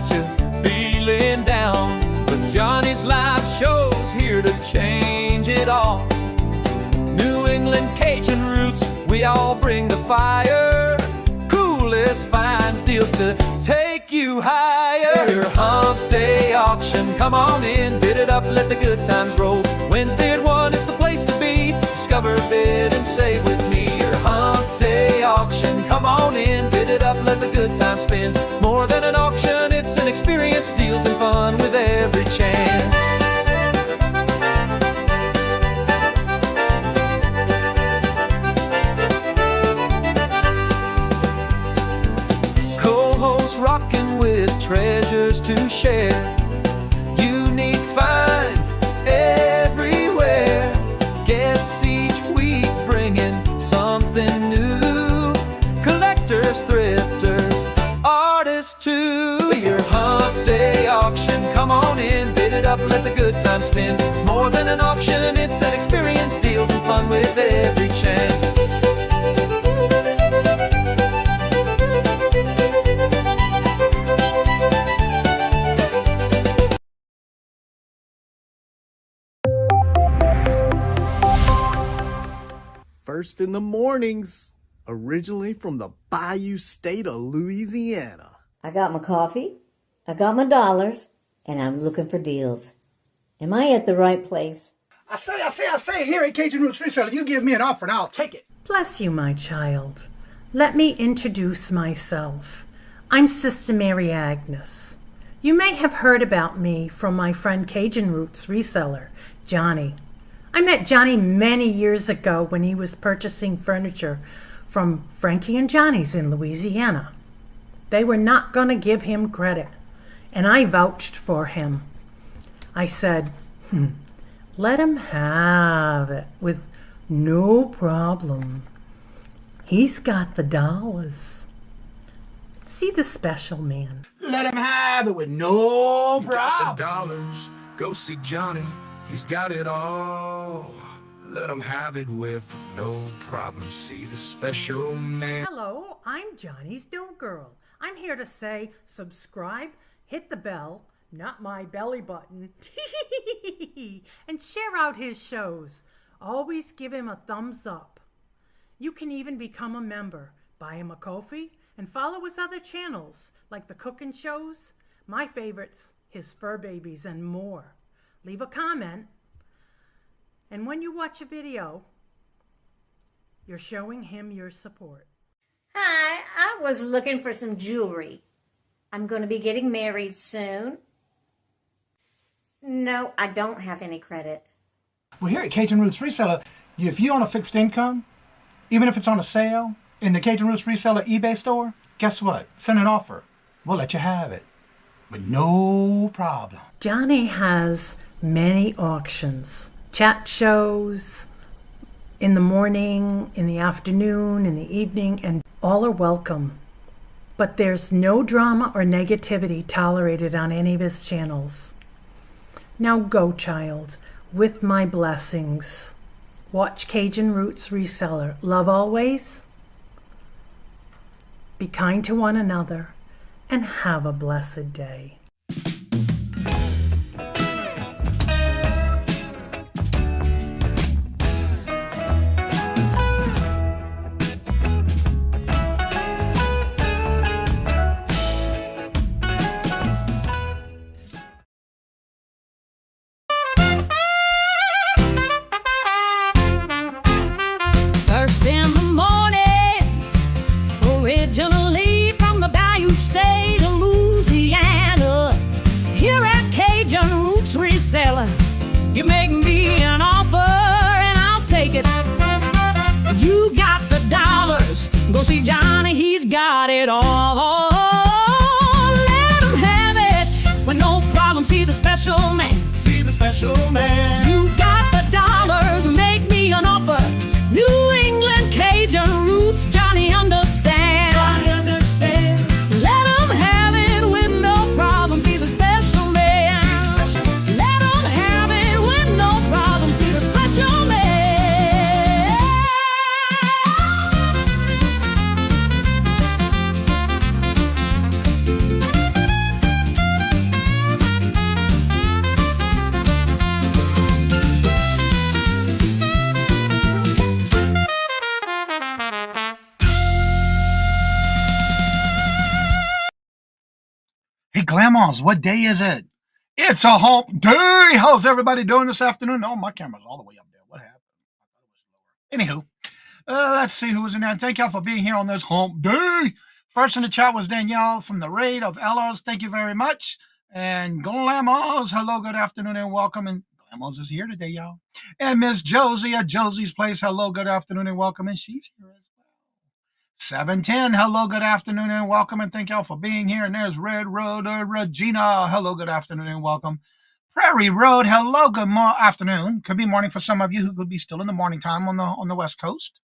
got you feeling down. But Johnny's live show's here to change it all. New England Cajun roots, we all bring the fire. Coolest finds, deals to take you higher. Your Hump-Day Auction, come on in, bid it up, let the good times roll. Wednesday at 1 is the place to be. Discover, bid, and save with me. Your Hump-Day Auction, come on in, bid it up, let the good times spin. More than an auction, it's an experience, deals and fun with every chance. Rocking with treasures to share. Unique finds everywhere. Guests each week bringing something new. Collectors, thrifters, artists too. Your Hump-Day Auction, come on in, bid it up, let the good times spin. More than an auction, it's an experience, deals and fun with every chance. First in the mornings, originally from the Bayou State of Louisiana. I got my coffee, I got my dollars, and I'm looking for deals. Am I at the right place? I say, here at Kajun Roots Reseller, you give me an offer and I'll take it. Bless you, my child. Let me introduce myself. I'm Sister Mary Agnes. You may have heard about me from my friend Kajun Roots Reseller, Johnny. I met Johnny many years ago when he was purchasing furniture from Frankie and Johnny's in Louisiana. They were not going to give him credit, and I vouched for him. I said, let him have it with no problem. He's got the dollars. See the special man. Let him have it with no problem. Got the dollars, go see Johnny. He's got it all. Let him have it with no problem. See the special man. Hello, I'm Johnny's Dough Girl. I'm here to say subscribe, hit the bell, not my belly button, and share out his shows. Always give him a thumbs up. You can even become a member. Buy him a coffee and follow his other channels like the cooking shows, my favorites, his fur babies, and more. Leave a comment, and when you watch a video, you're showing him your support. Hi, I was looking for some jewelry. I'm going to be getting married soon. No, I don't have any credit. Well, here at Kajun Roots Reseller, if you own a fixed income, even if it's on a sale in the Kajun Roots Reseller eBay store, guess what? Send an offer. We'll let you have it with no problem. Johnny has many auctions, chat shows, in the morning, in the afternoon, in the evening, and all are welcome. But there's no drama or negativity tolerated on any of his channels. Now go, child, with my blessings. Watch Kajun Roots Reseller. Love always. Be kind to one another, and have a blessed day. First in the mornings, originally from the Bayou State of Louisiana. Here at Kajun Roots Reseller, you make me an offer and I'll take it. You got the dollars, go see Johnny, he's got it all. Let him have it with no problem, see the special man. See the special man. You got the dollars, make me an offer. New England Cajun roots, Johnny understands. Johnny understands. Let him have it with no problem, see the special man. Let him have it with no problem, see the special man. Glamours, what day is it? It's a hump day. How's everybody doing this afternoon? Oh, my camera's all the way up there. What happened? Anywho, let's see who was in there. Thank y'all for being here on this hump day. First in the chat was Danielle from the Raid of Ellos. Thank you very much. And Glamours, hello, good afternoon, and welcome. And Glamours is here today, y'all. And Miss Josie at Josie's Place, hello, good afternoon, and welcome. And she's here as well. 710, hello, good afternoon, and welcome. And thank y'all for being here. And there's Red Road Regina, hello, good afternoon, and welcome. Prairie Road, hello, good afternoon. Could be morning for some of you who could be still in the morning time on the West Coast.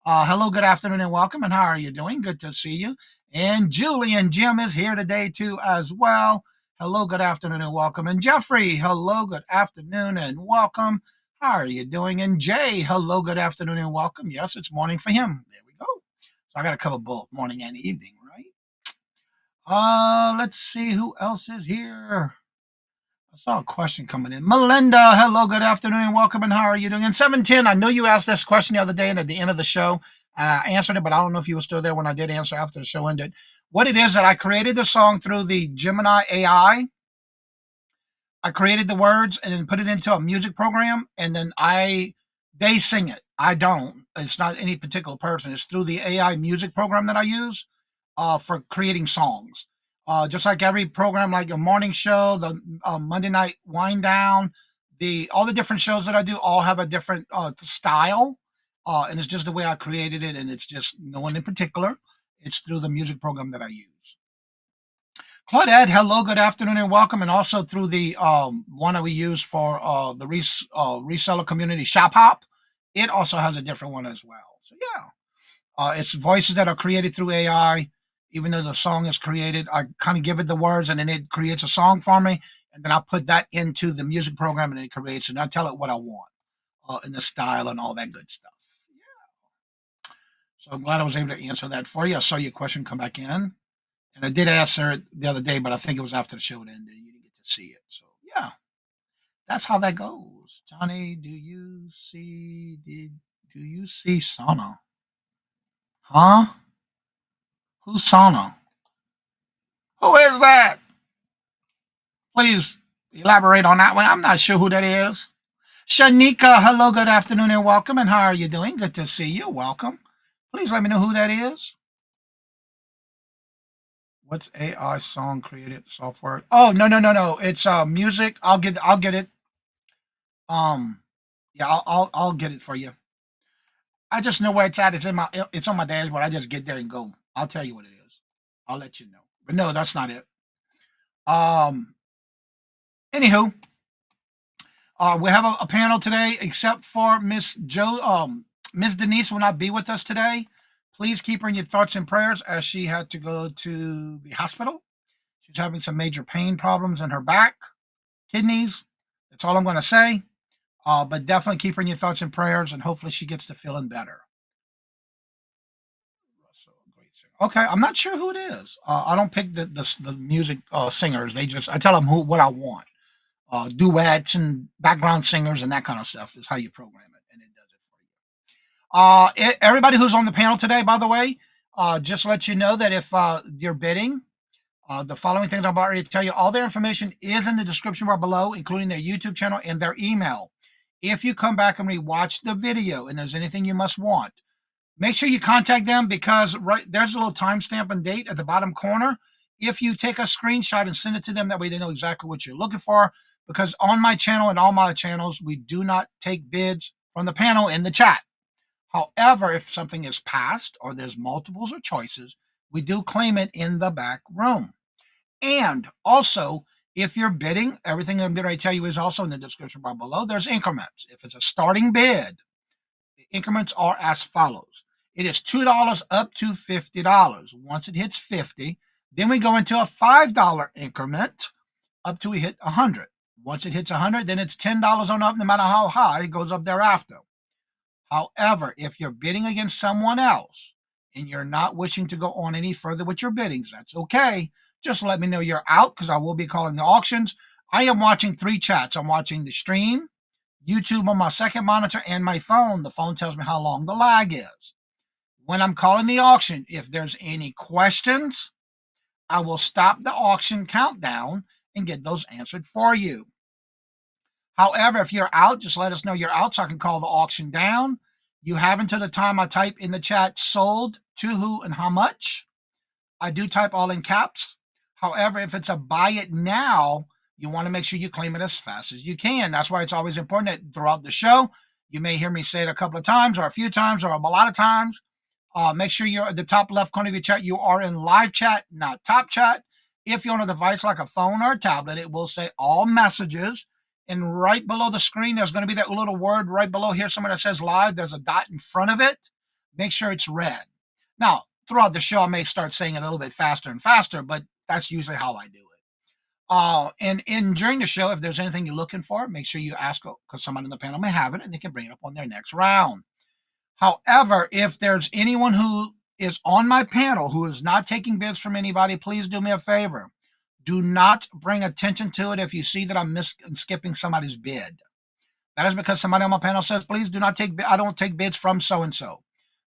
Hello, good afternoon, and welcome. And how are you doing? Good to see you. And Julie and Jim is here today too as well. Hello, good afternoon, and welcome. And Jeffrey, hello, good afternoon, and welcome. How are you doing? And Jay, hello, good afternoon, and welcome. Yes, it's morning for him. There we go. So I got to cover both morning and evening, right? Let's see who else is here. I saw a question coming in. Melinda, hello, good afternoon, and welcome. And how are you doing? And 710, I know you asked this question the other day and at the end of the show. And I answered it, but I don't know if you were still there when I did answer after the show ended. What it is that I created the song through the Gemini AI. I created the words and then put it into a music program, and then they sing it. I don't. It's not any particular person. It's through the AI music program that I use for creating songs. Just like every program, like your morning show, the Monday night wind down, all the different shows that I do all have a different style. And it's just the way I created it, and it's just no one in particular. It's through the music program that I use. Claudette, hello, good afternoon, and welcome. And also through the one that we use for the reseller community, Shop Hop. It also has a different one as well. So yeah, it's voices that are created through AI. Even though the song is created, I kind of give it the words, and then it creates a song for me. And then I put that into the music program, and it creates, and I tell it what I want and the style and all that good stuff. So I'm glad I was able to answer that for you. I saw your question come back in. And I did answer it the other day, but I think it was after the show ended. You didn't get to see it. So, yeah, that's how that goes. Johnny, do you see Sana? Huh? Who's Sana? Who is that? Please elaborate on that one. I'm not sure who that is. Shanika, hello, good afternoon, and welcome. And how are you doing? Good to see you. Welcome. Please let me know who that is. What's AI song created software? Oh, no. It's music. I'll get it. Yeah, I'll get it for you. I just know where it's at. It's on my dashboard. I just get there and go. I'll tell you what it is. I'll let you know. But no, that's not it. Anywho, we have a panel today, except for Miss Denise will not be with us today. Please keep her in your thoughts and prayers as she had to go to the hospital. She's having some major pain problems in her back, kidneys. That's all I'm going to say. But definitely keep her in your thoughts and prayers, and hopefully she gets to feeling better. Okay, I'm not sure who it is. I don't pick the music singers. I tell them what I want. Duets and background singers and that kind of stuff is how you program it, and it does it for you. Everybody who's on the panel today, by the way, just let you know that if you're bidding, the following things I'm about ready to tell you, all their information is in the description bar below, including their YouTube channel and their email. If you come back and rewatch the video and there's anything you must want, make sure you contact them, because there's a little timestamp and date at the bottom corner. If you take a screenshot and send it to them, that way they know exactly what you're looking for. Because on my channel and all my channels, we do not take bids from the panel in the chat. However, if something is passed or there's multiples or choices, we do claim it in the back room. And also, if you're bidding, everything I'm going to tell you is also in the description bar below. There's increments. If it's a starting bid, the increments are as follows. It is $2 up to $50. Once it hits 50, then we go into a $5 increment up to we hit 100. Once it hits 100, then it's $10 on up, no matter how high it goes up thereafter. However, if you're bidding against someone else and you're not wishing to go on any further with your biddings, that's okay. Just let me know you're out, because I will be calling the auctions. I am watching 3 chats. I'm watching the stream, YouTube on my second monitor, and my phone. The phone tells me how long the lag is. When I'm calling the auction, if there's any questions, I will stop the auction countdown and get those answered for you. However, if you're out, just let us know you're out so I can call the auction down. You have until the time I type in the chat sold, to who, and how much. I do type all in caps. However, if it's a buy it now, you want to make sure you claim it as fast as you can. That's why it's always important that throughout the show, you may hear me say it a couple of times or a few times or a lot of times. Make sure you're at the top left corner of your chat. You are in live chat, not top chat. If you're on a device like a phone or a tablet, it will say all messages. And right below the screen, there's going to be that little word right below here, somewhere that says live. There's a dot in front of it. Make sure it's red. Now, throughout the show, I may start saying it a little bit faster and faster, but that's usually how I do it. And during the show, if there's anything you're looking for, make sure you ask, because someone in the panel may have it, and they can bring it up on their next round. However, if there's anyone who is on my panel who is not taking bids from anybody, please do me a favor. Do not bring attention to it if you see that I'm skipping somebody's bid. That is because somebody on my panel says, please do not take, I don't take bids from so-and-so.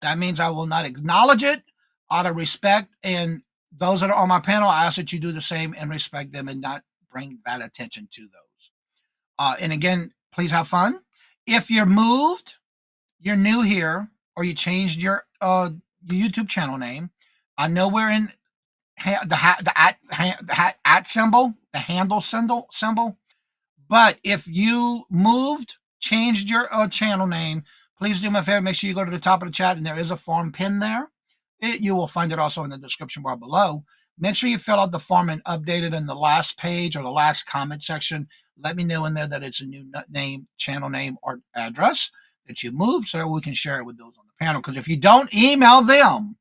That means I will not acknowledge it out of respect. And those that are on my panel, I ask that you do the same and respect them and not bring that attention to those. And again, please have fun. If you're moved, you're new here, or you changed your YouTube channel name, I know we're in the at symbol, the handle symbol. But if you moved, changed your channel name, please do me a favor. Make sure you go to the top of the chat, and there is a form pinned there. You will find it also in the description bar below. Make sure you fill out the form and update it in the last page or the last comment section. Let me know in there that it's a new name, channel name, or address that you moved, so that we can share it with those on the panel. Because if you don't email them,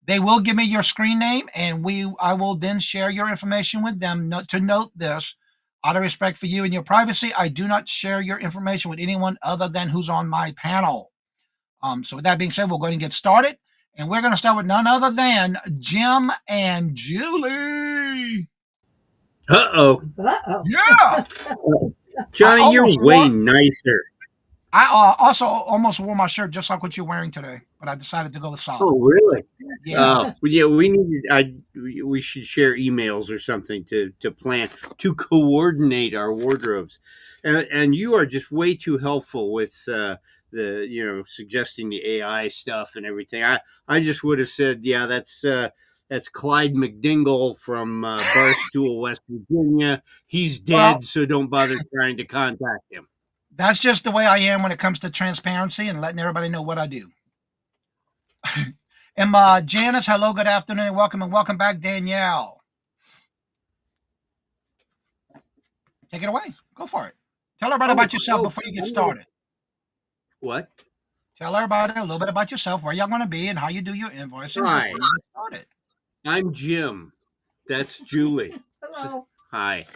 they will give me your screen name, and I will then share your information with them. To note this, out of respect for you and your privacy, I do not share your information with anyone other than who's on my panel. So with that being said, we'll go ahead and get started. And we're going to start with none other than Jim and Julie. Uh-oh. Yeah. Johnny, you're way nicer. I also almost wore my shirt just like what you're wearing today, but I decided to go with solid. Oh, really? Yeah. Yeah, we needed. We should share emails or something to plan to coordinate our wardrobes, and you are just way too helpful with the suggesting the AI stuff and everything. I just would have said, yeah, that's Clyde McDingle from Barstool, West Virginia. He's dead, so don't bother trying to contact him. That's just the way I am when it comes to transparency and letting everybody know what I do. And Janice, hello, good afternoon, and welcome back, Danielle. Take it away. Go for it. Tell everybody about yourself before you get started. What? Tell everybody a little bit about yourself, where y'all going to be, and how you do your invoicing Hi. before you get started. I'm Jim. That's Julie. Hello. Hi.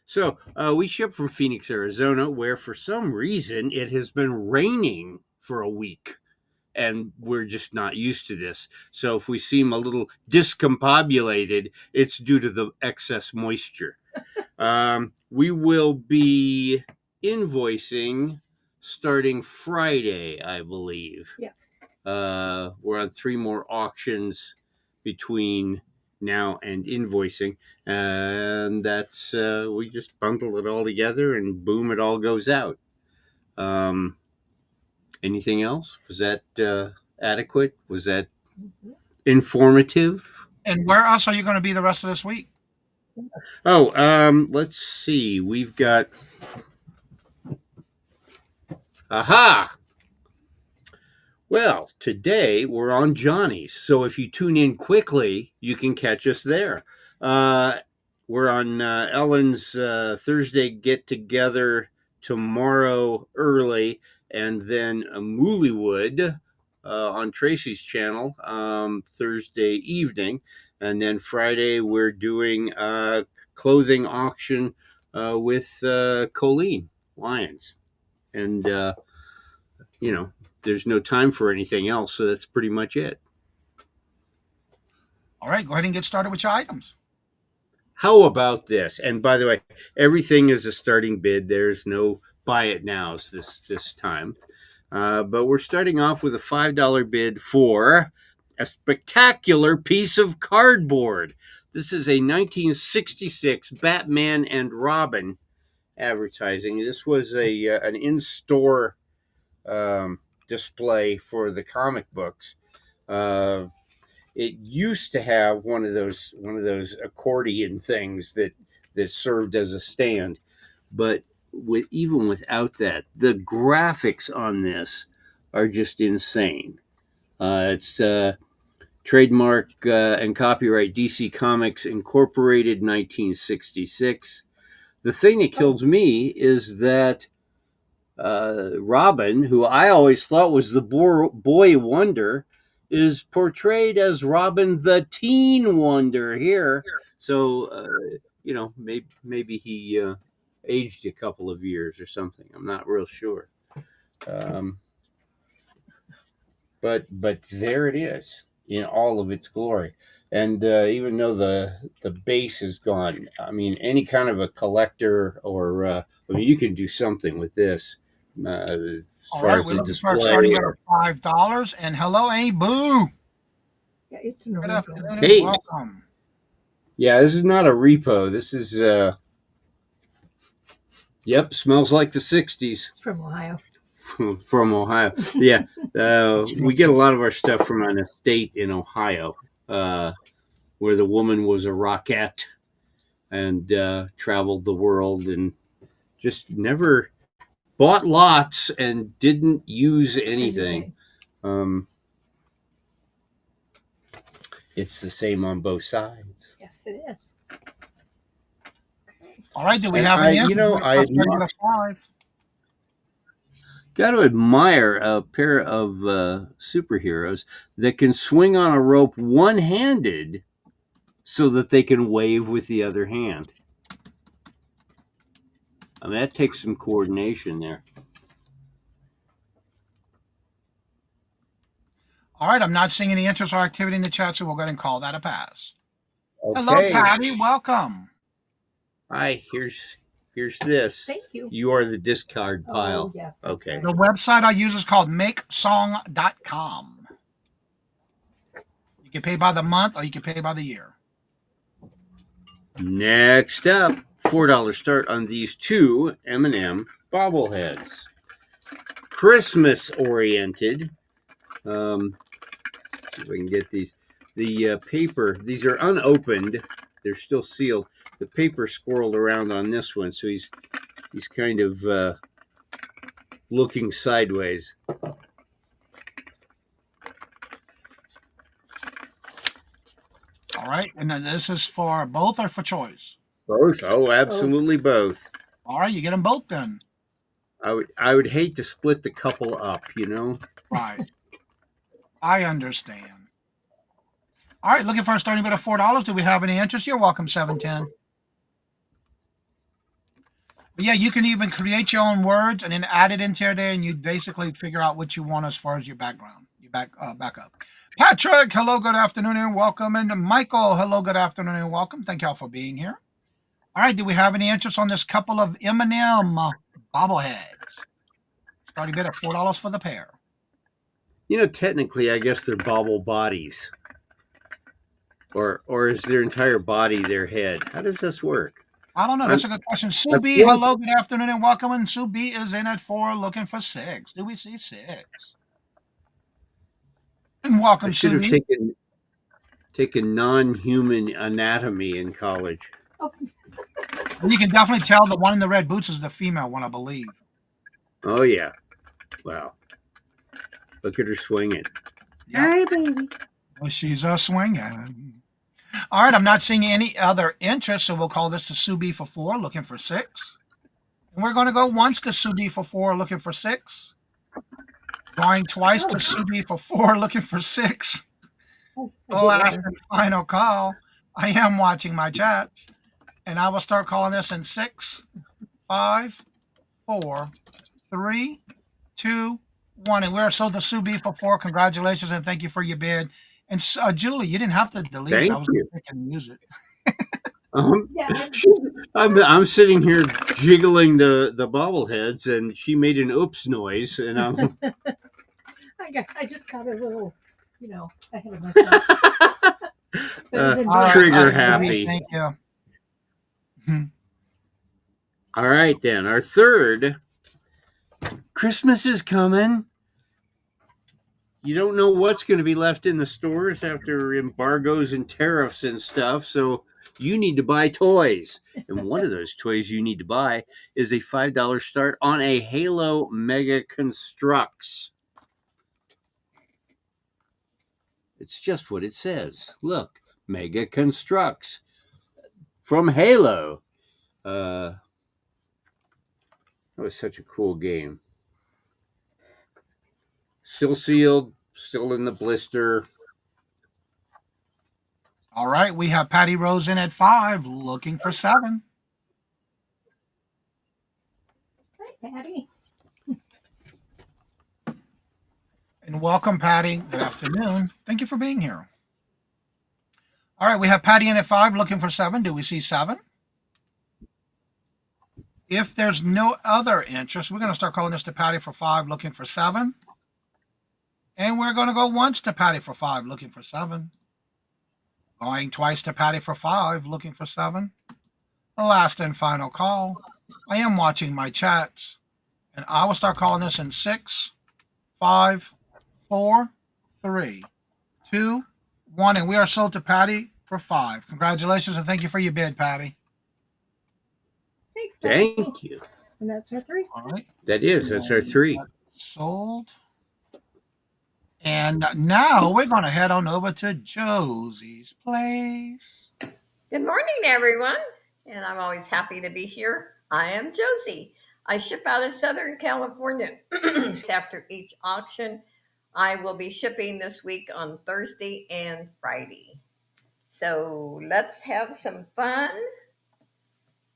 So we ship from Phoenix, Arizona, where for some reason it has been raining for a week. And we're just not used to this. So if we seem a little discombobulated, it's due to the excess moisture. We will be invoicing starting Friday, I believe. Yes. We're on 3 more auctions between now and invoicing, and that's we just bundle it all together and boom, it all goes out. Anything else? Was that adequate? Was that informative? And where else are you going to be the rest of this week? Oh, let's see. We've got aha. Well, today we're on Johnny's, so if you tune in quickly, you can catch us there. We're on Ellen's Thursday get-together tomorrow early, and then Moolywood on Tracy's channel Thursday evening, and then Friday we're doing a clothing auction with Colleen Lyons, and there's no time for anything else, so that's pretty much it. All right, go ahead and get started with your items. How about this? And by the way, everything is a starting bid. There's no buy it nows this time. But we're starting off with a $5 bid for a spectacular piece of cardboard. This is a 1966 Batman and Robin advertising. This was an in-store display for the comic books. It used to have one of those accordion things that served as a stand, but even without that, the graphics on this are just insane. It's trademark and copyright DC Comics Incorporated, 1966. The thing that kills me is that Robin, who I always thought was the boy wonder, is portrayed as Robin the teen wonder here. So, maybe he aged a couple of years or something. I'm not real sure. But there it is in all of its glory. And even though the base is gone, I mean, any kind of a collector or you can do something with this. As All far right, as we're the looking for display. starting at $5. And hello, A Boo. Yeah, it's an Good original. afternoon and Hey. welcome. Yeah, this is not a repo. This is yep, smells like the 60s. It's from Ohio. From Ohio. Yeah. We get a lot of our stuff from an estate in Ohio, where the woman was a rockette and traveled the world and just never bought lots and didn't use anything. It's the same on both sides. Yes, it is. All right, do we And have any? I got to admire a pair of superheroes that can swing on a rope one-handed so that they can wave with the other hand. I mean, that takes some coordination there. All right, I'm not seeing any interest or activity in the chat, so we'll go ahead and call that a pass. Okay. Hello, Patty. Welcome. Hi, here's this. Thank you. You are the discard pile. Oh, yes. Okay. The website I use is called makesong.com. You can pay by the month or you can pay by the year. Next up, $4 start on these two M&M bobbleheads. Christmas oriented. Let's see if I can get these. The paper, these are unopened. They're still sealed. The paper swirled around on this one, so he's kind of looking sideways. All right, and then this is for both or for choice? Both? Oh, absolutely both. All right, you get them both then. I would hate to split the couple up, you know? Right. I understand. All right, looking for a starting bid of $4. Do we have any interest? You're welcome, 710. But yeah, you can even create your own words and then add it into there, and you basically figure out what you want as far as your background, your backup. Patrick, hello, good afternoon, and welcome. And Michael, hello, good afternoon, and welcome. Thank y'all for being here. All right, do we have any interest on this couple of M&M bobbleheads? Starting bid at $4 for the pair. You know, technically, I guess they're bobble bodies. Or is their entire body their head? How does this work? I don't know. That's a good question. Sue B, hello, good afternoon, and welcome. And Sue B is in at 4, looking for 6. Do we see 6? And welcome, I should Sue have B. taken non-human anatomy in college. You can definitely tell the one in the red boots is the female one, I believe. Oh, yeah. Wow. Look at her swinging. Hey, baby. Well, she's a swinging. All right, I'm not seeing any other interest, so we'll call this to Sue B for 4, looking for 6. And we're going to go once to Sue B for 4, looking for 6. Going twice to Sue B for 4, looking for 6. Last and final call. I am watching my chats, and I will start calling this in 6, 5, 4, 3, 2, 1. And we're sold to Sue B for 4. Congratulations, and thank you for your bid. And Julie, you didn't have to delete it. I was going to use it. I'm sitting here jiggling the bobbleheads, and she made an oops noise, and I'm. I just got a little, ahead of myself. Better than All right, Trigger Ruby, happy. thank you. Mhm. All right, then. Our third, Christmas is coming. You don't know what's going to be left in the stores after embargoes and tariffs and stuff, so you need to buy toys. And one of those toys you need to buy is a $5 start on a Halo Mega Constructs. It's just what it says. Look, Mega Constructs from Halo. That was such a cool game. Still sealed, still in the blister. All right, we have Patty Rose in at 5, looking for 7. Hi, Patty. And welcome, Patty. Good afternoon. Thank you for being here. All right, we have Patty in at 5, looking for 7. Do we see 7? If there's no other interest, we're going to start calling this to Patty for 5, looking for 7. And we're going to go once to Patty for 5, looking for 7. Going twice to Patty for 5, looking for 7. The last and final call. I am watching my chats, and I will start calling this in 6, 5, 4, 3, 2, 1. And we are sold to Patty for 5. Congratulations, and thank you for your bid, Patty. Thanks, Patty. Thank you. And that's our 3. All right. That's our 3. Sold. And now we're going to head on over to Josie's place. Good morning, everyone. And I'm always happy to be here. I am Josie. I ship out of Southern California. After each auction, I will be shipping this week on Thursday and Friday. So let's have some fun.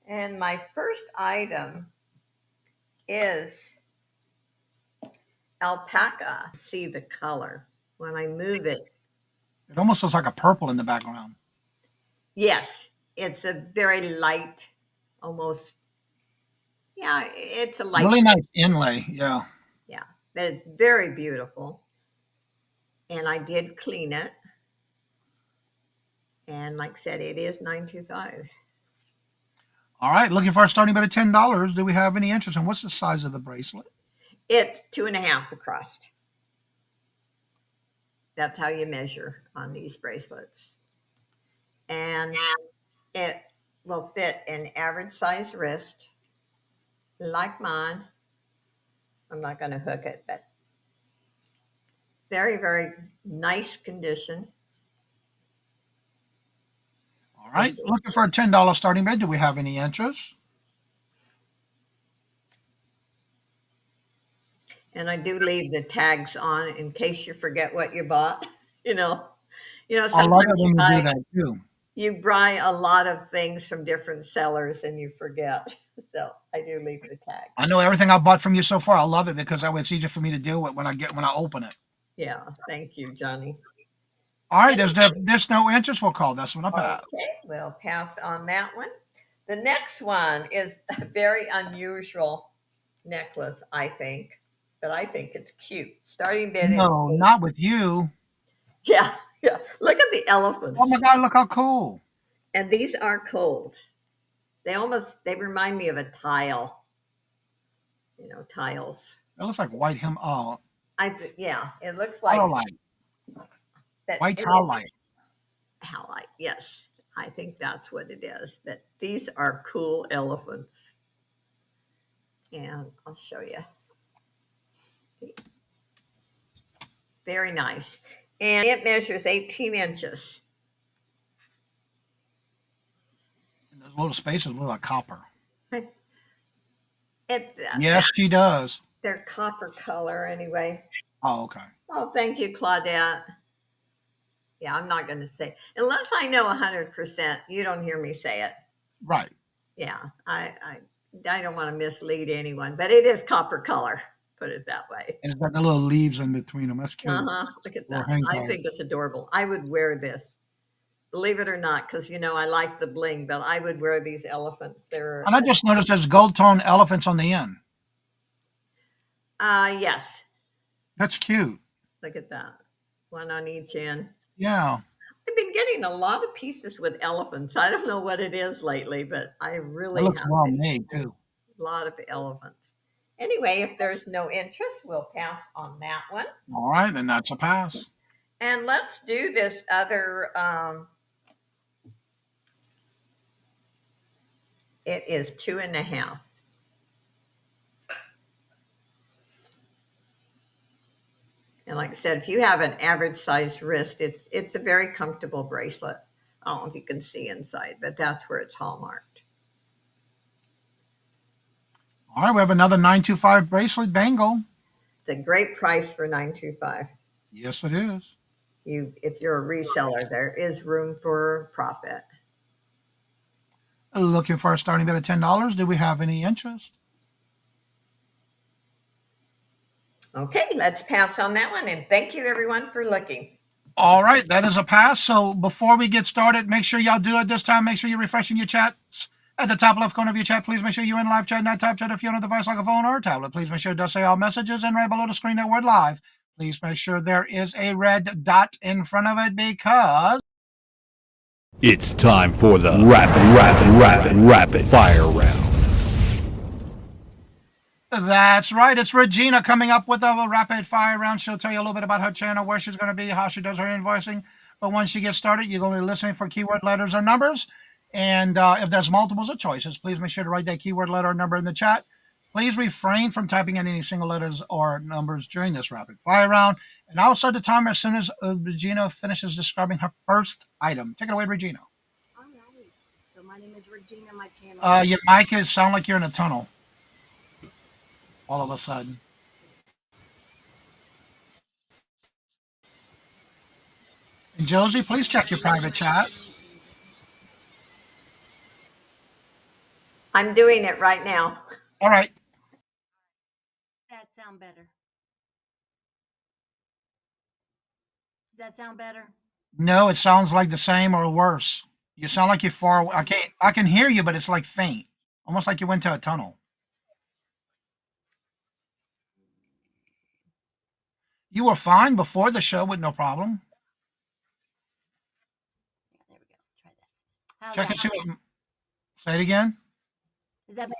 And my first item is alpaca. See the color when I move it. It almost looks like a purple in the background. Yes, it's a very light, almost, yeah, it's a light. Really nice inlay, yeah. Yeah, but it's very beautiful. And I did clean it. And like I said, it is $925. All right, looking for a starting bid of $10. Do we have any interest? And what's the size of the bracelet? It's 2.5 across. That's how you measure on these bracelets. And it will fit an average size wrist, like mine. I'm not going to hook it, but very, very nice condition. All right, looking for a $10 starting bid. Do we have any interest? And I do leave the tags on in case you forget what you bought. You know, I love sometimes it when you do that too. you buy a lot of things from different sellers and you forget. So I do leave the tag. I know everything I bought from you so far. I love it because it's easier for me to deal with when I open it. Yeah, thank you, Johnny. All right, there's no interest. We'll call this one a pass. Okay, we'll pass on that one. The next one is a very unusual necklace, I think, but I think it's cute. Starting bid is No, not with you. yeah. Look at the elephants. Oh my God, look how cool. And these are cold. They remind me of a tile. Tiles. It looks like white hem. Oh, Yeah, it looks like that. White howlite. Howlite, yes. I think that's what it is. But these are cool elephants. And I'll show you. Very nice. And it measures 18 inches. And those little spaces look like copper. It's Yes, she does. they're copper color anyway. Oh, okay. Oh, thank you, Claudette. Yeah, I'm not going to say, unless I know 100%, you don't hear me say it. Right. Yeah, I don't want to mislead anyone, but it is copper color. Put it that way. And it's got the little leaves in between them. That's cute. Look at that. hang I tag. think it's adorable. I would wear this, believe it or not, because I like the bling. But I would wear these elephants. And I just noticed there's gold tone elephants on the end. Yes. That's cute. Look at that. One on each end. Yeah. I've been getting a lot of pieces with elephants. I don't know what it is lately, but I It really looks have well been made getting too. a lot of elephants. Anyway, if there's no interest, we'll pass on that one. All right, then that's a pass. And let's do this other. It is 2.5. And like I said, if you have an average sized wrist, it's a very comfortable bracelet. I don't know if you can see inside, but that's where it's hallmarked. All right, we have another 925 bracelet bangle. It's a great price for 925. Yes, it is. If you're a reseller, there is room for profit. Looking for a starting bid of $10. Do we have any interest? Okay, let's pass on that one. And thank you everyone for looking. All right, that is a pass. So before we get started, make sure y'all do it this time. Make sure you're refreshing your chats. At the top left corner of your chat, please make sure you're in live chat, not type chat if you're on a device like a phone or a tablet. Please make sure it does say all messages, and right below the screen that word live. Please make sure there is a red dot in front of it because It's time for the rapid fire round. that's right. It's Regina coming up with a rapid fire round. She'll tell you a little bit about her channel, where she's going to be, how she does her invoicing. But once she gets started, you're going to be listening for keyword letters or numbers. And if there's multiples of choices, please make sure to write that keyword letter or number in the chat. Please refrain from typing in any single letters or numbers during this rapid fire round. And I'll start the timer as soon as Regina finishes describing her first item. Take it away, Regina. All right. So my name is Regina. My channel. Your mic is sound like you're in a tunnel. All of a sudden. And Josie, please check your private chat. I'm doing it right now. All right. That sound better? Does that sound better? No, it sounds like the same or worse. You sound like you're far away. I can hear you, but it's like faint. Almost like you went to a tunnel. You were fine before the show with no problem. There we go. Try that. Check and see what. Say it again. Is that better?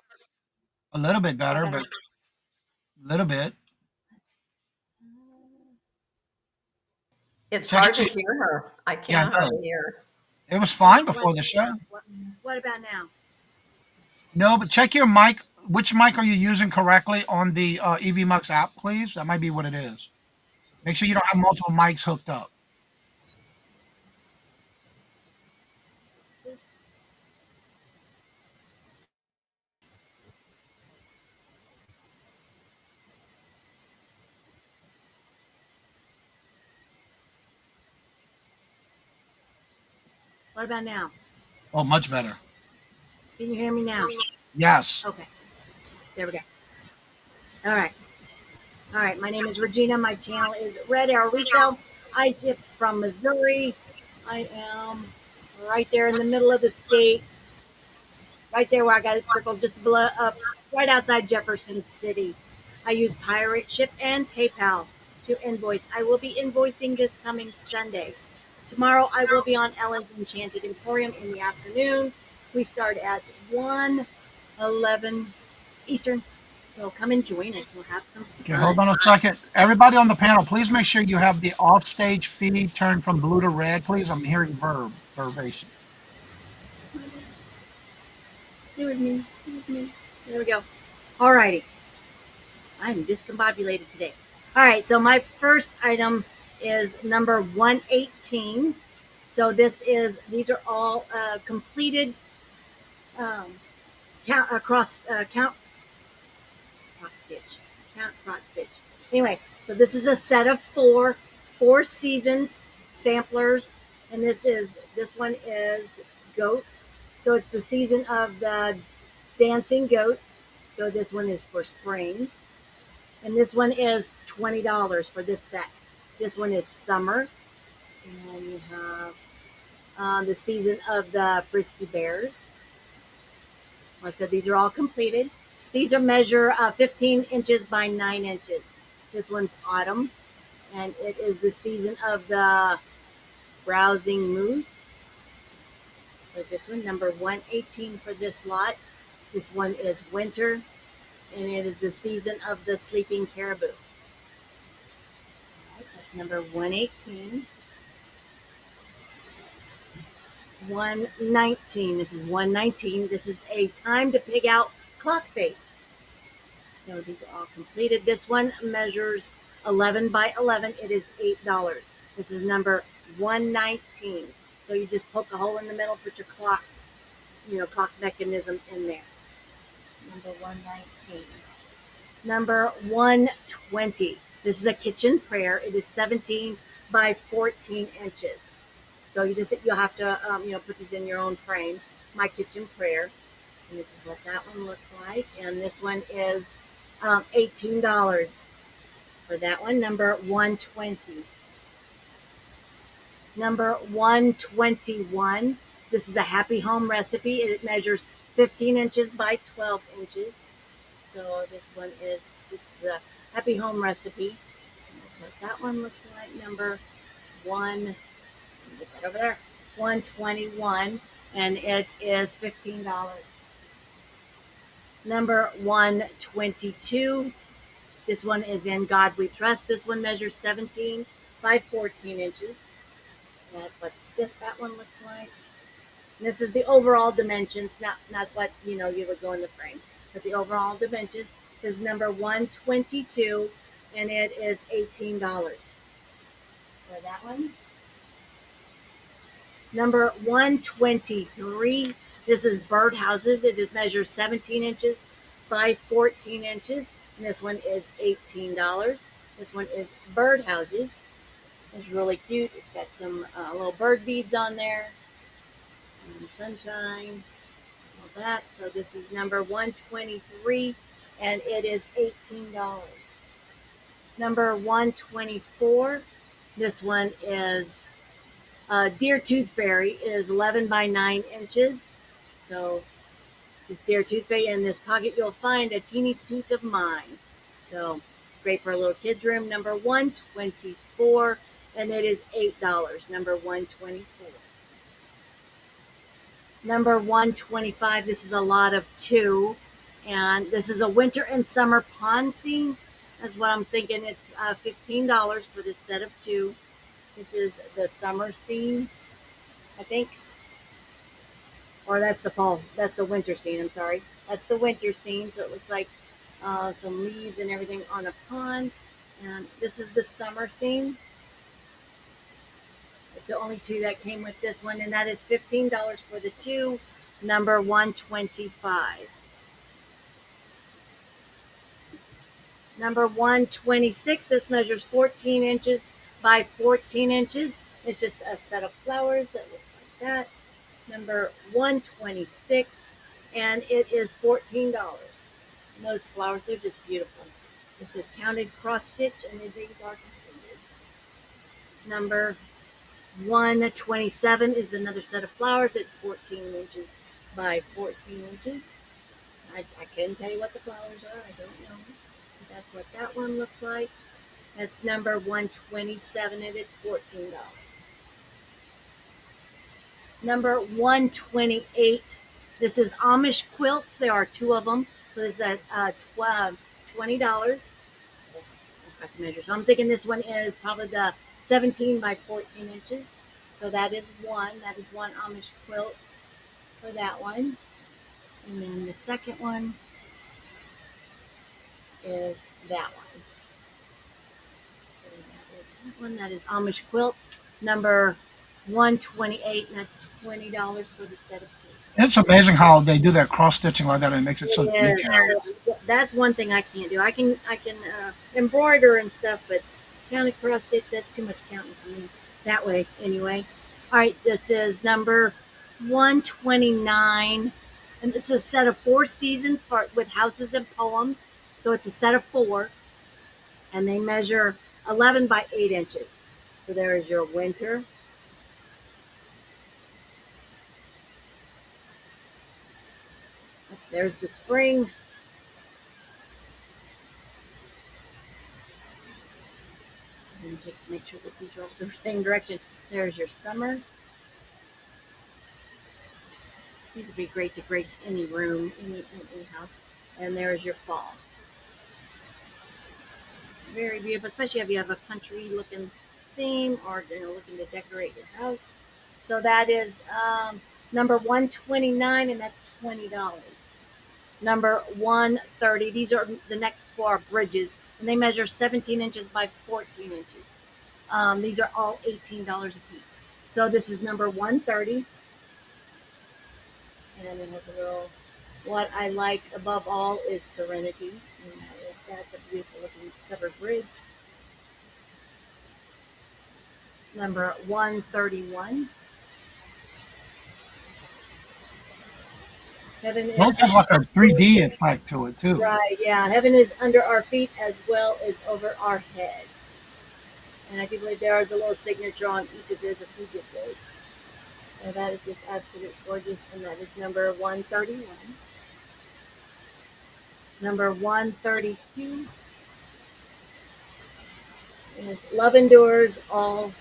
A little bit better, but a little bit. It's Check hard it to see- hear her. I Yeah, can't I know. hardly hear. It was fine before the show. What about now? No, but check your mic. Which mic are you using correctly on the EVMux app, please? That might be what it is. Make sure you don't have multiple mics hooked up. What about now? Oh, much better. Can you hear me now? Yes. Okay. There we go. All right. All right. My name is Regina. My channel is Red Arrow Resale. I ship from Missouri. I am right there in the middle of the state. Right there where I got it circled, just below, right outside Jefferson City. I use Pirate Ship and PayPal to invoice. I will be invoicing this coming Sunday. Tomorrow I will be on Ellen's Enchanted Emporium in the afternoon. We start at 1:11 Eastern. So come and join us. We'll have some Okay, hold on a second. Everybody on the panel, please make sure you have the off-stage feed turned from blue to red, please. I'm hearing verbation. Stay with me. Stay with me. There we go. All righty. I'm discombobulated today. All right. So my first item is number 118. So these are all completed cross stitch. Anyway, so this is a set of four seasons samplers, and this one is goats. So it's the season of the dancing goats. So this one is for spring, and this one is $20 for this set. This one is summer, and you have the season of the frisky bears. Like I said, these are all completed. These are measure 15 inches by 9 inches. This one's autumn, and it is the season of the Browsing Moose. For this one, number 118 for this lot. This one is winter, and it is the season of the sleeping caribou. All right, that's number 118. 119. This is 119. This is a time to pig out clock face. So these are all completed. This one measures 11 by 11. It is $8. This is number 119. So you just poke a hole in the middle, put your clock, clock mechanism in there. Number 119. Number 120. This is a kitchen prayer. It is 17 by 14 inches. So you'll have to put these in your own frame. My kitchen prayer, and this is what that one looks like. And this one is $18 for that one. Number 120. Number 121. This is a happy home recipe. It measures 15 inches by 12 inches. So this is the happy home recipe. What that one looks like. Number one. Get that over there. 121, and it is $15. Number 122. This one is In God We Trust. This one measures 17 by 14 inches. And that's what that one looks like. And this is the overall dimensions, not what you would go in the frame, but the overall dimensions is number 122, and it is $18 for that one. Number 123, this is birdhouses. It measures 17 inches by 14 inches, and this one is $18. This one is birdhouses. It's really cute. It's got some little bird beads on there, and sunshine, all that. So this is number 123, and it is $18. Number 124, this one is Deer Tooth Fairy. Is 11 by 9 inches. So this Deer Tooth Fairy, in this pocket you'll find a teeny tooth of mine. So great for a little kid's room. Number 124, and it is $8. Number 124. Number 125, this is a lot of 2. And this is a winter and summer pond scene. That's what I'm thinking. It's $15 for this set of 2. This is the summer scene, I think. Or that's the fall. That's the winter scene, I'm sorry. That's the winter scene. So it looks like some leaves and everything on a pond. And this is the summer scene. It's the only 2 that came with this one. And that is $15 for the 2. Number 125. Number 126. This measures 14 inches by 14 inches. It's just a set of flowers that looks like that. Number 126, and it is $14. And those flowers, they're just beautiful. This is counted cross stitch, and these are completed. Number 127 is another set of flowers. It's 14 inches by 14 inches. I couldn't tell you what the flowers are. I don't know. But that's what that one looks like. That's number 127, and it's $14. Number 128, this is Amish quilts. There are 2 of them, so this is at $20. I've got to measure. So I'm thinking this one is probably the 17 by 14 inches. So that is one. That is one Amish quilt for that one. And then the second one is that one. That is Amish quilts, number 128, and that's $20 for the set of 2. It's amazing how they do that cross stitching like that, and it makes it so detailed. That's one thing I can't do. I can embroider and stuff, but counting cross stitch, that's too much counting for me. That way, anyway. All right, this is number 129, and this is a set of 4 seasons with houses and poems. So it's a set of 4, and they measure 11 by 8 inches. So there is your winter. There's the spring. And Make sure that these are all the same direction. There's your summer. These would be great to grace any room, any house. And there's your fall. Very beautiful, especially if you have a country looking theme or looking to decorate your house. So that is number 129, and that's $20. Number 130. These are the next four bridges, and they measure 17 inches by 14 inches. These are all $18 a piece. So this is number 130. And it has a little, what I like above all is Serenity. And that's a beautiful looking covered bridge. Number 131. Heaven is Looks like a 3D effect to it too. right, yeah. Heaven is under our feet as well as over our heads. And I do believe there is a little signature on each of those if you get those. So that is just absolutely gorgeous, and that is number 131. Number 132 is Love Endures All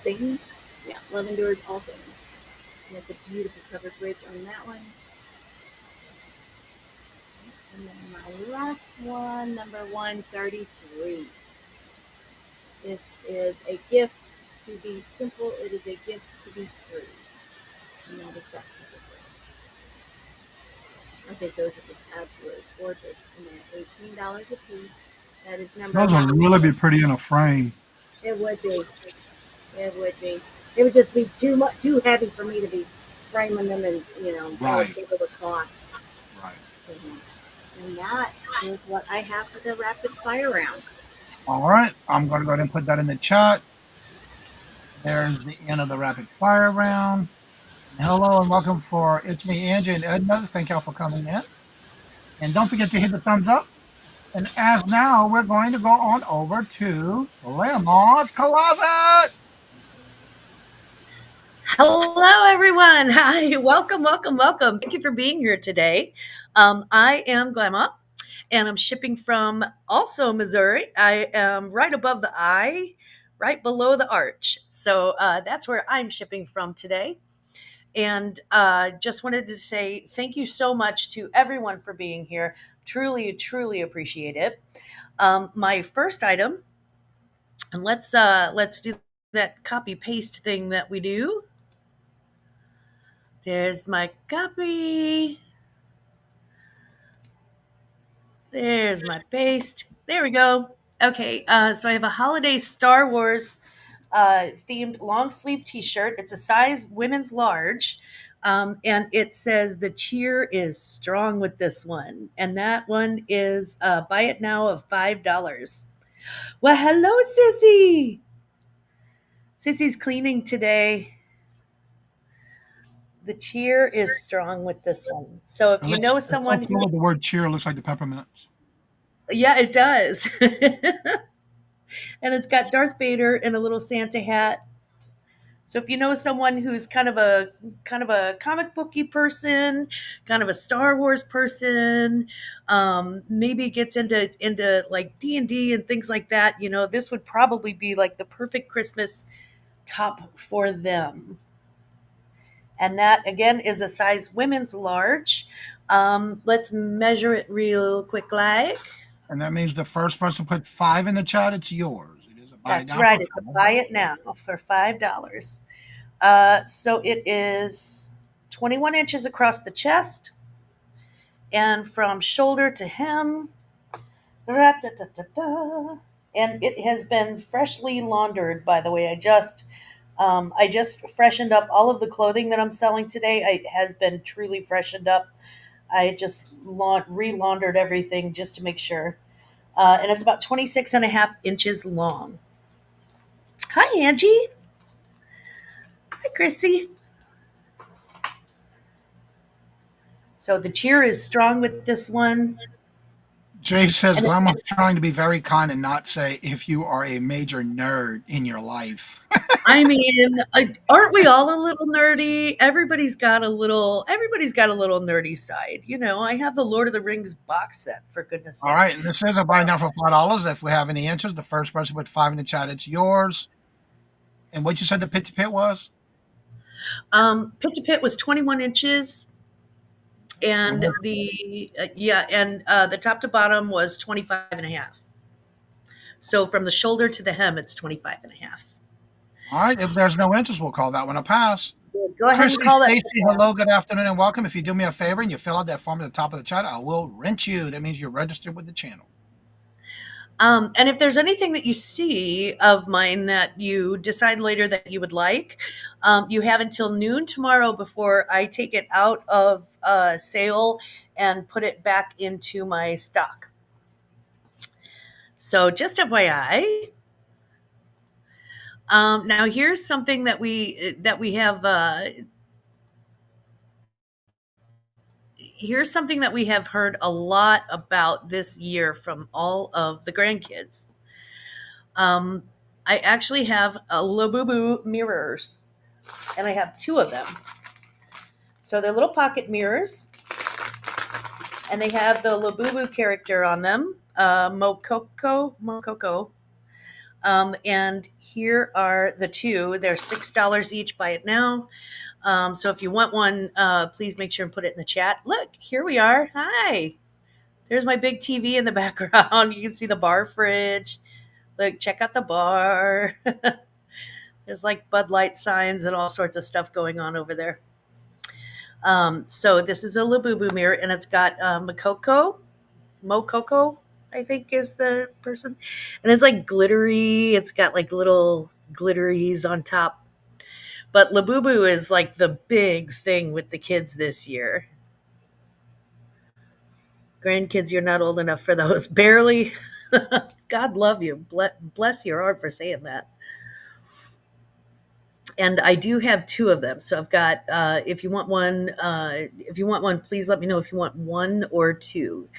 Things. Yeah, Love Endures All Things. And it's a beautiful covered bridge on that one. And then my last one, number 133. This is a gift to be simple. It is a gift to be free. And that is that covered bridge. I think those are just absolutely gorgeous. And they're $18 a piece. That is number Those would really be pretty in a frame. It would be. It would be. It would just be too heavy for me to be framing them and Right. over the cost. Right. And that is what I have for the rapid fire round. All right. I'm going to go ahead and put that in the chat. There's the end of the rapid fire round. Hello and welcome for It's Me, Angie, and Edna. Thank y'all for coming in. And don't forget to hit the thumbs up. And as now, we're going to go on over to Grandma's Closet. Hello, everyone. Hi, welcome. Thank you for being here today. I am Glamma, and I'm shipping from also Missouri. I am right above the I, right below the arch. So that's where I'm shipping from today. And just wanted to say thank you so much to everyone for being here. Truly appreciate it. My first item, and let's do that copy paste thing that we do. There's my copy. There's my paste. There we go. Okay, so I have a holiday Star Wars themed long sleeve t-shirt. It's a size women's large. And it says the cheer is strong with this one. And that one is buy it now of $5. Well, hello, Sissy. Sissy's cleaning today. The cheer is strong with this one. So if you know someone who, the word cheer looks like the peppermints. Yeah, it does. And it's got Darth Vader and a little Santa hat. So if you know someone who's kind of a comic booky person, kind of a Star Wars person, maybe gets into like D&D and things like that, this would probably be like the perfect Christmas top for them. And that again is a size women's large. Let's measure it real quick, like. And that means the first person to put 5 in the chat, it's yours. It is a buy That's it now right. for It's a $5. buy it now for $5. So it is 21 inches across the chest, and from shoulder to hem. And it has been freshly laundered. By the way, I just freshened up all of the clothing that I'm selling today. It has been truly freshened up. I just re-laundered everything just to make sure. And it's about 26 and a half inches long. Hi, Angie. Hi, Chrissy. So the cheer is strong with this one. Jay says, Grandma's trying to be very kind and not say if you are a major nerd in your life. I mean, aren't we all a little nerdy? Everybody's got a little nerdy side. You know, I have the Lord of the Rings box set, for goodness All right, sakes. and this is a buy now for $5. If we have any interest, the first person put 5 in the chat, it's yours. And what you said the pit to pit was? Pit to pit was 21 inches, and the top to bottom was 25 and a half. So from the shoulder to the hem, it's 25 and a half. All right, if there's no interest, we'll call that one a pass. Go ahead and Chrissy call that. Stacy, hello, good afternoon, and welcome. If you do me a favor and you fill out that form at the top of the chat, I will rent you. That means you're registered with the channel. And if there's anything that you see of mine that you decide later that you would like, you have until noon tomorrow before I take it out of sale and put it back into my stock. So just FYI. Now here's something that we have. Here's something that we have heard a lot about this year from all of the grandkids. I actually have a Labubu mirrors, and I have 2 of them. So they're little pocket mirrors, and they have the Labubu character on them, Mokoko. And here are the 2. They're $6 each. Buy it now. So if you want one, please make sure and put it in the chat. Look, here we are. Hi. There's my big TV in the background. You can see the bar fridge. Look, check out the bar. There's like Bud Light signs and all sorts of stuff going on over there. So this is a Labubu mirror, and it's got Mokoko, I think is the person. And it's like glittery. It's got like little glitteries on top. But Labubu is like the big thing with the kids this year. Grandkids, you're not old enough for those. Barely. God love you. Bless your heart for saying that. And I do have 2 of them. So I've got, if you want one, please let me know if you want 1 or 2.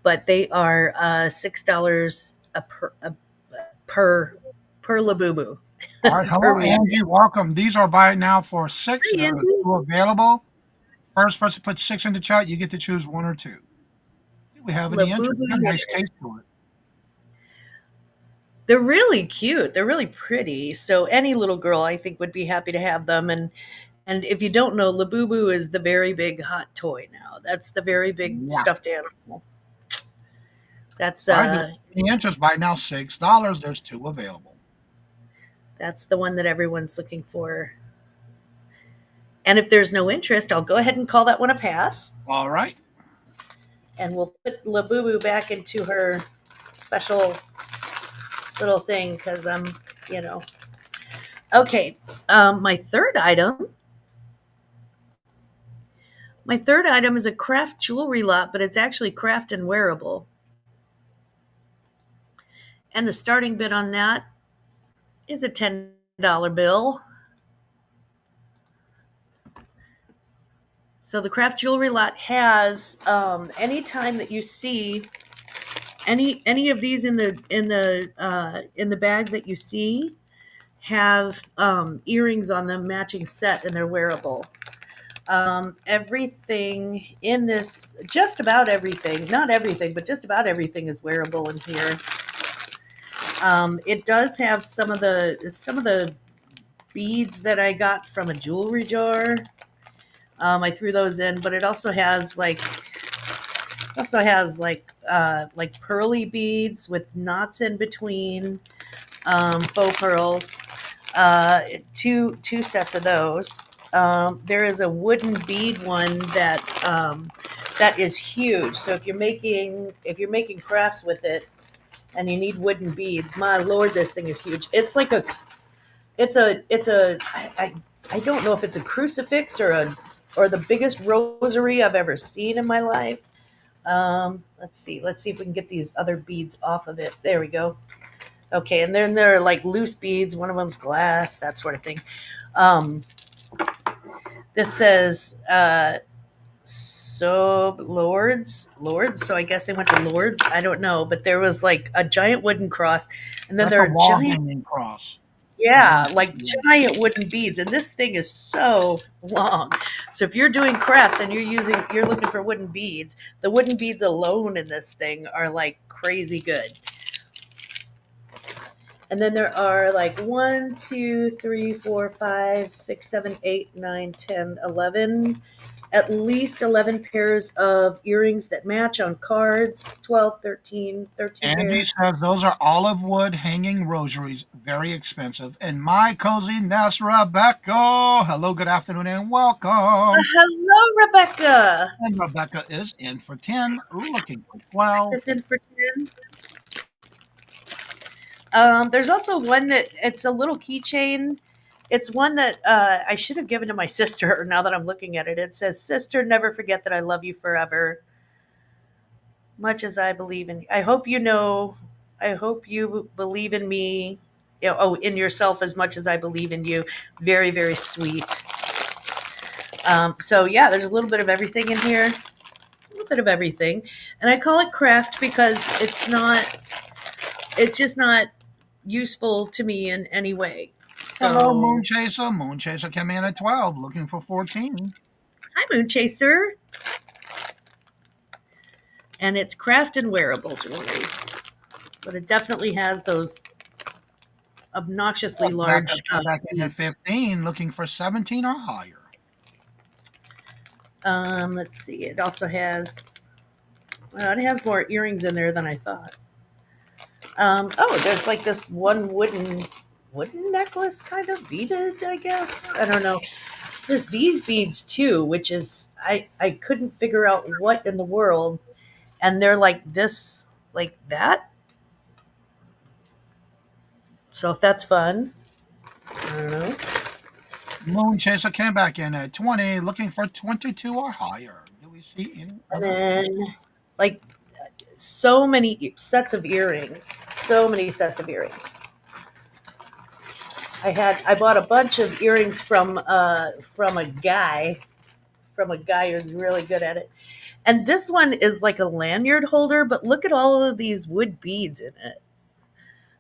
But they are $6 per Labubu. All right, hello, Angie. Welcome. These are buy it now for 6. Hi, There are Angie. 2 available. First person puts 6 in the chat, you get to choose 1 or 2. Do we have any interest? Labubu Got a nice mirrors. case to it. They're really cute. They're really pretty. So any little girl, I think, would be happy to have them. And if you don't know, Labubu is the very big hot toy now. That's the very big stuffed animal. That's All right, any interest? Buy now $6. There's 2 available. That's the one that everyone's looking for. And if there's no interest, I'll go ahead and call that one a pass. All right. And we'll put Labubu back into her special little thing because Okay. My third item is a craft jewelry lot, but it's actually craft and wearable. And the starting bid on that is a $10 bill. So the craft jewelry lot has any time that you see any of these in the bag that you see have earrings on them, matching set, and they're wearable. Everything in this, just about everything, not everything, but just about everything is wearable in here. It does have some of the beads that I got from a jewelry jar. I threw those in, but it also has like pearly beads with knots in between, faux pearls. Two sets of those. There is a wooden bead one that is huge. So if you're making crafts with it and you need wooden beads, my lord, this thing is huge. It's like I don't know if it's a crucifix or the biggest rosary I've ever seen in my life. Let's see if we can get these other beads off of it. There we go. Okay, and then there are like loose beads. One of them's glass, that sort of thing. This says Lords. So I guess they went to Lords. I don't know, but there was like a giant wooden cross, and then That's there a are wall giant. hanging cross. Yeah, like giant wooden beads, and this thing is so long. So if you're doing crafts and you're looking for wooden beads, the wooden beads alone in this thing are like crazy good. And then there are like 1, 2, 3, 4, 5, 6, 7, 8, 9, 10, 11, at least 11 pairs of earrings that match on cards, 12, 13 Angie pairs. says those are olive wood hanging rosaries, very expensive. And my cozy nest, Rebecca. Hello, good afternoon, and welcome. Hello, Rebecca. And Rebecca is in for 10, looking for 12. 15 for 10. There's also one that it's a little keychain. It's one that I should have given to my sister. Now that I'm looking at it, it says, "Sister, never forget that I love you forever, much as I believe in. I hope you know. I hope you believe in me. In yourself as much as I believe in you." Very, very sweet. So yeah, there's a little bit of everything in here. A little bit of everything, and I call it craft because it's not. It's just not useful to me in any way. Hello, So, Moon Chaser. Moon Chaser came in at 12, looking for 14. hi, Moon Chaser. And it's craft and wearable jewelry, but it definitely has those obnoxiously large Back in at beads. 15, looking for 17 or higher. Let's see. It also has. Well, it has more earrings in there than I thought. There's like this one wooden necklace kind of beaded, I guess. I don't know. There's these beads too, which is I couldn't figure out what in the world, and they're like this, like that. So if that's fun, I don't know. Moon Chaser came back in at 20, looking for 22 or higher. Do we see any And other? then like so many sets of earrings, so many sets of earrings. I bought a bunch of earrings from a guy who's really good at it. And this one is like a lanyard holder, but look at all of these wood beads in it.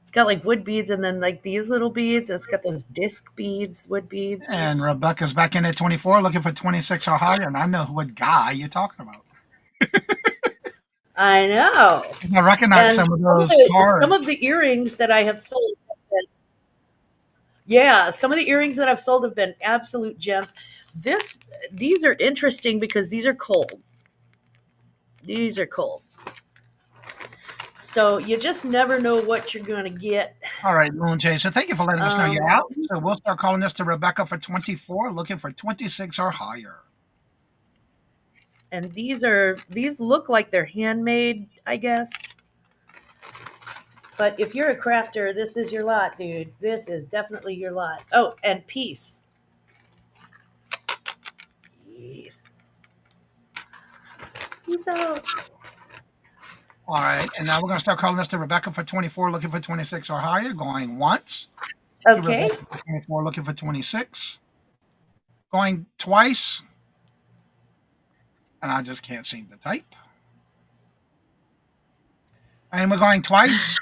It's got like wood beads and then like these little beads. It's got those disc beads, wood beads. And Rebecca's back in at 24, looking for 26 or higher. And I know what guy you're talking about. I know. I recognize And some of those cards. some of the earrings that I have sold have been, yeah, some of the earrings that I've sold have been absolute gems. These are interesting because these are cold. These are cold. So you just never know what you're going to get. All right, Moon Chaser, thank you for letting us know you're out. So we'll start calling this to Rebecca for 24, looking for 26 or higher. And these look like they're handmade, I guess. But if you're a crafter, this is your lot, dude. This is definitely your lot. Oh, and peace. Peace. Peace out. All right, and now we're going to start calling this to Rebecca for 24, looking for 26 or higher. Going once. Okay. 24, looking for 26. Going twice. And I just can't seem to type. And we're going twice.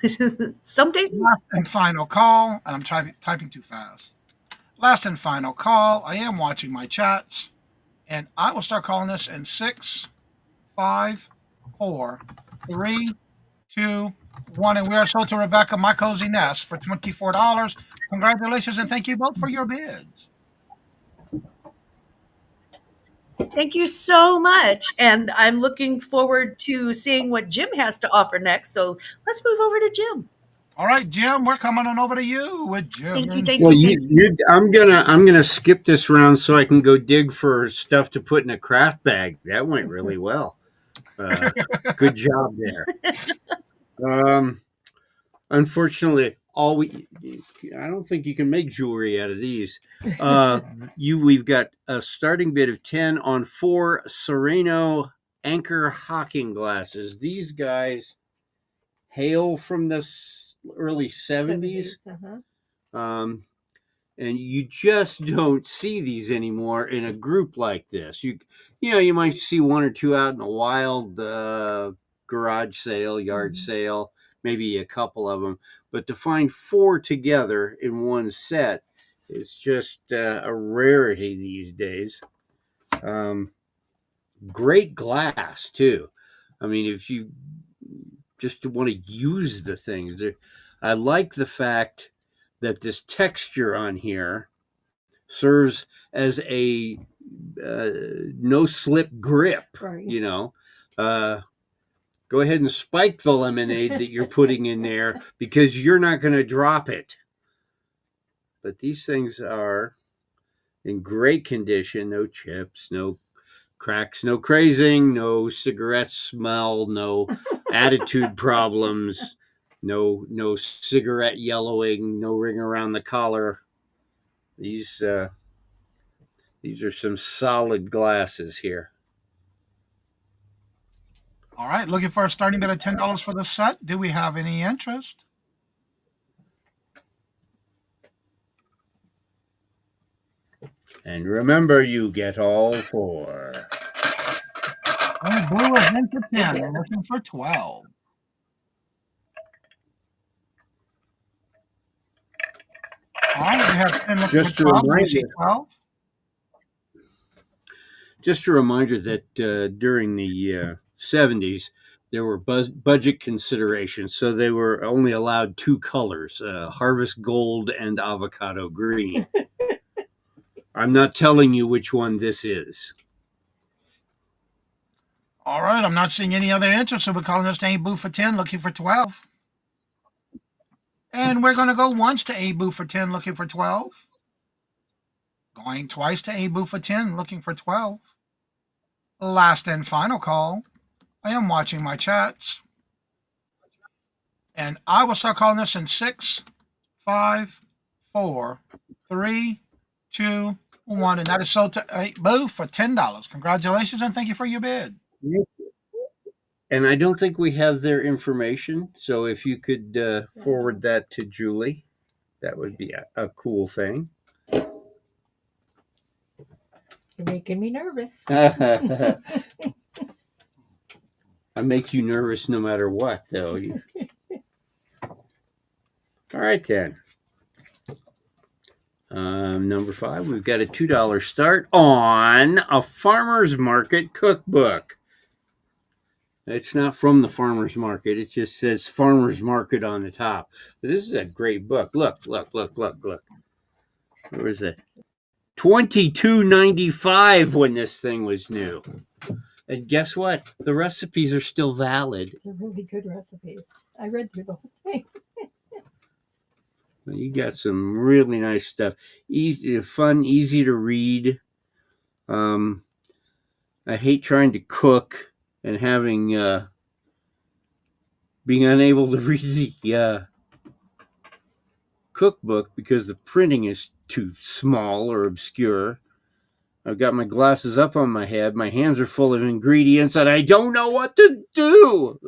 Some days. Last and final call. And I'm typing too fast. Last and final call. I am watching my chats. And I will start calling this in 6, 5, 4, 3, 2, 1. And we are sold to Rebecca, my cozy nest, for $24. Congratulations and thank you both for your bids. Thank you so much. And I'm looking forward to seeing what Jim has to offer next. So let's move over to Jim. All right, Jim, we're coming on over to you with Jim. Thank you. I'm gonna skip this round so I can go dig for stuff to put in a craft bag. That went really well. Good job there. Unfortunately, I don't think you can make jewelry out of these. We've got a starting bid of 10 on 4 Sereno Anchor Hocking glasses. These guys hail from the early 70s. And you just don't see these anymore in a group like this. You might see one or two out in the wild garage sale, yard sale, maybe a couple of them. But to find 4 together in one set is just a rarity these days. Great glass too. I mean, if you just want to use the things, I like the fact that this texture on here serves as a no slip grip. Right. You know, go ahead and spike the lemonade that you're putting in there because you're not going to drop it. But these things are in great condition. No chips, no cracks, no crazing, no cigarette smell, no attitude problems, no cigarette yellowing, no ring around the collar. These are some solid glasses here. All right, looking for a starting bid of $10 for the set. Do we have any interest? And remember, you get all 4. And Boo is in for 10. We're looking for 12. All right, we have 10 looking Just for a 12. Do we reminder. see 12? Just a reminder that during the 70s, there were budget considerations, so they were only allowed 2 colors, harvest gold and avocado green. I'm not telling you which one this is. All right, I'm not seeing any other interest, so we're calling this to A Boo for 10, looking for 12. And we're going to go once to A Boo for 10, looking for 12. Going twice to A Boo for 10, looking for 12. Last and final call. I am watching my chats. And I will start calling this in 6, 5, 4, 3, 2, 1. And that is sold to A Boo for $10. Congratulations and thank you for your bid. And I don't think we have their information, so if you could forward that to Julie, that would be a cool thing. You're making me nervous. I make you nervous no matter what, though. All right, then. Number 5, we've got a $2 start on a farmer's market cookbook. It's not from the farmer's market. It just says farmer's market on the top. But this is a great book. Look. Where is it? $22.95 when this thing was new. And guess what? The recipes are still valid. They're really good recipes. I read through the whole thing. You got some really nice stuff. Easy, fun, easy to read. I hate trying to cook and having being unable to read the cookbook because the printing is too small or obscure. I've got my glasses up on my head. My hands are full of ingredients, and I don't know what to do.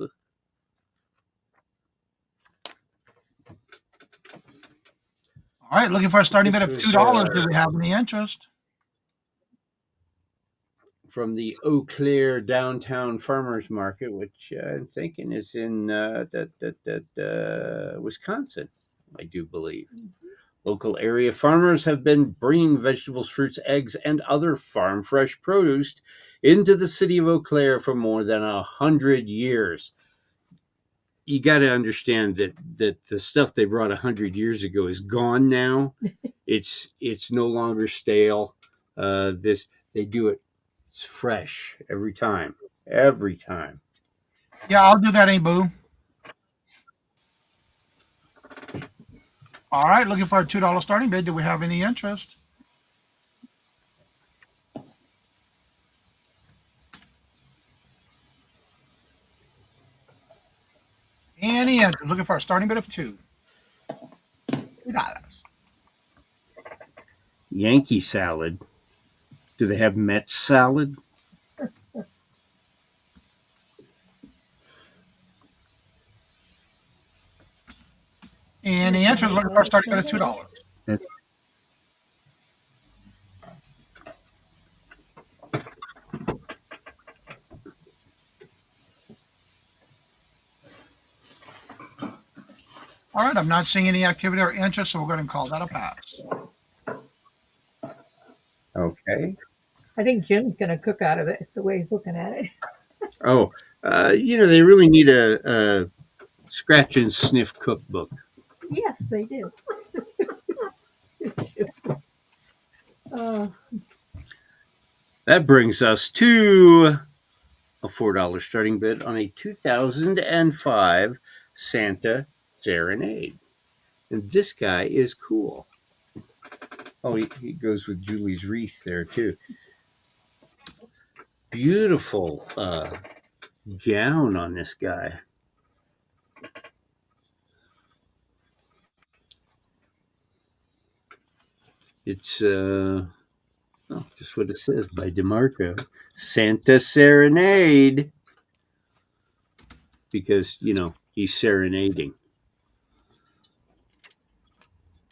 All right, looking for a starting bid of $2. Do we have any interest? From the Eau Claire downtown farmers market, which I'm thinking is in Wisconsin, I do believe. Local area farmers have been bringing vegetables, fruits, eggs, and other farm fresh produce into the city of Eau Claire for more than 100 years. You got to understand that the stuff they brought 100 years ago is gone now. It's no longer stale. They do it. It's fresh every time. Every time. Yeah, I'll do that, A Boo. All right, looking for a $2 starting bid. Do we have any interest? Any interest? Looking for a starting bid of $2. $2. Yankee salad. Do they have Mets salad? Any interest? Looking for a starting bid of $2. All right, I'm not seeing any activity or interest, so we're going to call that a pass. Okay. I think Jim's going to cook out of it the way he's looking at it. Oh, they really need a scratch and sniff cookbook. Yes, they do. uh, That brings us to a $4 starting bid on a 2005 Santa Serenade. And this guy is cool. Oh, he goes with Julie's wreath there, too. Beautiful gown on this guy. It's just what it says by DeMarco. Santa Serenade. Because, he's serenading.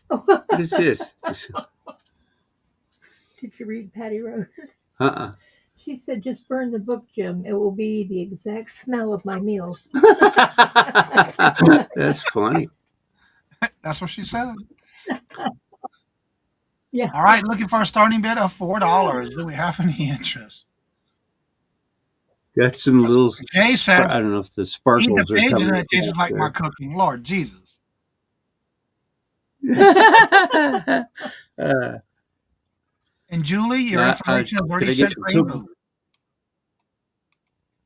What is this? Did you read Patty Rose? Uh-uh. She said, just burn the book, Jim. It will be the exact smell of my meals. That's funny. That's what she said. Yeah. All right, looking for a starting bid of $4. Do we have any interest? Got some little. Jay said, I don't know if the eat sparkles the are pages coming. and it tastes like my cooking. Lord Jesus. And Julie, your information is already sent for you.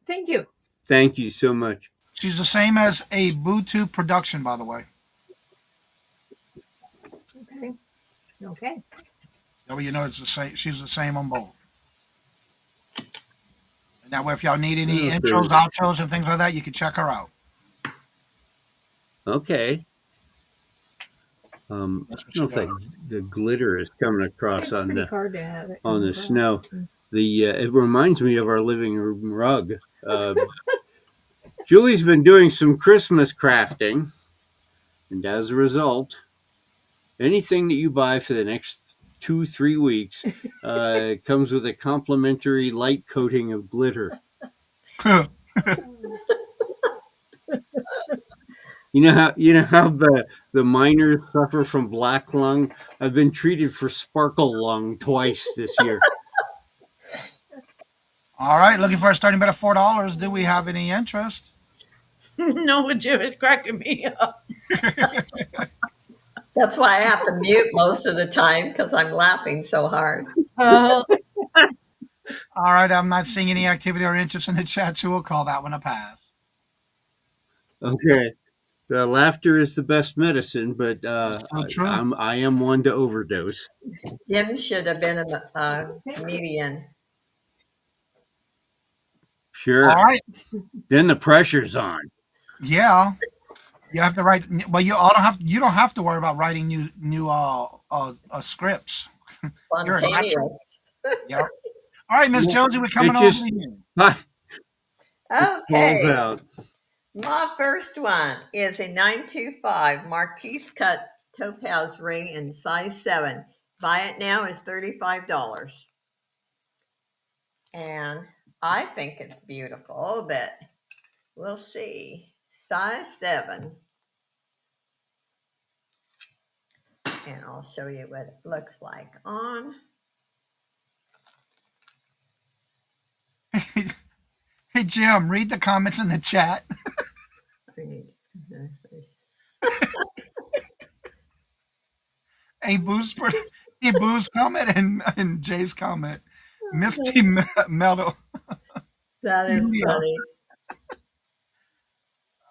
Thank you. Thank you so much. She's the same as a Bluetooth production, by the way. Okay. Okay. That way you know it's the same. She's the same on both. And that way, if y'all need any intros, outros, and things like that, you can check her out. Okay. I don't know if the glitter is coming across on the snow. It reminds me of our living room rug. Julie's been doing some Christmas crafting, and as a result, anything that you buy for the next 2-3 weeks comes with a complimentary light coating of glitter. You know how the miners suffer from black lung? I've been treated for sparkle lung twice this year. All right, looking for a starting bid of $4. Do we have any interest? No, Jim is cracking me up. That's why I have to mute most of the time because I'm laughing so hard. All right, I'm not seeing any activity or interest in the chat, so we'll call that one a pass. Okay. Laughter is the best medicine, but I am one to overdose. Jim should have been a comedian. Sure. All right. Then the pressure's on. Yeah. You have to write, but you don't have to worry about writing new scripts. You're a natural. Yep. All right, Miss Josie, we're coming over to you. Okay. My first one is a 925 Marquise cut topaz ring in size 7. Buy it now is $35. And I think it's beautiful, but we'll see. Size 7. And I'll show you what it looks like on. Hey, Jim, read the comments in the chat. Hey, Boo's comment and Jay's comment. Misty Metal. That is funny.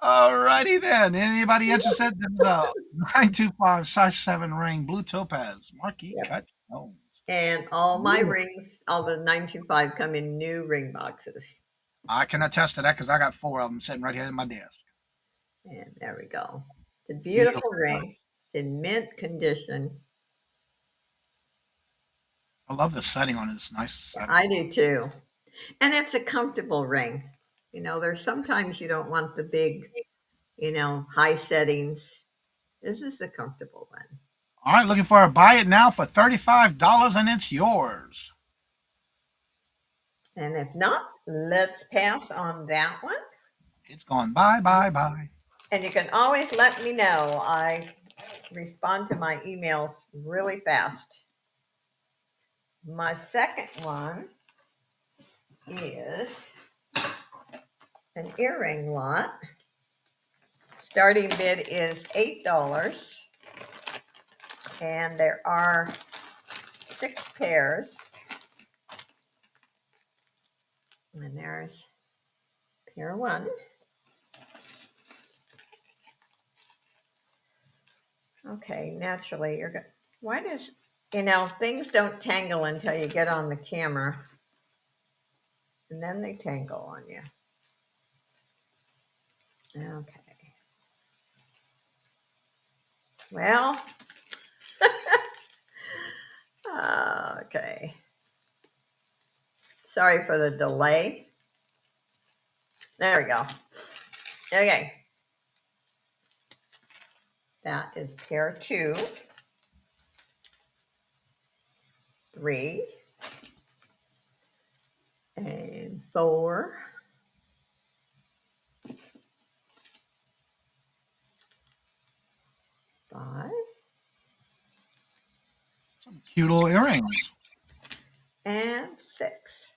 All righty then. Anybody interested? This is a 925 size 7 ring, blue topaz, marquee cut stones. And all my rings, all the 925 come in new ring boxes. I can attest to that because I got 4 of them sitting right here in my desk. And there we go. It's a beautiful ring. It's in mint condition. I love the setting on it. It's nice setting. I do too. And it's a comfortable ring. There's sometimes you don't want the big, high settings. This is a comfortable one. All right, looking for a buy it now for $35 and it's yours. And if not, let's pass on that one. It's going bye, bye, bye. And you can always let me know. I respond to my emails really fast. My second one is an earring lot. Starting bid is $8, and there are 6 pairs. And there's pair 1. Okay, naturally, you're going. Why does, things don't tangle until you get on the camera, and then they tangle on you. Okay. Well, okay. Sorry for the delay. There we go. Okay. That is pair 2, 3, and 4. 5. Some cute little earrings. And 6.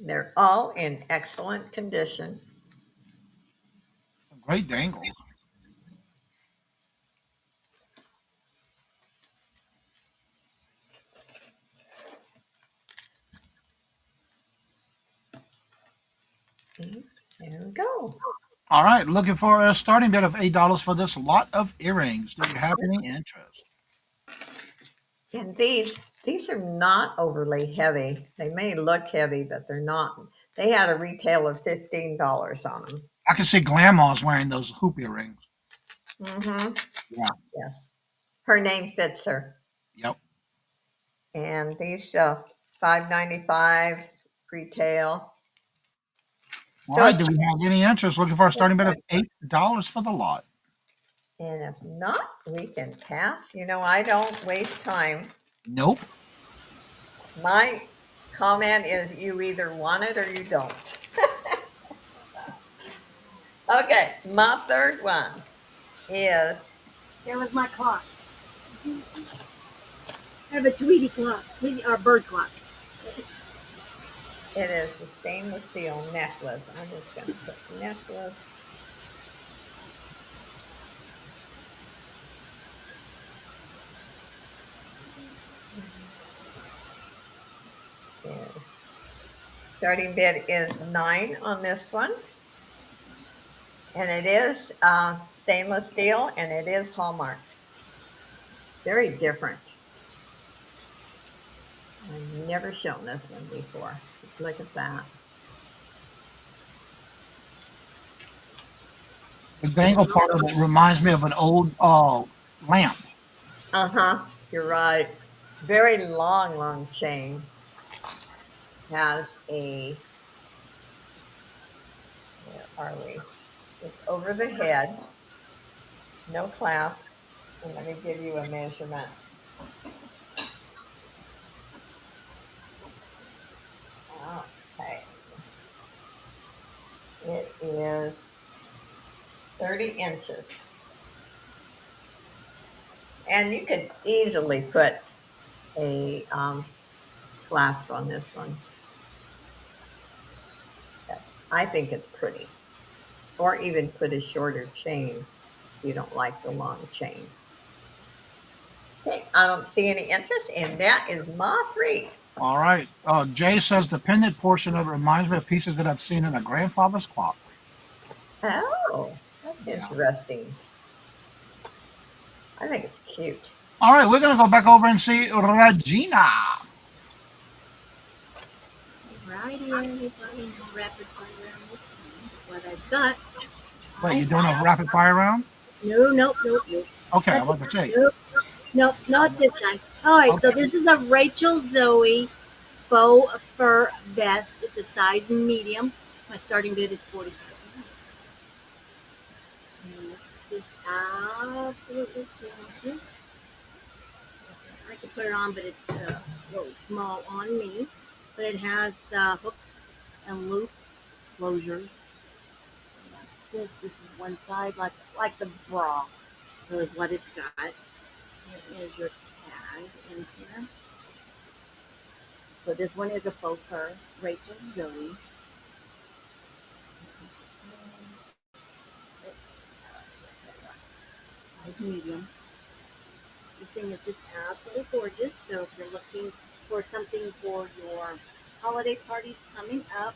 They're all in excellent condition. Some great dangles. There we go. All right, looking for a starting bid of $8 for this lot of earrings. Do you have any interest? And these are not overly heavy. They may look heavy, but they're not. They had a retail of $15 on them. I can see Grandma's wearing those hoop earrings. Mm-hmm. Yeah. Yes. Her name fits her. Yep. And these $5.95 retail. All right. Do we have any interest? Looking for a starting bid of $8 for the lot. And if not, we can pass. I don't waste time. Nope. My comment is you either want it or you don't. Okay, my third one is. There was my clock. I have a Tweety clock, or bird clock. It is the stainless steel necklace. I'm just going to put necklace. There. Starting bid is $9 on this one. And it is stainless steel, and it is hallmark. Very different. I've never shown this one before. Look at that. The dangle part of it reminds me of an old lamp. Uh-huh. You're right. Very long chain. Has a, where are we? It's over the head. No clasp. And let me give you a measurement. Okay. It is 30 inches. And you could easily put a clasp on this one. I think it's pretty. Or even put a shorter chain if you don't like the long chain. Okay, I don't see any interest, and that is my 3. All right. Jay says the pendant portion of it reminds me of pieces that I've seen in a grandfather's clock. Oh, that's interesting. I think it's cute. All right, we're going to go back over and see Regina. Righty, everybody, no rapid fire round this time. What I've got. Wait, you don't have rapid fire round? Nope. Okay, I'm about to say. Nope, not this time. All right, so this is a Rachel Zoe faux fur vest. It's a size medium. My starting bid is $45. And this is absolutely gorgeous. I can put it on, but it's really small on me. But it has the hook and loop closures. This is one side, like the bra. So is what it's got. Here is your tag in here. So this one is a faux fur, Rachel Zoe. Size medium. This thing is just absolutely gorgeous. So if you're looking for something for your holiday parties coming up,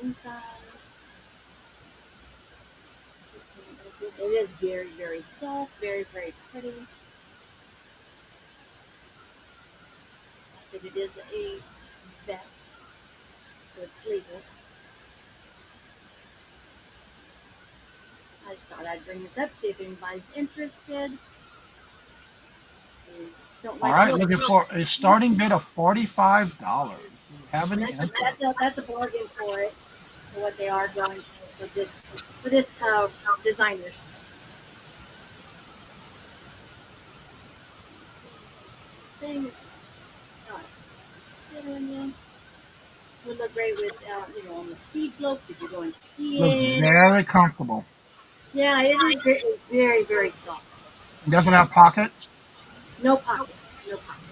inside. It is very, very soft, very, very pretty. I said it is a vest, so it's sleeveless. I just thought I'd bring this up, see if anybody's interested. Don't All like right, look, looking for a starting bid of $45. Do you have any that's, interest? that's a bargain for it, for what they are going for this designers. Things fit on you. Would look great with on the ski slopes if you're going Looks skiing. very comfortable. Yeah, it is very, very, very soft. It doesn't have pockets. No pockets. No pockets.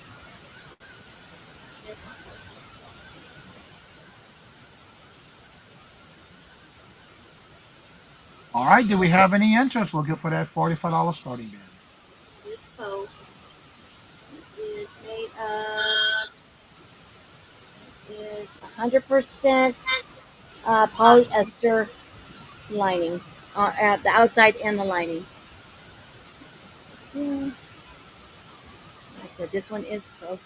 All right, do we have any interest? Looking for that $45 starting bid. This coat is made of 100% polyester lining at the outside and the lining. Yeah. Like I said, this one is faux.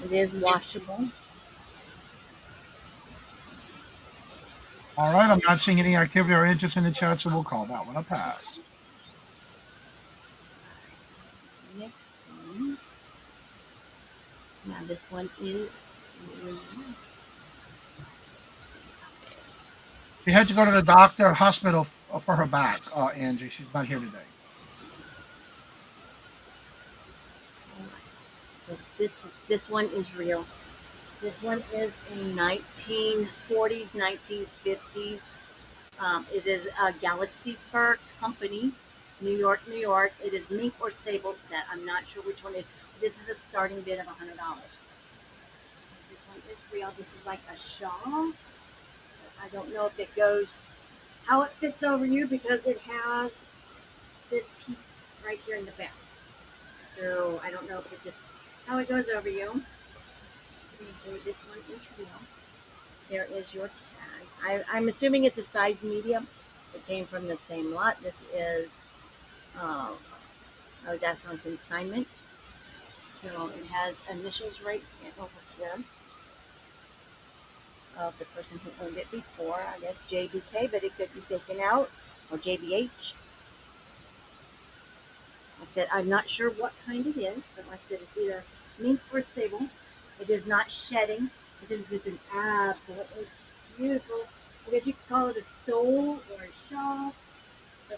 It is washable. All right, I'm not seeing any activity or interest in the chat, so we'll call that one a pass. Next one. Now this one is really nice. She had to go to the doctor or hospital for her back, Angie. She's not here today. So this one is real. This one is a 1940s, 1950s. It is a Galaxy Fur Company, New York, New York. It is mink or sable. That I'm not sure which one is. This is a starting bid of $100. This one is real. This is like a shawl. I don't know if it goes, how it fits over you because it has this piece right here in the back. So I don't know if it just, how it goes over you. This one is real. There is your tag. I'm assuming it's a size medium. It came from the same lot. This is, I was asked on consignment. So it has initials right over here of the person who owned it before. I guess JBK, but it could be taken out, or JBH. I said, I'm not sure what kind it is, but like I said, it's either mink or sable. It is not shedding. It is just an absolutely beautiful. I guess you could call it a stole or a shawl. So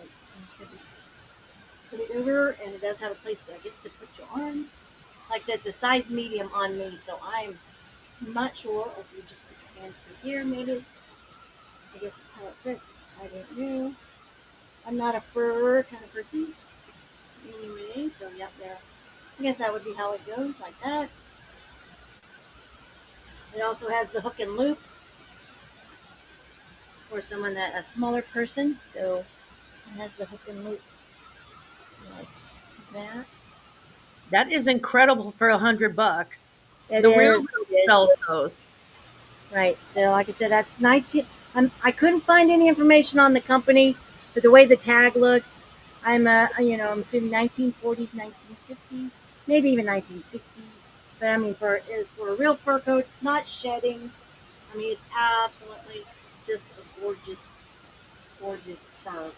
put it over, and it does have a place, I guess, to put your arms. Like I said, it's a size medium on me, so I'm not sure if you just put your hands through here, maybe. I guess that's how it fits. I don't know. I'm not a fur kind of person. Anyway, so yep, there. I guess that would be how it goes, like that. It also has the hook and loop for someone that a smaller person. So it has the hook and loop like that. That is incredible for $100. It The real is. sells those. Right. So like I said, that's 19. I couldn't find any information on the company, but the way the tag looks, I'm assuming 1940s, 1950s, maybe even 1960s. But I mean, for a real fur coat, it's not shedding. I mean, it's absolutely just a gorgeous, gorgeous fur.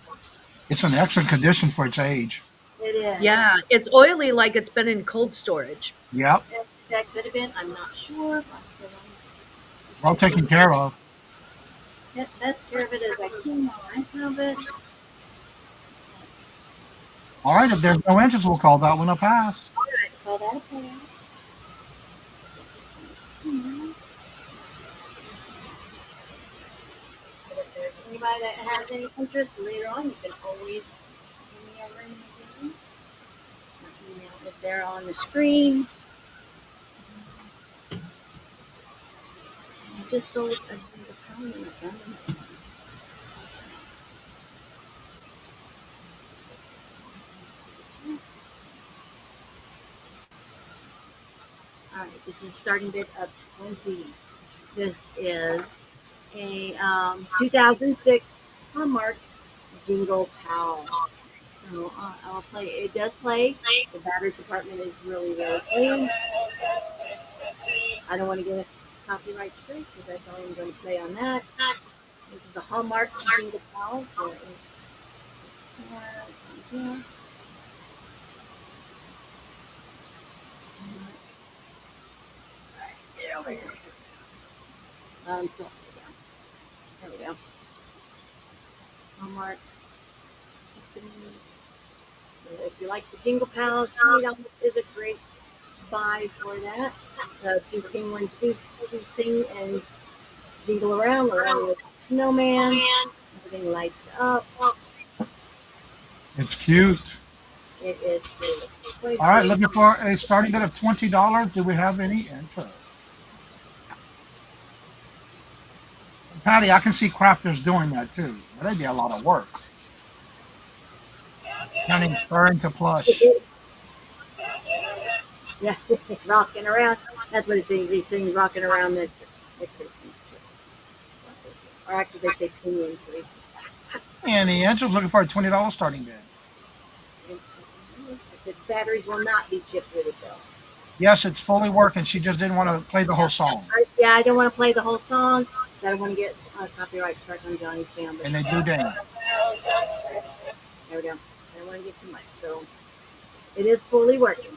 It's in excellent condition for its age. It is. Yeah, it's oily like it's been in cold storage. Yep. That could have been. I'm not sure. Well taken care of. Best care of it as I can while I have it. All right, if there's no interest, we'll call that one a pass. All right, call that a pass. Anybody that has any interest later on, you can always give me a ring again. My email is there on the screen. I just sold a pound and a pound. All right, this is starting bid of 20. This is a 2006 Hallmark's Jingle Pal. So I'll play. It does play. The battery compartment is really, really clean. I don't want to get a copyright strike, so that's all I'm going to play on that. This is the Hallmark Jingle Pal. So yeah. Get over here. Close it down. There we go. Hallmark. If you like the Jingle Pals, $20 is a great buy for that. Two penguins do sing and jingle around with a snowman. Everything lights up. It's cute. It is cute. All right, looking for a starting bid of $20. Do we have any interest? Patty, I can see crafters doing that too. That'd be a lot of work. Turning fur into plush. Yeah, rocking around. That's what it sings. He sings rocking around the Christmas tree. Or actually, they say penguin tree. And the interest looking for a $20 starting bid. The batteries will not be shipped with it though. Yes, it's fully working. She just didn't want to play the whole song. I don't want to play the whole song. I don't want to get a copyright strike on Johnny's family. And they do dang. There we go. I don't want to get too much. So it is fully working.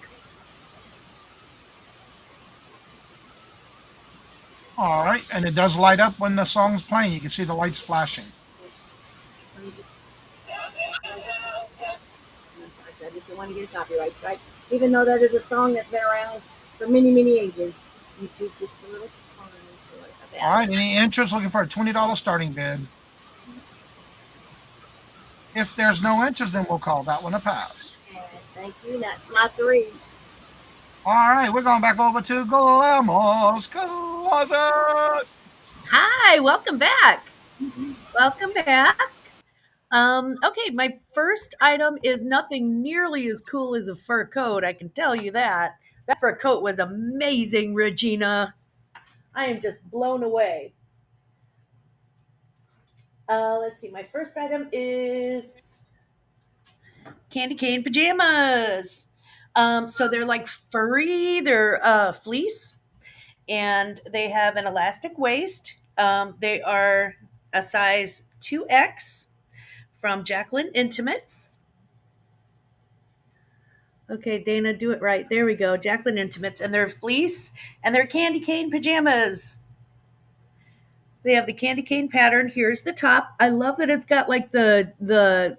All right, and it does light up when the song's playing. You can see the lights flashing. I just don't want to get a copyright strike, even though that is a song that's been around for many, many ages. YouTube just a little fun. All right, any interest looking for a $20 starting bid? If there's no interest, then we'll call that one a pass. Thank you. That's my 3. All right, we're going back over to Glamour's Closet. Hi, welcome back. Welcome back. Okay, my first item is nothing nearly as cool as a fur coat. I can tell you that. That fur coat was amazing, Regina. I am just blown away. Let's see. My first item is candy cane pajamas. So they're like furry. They're fleece, and they have an elastic waist. They are a size 2X from Jacqueline Intimates. Okay, Dana, do it right. There we go. Jacqueline Intimates, and they're fleece, and they're candy cane pajamas. They have the candy cane pattern. Here's the top. I love that it's got like the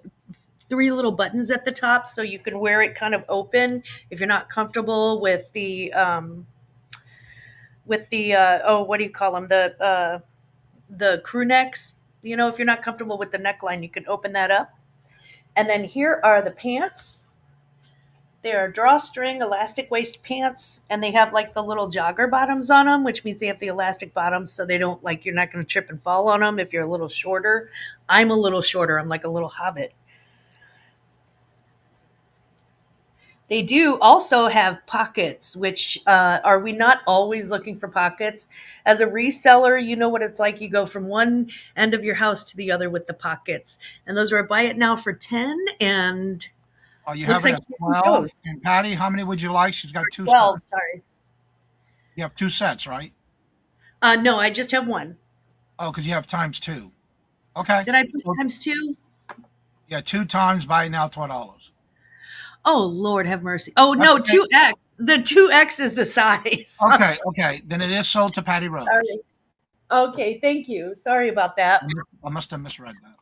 3 little buttons at the top, so you can wear it kind of open if you're not comfortable with the what do you call them, the crew necks. You know, if you're not comfortable with the neckline, you can open that up. And then here are the pants. They are drawstring elastic waist pants, and they have like the little jogger bottoms on them, which means they have the elastic bottoms so they don't, like, you're not going to trip and fall on them if you're a little shorter. I'm a little shorter. I'm like a little hobbit. They do also have pockets, which are we not always looking for pockets? As a reseller, you know what it's like. You go from one end of your house to the other with the pockets. And those are buy it now for 10 and Oh, you have it like at 12. And Patty, how many would you like? She's got 2 12, sets. sorry. You have 2 sets, right? No, I just have one. Oh, because you have times 2. Okay. Did I put times 2? Yeah, 2 times buy it now $12. Oh, Lord have mercy. Oh, no, okay. 2X. The 2X is the size. Okay. Then it is sold to Patty Rose. Sorry. Okay, thank you. Sorry about that. I must have misread that.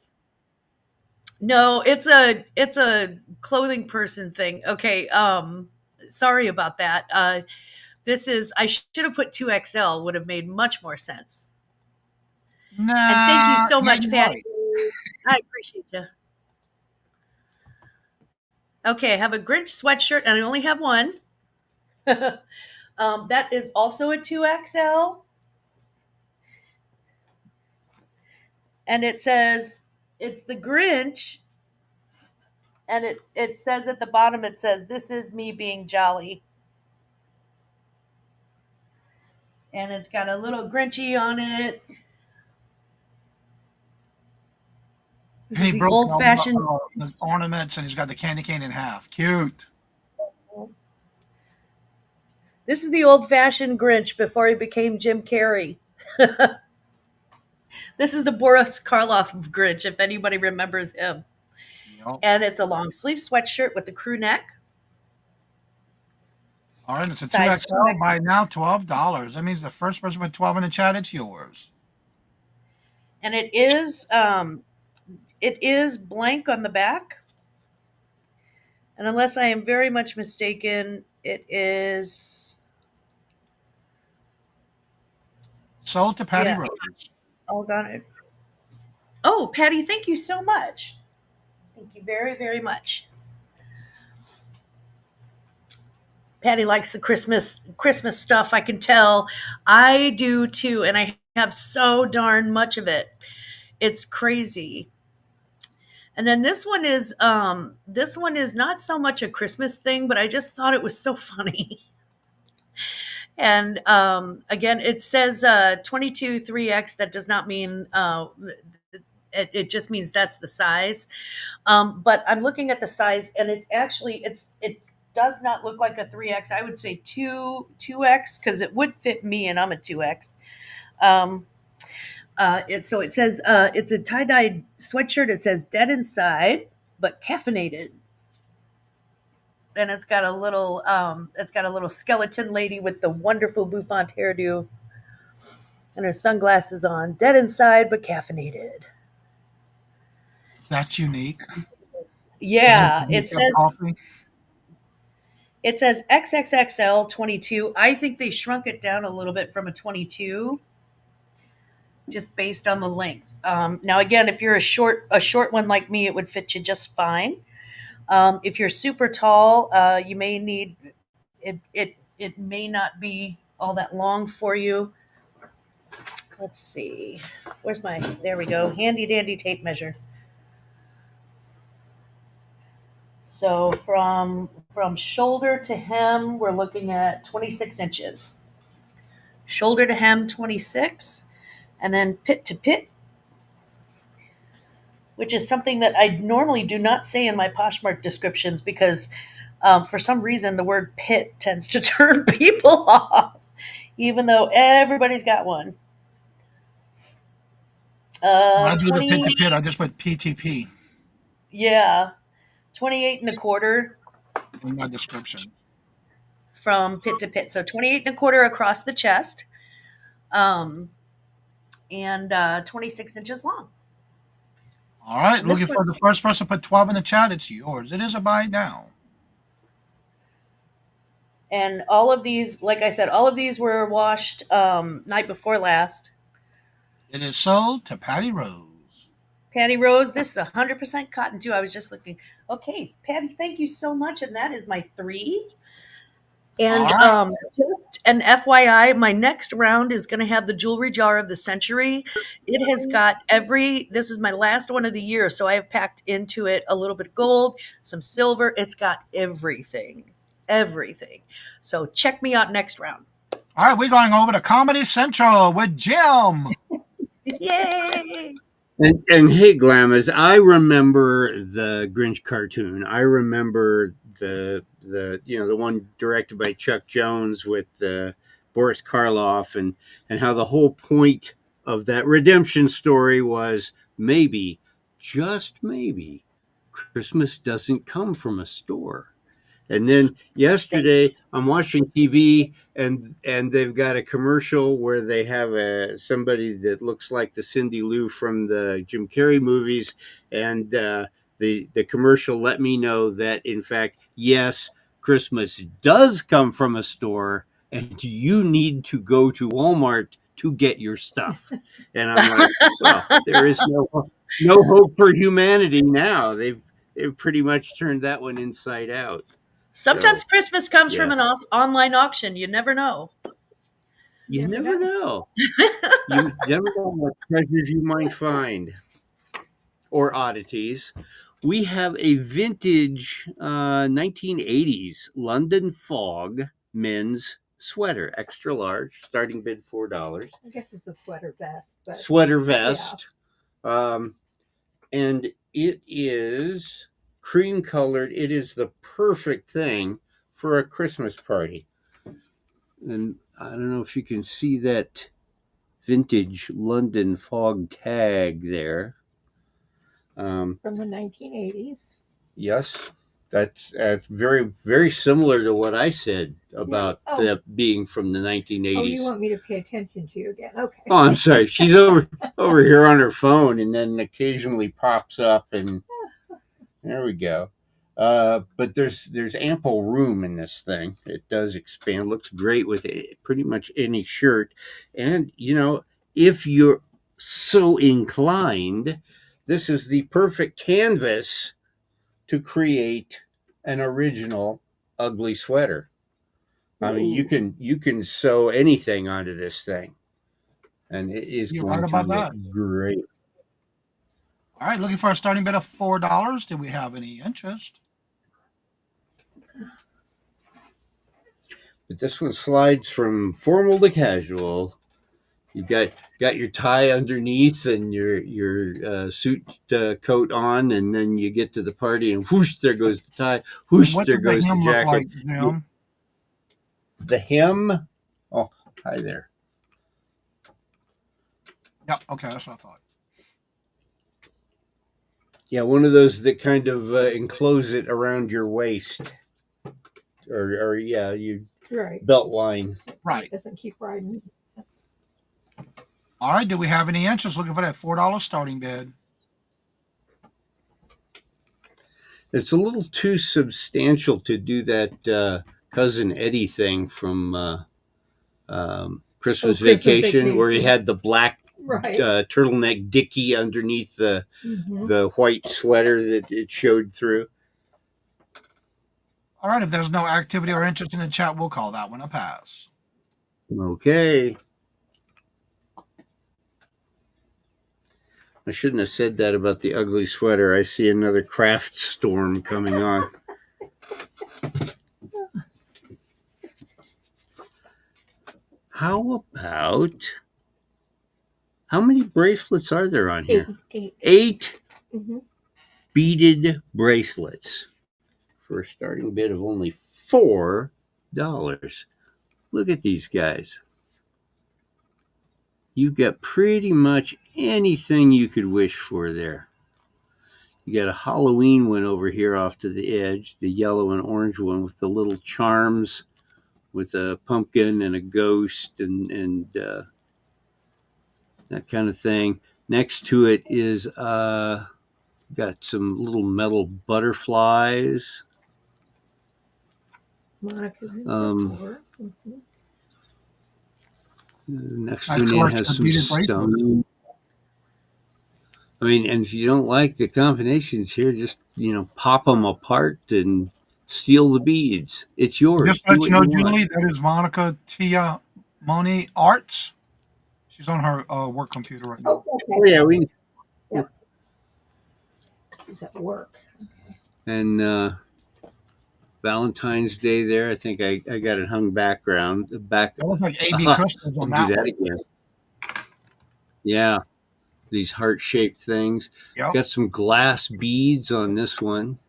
No, it's a clothing person thing. Okay, sorry about that. I should have put 2XL, would have made much more sense. Nah, and thank you so yeah, much, you're Patty. right. I appreciate you. Okay, I have a Grinch sweatshirt, and I only have one. That is also a 2XL, and it says it's the Grinch, and it says at the bottom, it says, "This is me being jolly," and it's got a little Grinchy on it. This And is he the broke old fashioned. the ornaments, and he's got the candy cane in half. Cute. This is the old fashioned Grinch before he became Jim Carrey. This is the Boris Karloff Grinch, if anybody remembers him. Yep. And it's a long sleeve sweatshirt with the crew neck. All right, it's a Size 2XL by now, $12. That means the first person with 12 in the chat, it's yours. And it is blank on the back. And unless I am very much mistaken, it is Sold to Patty Rose. all gone. Oh, Patty, thank you so much. Thank you very, very much. Patty likes the Christmas stuff, I can tell. I do too, and I have so darn much of it. It's crazy. And then this one is not so much a Christmas thing, but I just thought it was so funny. And again, it says 22 3X. That does not mean it just means that's the size. But I'm looking at the size, and it's actually it does not look like a 3X. I would say 2X, because it would fit me, and I'm a 2X. So it says it's a tie-dye sweatshirt. It says "dead inside but caffeinated," and it's got a little skeleton lady with the wonderful bouffant hairdo and her sunglasses on. Dead inside but caffeinated. That's unique. Yeah, it says XXXL 22. I think they shrunk it down a little bit from a 22, just based on the length. Now, again, if you're a short one like me, it would fit you just fine. If you're super tall, you may need it. It may not be all that long for you. Let's see. Where's my? There we go. Handy dandy tape measure. So from shoulder to hem, we're looking at 26 inches. Shoulder to hem, 26, and then pit to pit, which is something that I normally do not say in my Poshmark descriptions, because for some reason the word pit tends to turn people off, even though everybody's got one. I do the pit to pit. I just put PTP. Yeah, 28 and a quarter in my description. From pit to pit. So 28 and a quarter across the chest, and 26 inches long. All right, looking for the first person to put 12 in the chat. It's yours. It is a buy now. And all of these, like I said, all of these were washed night before last. It is sold to Patty Rose. Patty Rose, this is 100% cotton too. I was just looking. Okay, Patty, thank you so much. And that is my 3. And just an FYI, my next round is going to have the jewelry jar of the century. It has got this is my last one of the year, so I have packed into it a little bit of gold, some silver. It's got everything. So check me out next round. All right, we're going over to Comedy Central with Jim. Yay! And hey, Glamis, I remember the Grinch cartoon. I remember the one directed by Chuck Jones with Boris Karloff, and how the whole point of that redemption story was maybe, just maybe, Christmas doesn't come from a store. And then yesterday I'm watching TV and they've got a commercial where they have somebody that looks like the Cindy Lou from the Jim Carrey movies. And the commercial let me know that, in fact, yes, Christmas does come from a store, and you need to go to Walmart to get your stuff. And I'm like, well, there is no hope for humanity now. They've pretty much turned that one inside out. Sometimes So Christmas comes from yeah, an online auction. You never know. you never know. You never know what treasures you might find or oddities. We have a vintage 1980s London Fog men's sweater, extra large, starting bid $4. I guess it's a sweater vest, but Sweater vest. Um, and it is cream colored. It is the perfect thing for a Christmas party. And I don't know if you can see that vintage London Fog tag there. from the 1980s. Yes, that's very, very similar to what I said about Oh. that being from the 1980s. Oh, you want me to pay attention to you again? Okay. Oh, I'm sorry. She's over here on her phone, and then occasionally pops up, and there we go. But there's ample room in this thing. It does expand. Looks great with pretty much any shirt, and if you're so inclined, this is the perfect canvas to create an original ugly sweater. I mean, you can sew anything onto this thing, and it is You're going right to about look that. great. All right, looking for a starting bid of $4. Do we have any interest? But this one slides from formal to casual. You got your tie underneath and your suit coat on, and then you get to the party, and whoosh, there goes the tie. Whoosh, What there does the goes the hem look jacket. like, Jim? The hem. Oh, hi there. Yeah, okay, that's what I thought. Yeah, one of those that kind of enclose it around your waist, or yeah, you Right. belt line. Right. It doesn't keep riding. All right, do we have any interest? Looking for that $4 starting bid. It's a little too substantial to do that Cousin Eddie thing from Christmas Christmas Vacation, where he Vacation. had the black Right. turtleneck dickie underneath the Mhm. white sweater that it showed through. All right, if there's no activity or interest in the chat, we'll call that one a pass. Okay. I shouldn't have said that about the ugly sweater. I see another craft storm coming on. How many bracelets are there on here? 8. 8 Mm-hmm. beaded bracelets for a starting bid of only $4. Look at these guys. You've got pretty much anything you could wish for there. You got a Halloween one over here off to the edge, the yellow and orange one with the little charms with a pumpkin and a ghost and that kind of thing. Next to it is got some little metal butterflies. Monica's in for. Mm-hmm. The next Nice one in collection has of some beaded bracelets. stone. I mean, and if you don't like the combinations here, just pop them apart and steal the beads. It's yours. Just to Do let you what know, you want. Julie, that is Monica Tia Moni Arts. She's on her work computer right now. Oh yeah, She's at work. and Valentine's Day there. I think I got it hung back. That looks like AB crystals I'll on do that that one. again. Yeah, these heart-shaped things. Yep. Got some glass beads on this one.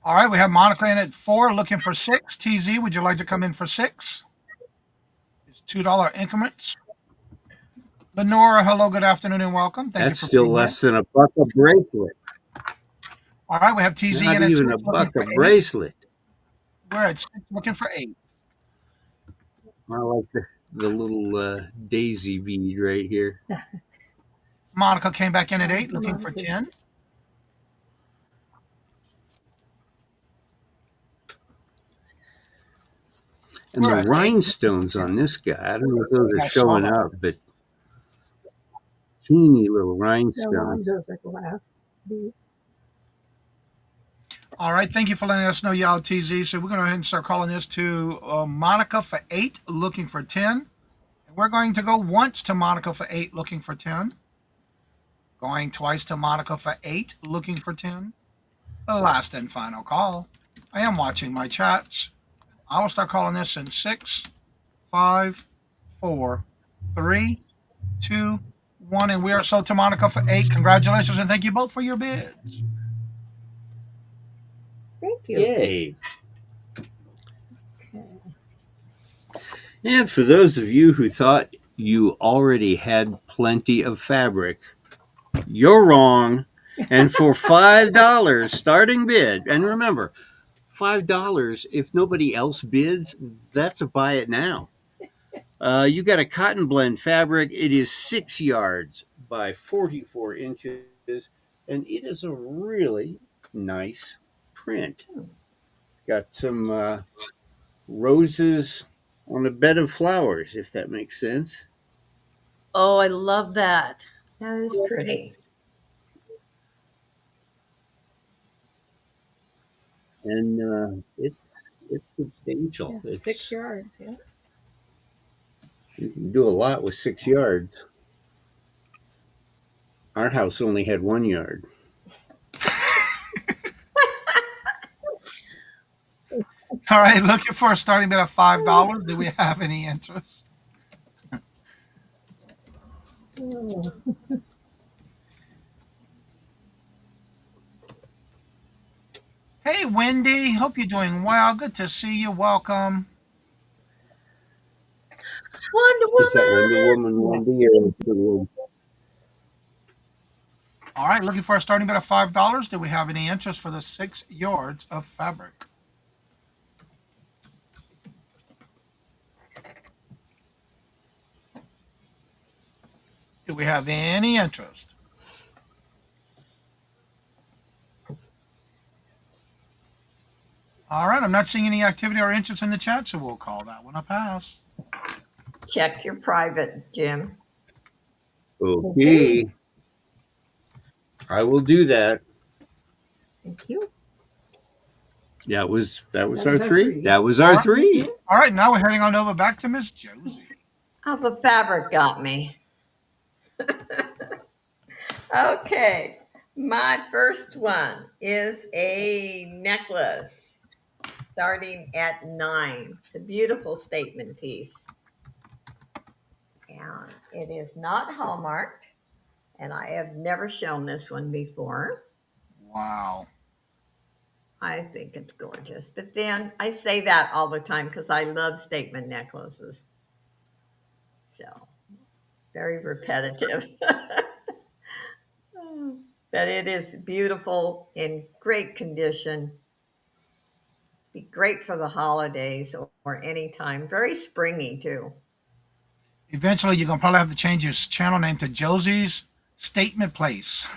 All right, we have Monica in at 4, looking for 6. TZ, would you like to come in for 6? It's $2 increments. Lenora, hello, good afternoon, and welcome. Thank That's you for still being less here. than a buck a bracelet. All right, we have TZ Not in at even 6, a looking buck for a 8. bracelet. We're at 6, looking for 8. I like the little daisy bead right here. Monica came back in at 8, looking for 10. And All the right. rhinestones on this guy, I don't know if those are I saw showing that. up, but teeny little No, rhinestones. those are glass. All right. Thank you for letting us know, y'all, TZ. So we're going to go ahead and start calling this to Monica for 8, looking for 10. And we're going to go once to Monica for 8, looking for 10. Going twice to Monica for 8, looking for 10. The last and final call. I am watching my chats. I will start calling this in 6, 5, 4, 3, 2, 1. And we are sold to Monica for 8. Congratulations and thank you both for your bids. Thank you. Yay. Okay. And for those of you who thought you already had plenty of fabric, you're wrong. And for $5 starting bid, and remember, $5, if nobody else bids, that's a buy it now. You got a cotton blend fabric. It is 6 yards by 44 inches, and it is a really nice print. Got some roses on a bed of flowers, if that makes sense. Oh, I love that. That is pretty. And it's substantial. Yeah, 6 yards. Yeah. You can do a lot with 6 yards. Our house only had 1 yard. All right. Looking for a starting bid of $5. Do we have any interest? Oh, Hey, Wendy. Hope you're doing well. Good to see you. Welcome. Wonder Is that Wonder Woman. Woman Wendy or All right. Looking for a starting bid of $5. Do we have any interest for the 6 yards of fabric? Do we have any interest? All right. I'm not seeing any activity or interest in the chat, so we'll call that one a pass. Check your private, Jim. Okay. I will do that. thank you. That was our was our three. three. That was our three. All right. Now we're heading on over back to Miss Josie. Oh, the fabric got me. Okay. My first one is a necklace starting at 9. It's a beautiful statement piece. And it is not hallmarked. And I have never shown this one before. Wow. I think it's gorgeous. But then I say that all the time because I love statement necklaces. So, very repetitive. But it is beautiful, in great condition. Be great for the holidays or any time. Very springy, too. Eventually, you're going to probably have to change your channel name to Josie's Statement Place.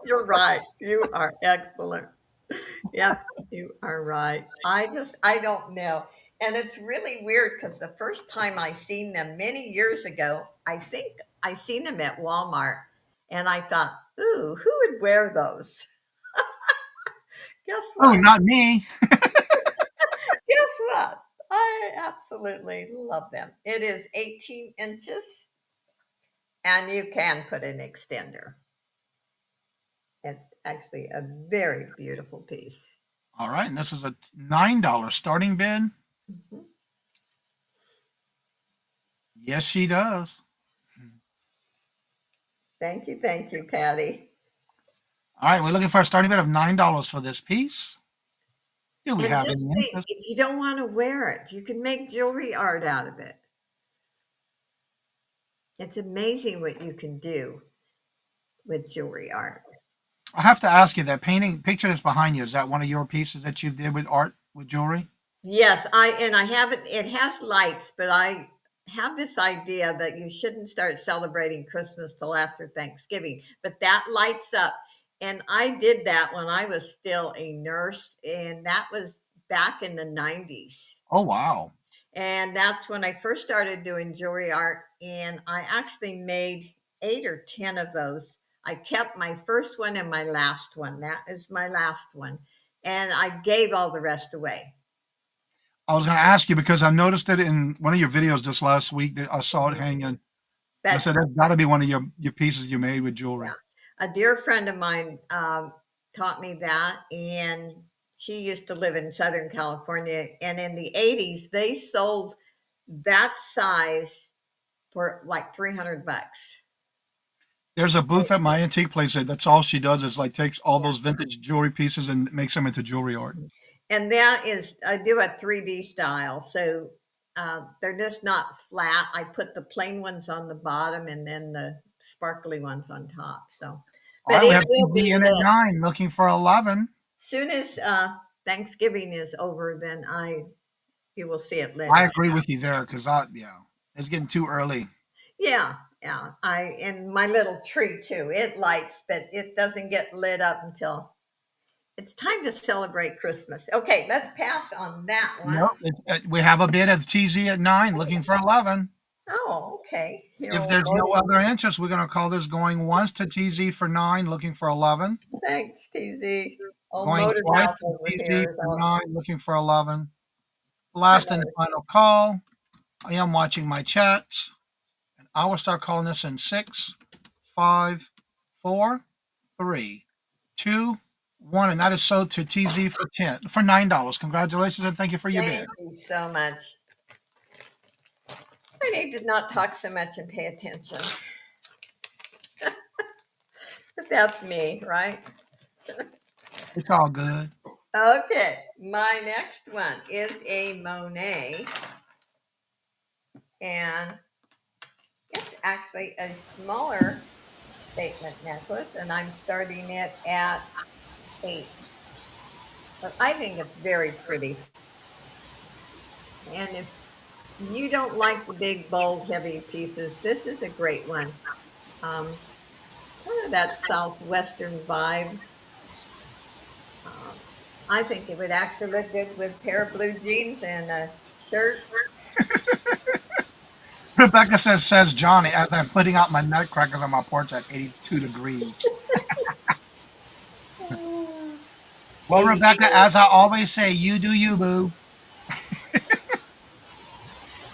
You're right. You are excellent. Yep, you are right. I don't know. And it's really weird because the first time I seen them many years ago, I think I seen them at Walmart. And I thought, ooh, who would wear those? Guess Oh, what? not me. Guess what? I absolutely love them. It is 18 inches and you can put an extender. It's actually a very beautiful piece. All right. And this is a $9 starting bid. Mm-hmm. Yes, she does. Thank you, Patty. All right. We're looking for a starting bid of $9 for this piece. Do we And have just any think, interest? if you don't want to wear it, you can make jewelry art out of it. It's amazing what you can do with jewelry art. I have to ask you, that painting picture that's behind you, is that one of your pieces that you did with art, with jewelry? Yes, I have it. It has lights, but I have this idea that you shouldn't start celebrating Christmas till after Thanksgiving. But that lights up, and I did that when I was still a nurse, and that was back in the 90s. Oh, wow. And that's when I first started doing jewelry art. And I actually made 8 or 10 of those. I kept my first one and my last one. That is my last one. And I gave all the rest away. I was going to ask you because I noticed it in one of your videos just last week that I saw it hanging. I But said that's got to be one of your pieces you made with jewelry. yeah, a dear friend of mine taught me that, and she used to live in Southern California. And in the 80s, they sold that size for like $300. There's a booth at my antique place that's all she does is like takes all those vintage jewelry pieces and makes them into jewelry art. And that is, I do a 3D style. So they're just not flat. I put the plain ones on the bottom and then the sparkly ones on top. So, All but right, we it have will be TV in at lit. 9, looking for 11. Soon as Thanksgiving is over, then you will see it lit. I up. agree with you there because it's getting too early. Yeah, yeah. And my little tree too. It lights, but it doesn't get lit up until it's time to celebrate Christmas. Okay, let's pass on that one. Nope, we have a bit of TZ at 9, looking for 11. Oh, okay. Here If we'll there's go. no other interest, we're going to call this going once to TZ for 9, looking for 11. Thanks, TZ. Old Going motor twice mouth to over TZ here. for 9, looking for 11. Last and final call. I am watching my chats. And I will start calling this in 6, 5, 4, 3, 2, 1. And that is sold to TZ for $9. Congratulations and thank you for your bid. Thank you so much. I need to not talk so much and pay attention. But that's me, right? It's all good. Okay, my next one is a Monet. And it's actually a smaller statement necklace, and I'm starting it at 8. But I think it's very pretty. And if you don't like the big, bold, heavy pieces, this is a great one. Kind of that southwestern vibe. I think it would actually look good with a pair of blue jeans and a shirt. Rebecca says Johnny, as I'm putting out my nutcrackers on my porch at 82 degrees. Well, Rebecca, as I always say, you do you, boo.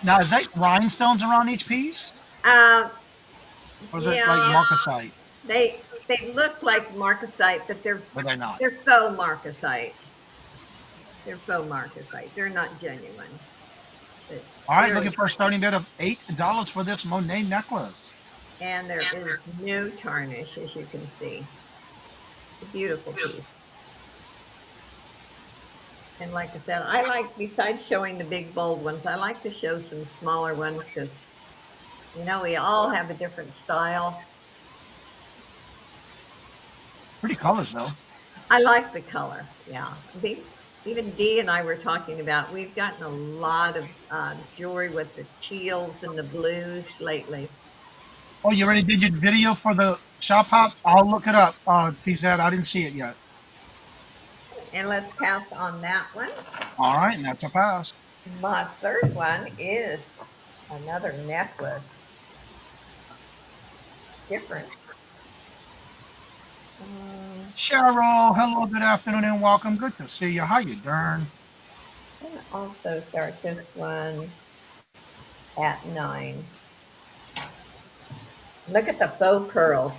Now, is that rhinestones around each piece? Or is it like marcasite? They look like marcasite, but they're not. They're faux marcasite. They're faux marcasite. They're not genuine. All right, looking for a starting bid of $8 for this Monet necklace. And there is no tarnish, as you can see. It's a beautiful piece. And like I said, I like, besides showing the big, bold ones, I like to show some smaller ones because, we all have a different style. Pretty colors, though. I like the color, yeah. Even Dee and I were talking about, we've gotten a lot of jewelry with the teals and the blues lately. Oh, you already did your video for the shop hop? I'll look it up. TZ, I didn't see it yet. And let's pass on that one. All right, and that's a pass. My third one is another necklace. Different. Cheryl, hello, good afternoon, and welcome. Good to see you. How you doing? I'm going to also start this one at 9. Look at the faux pearls.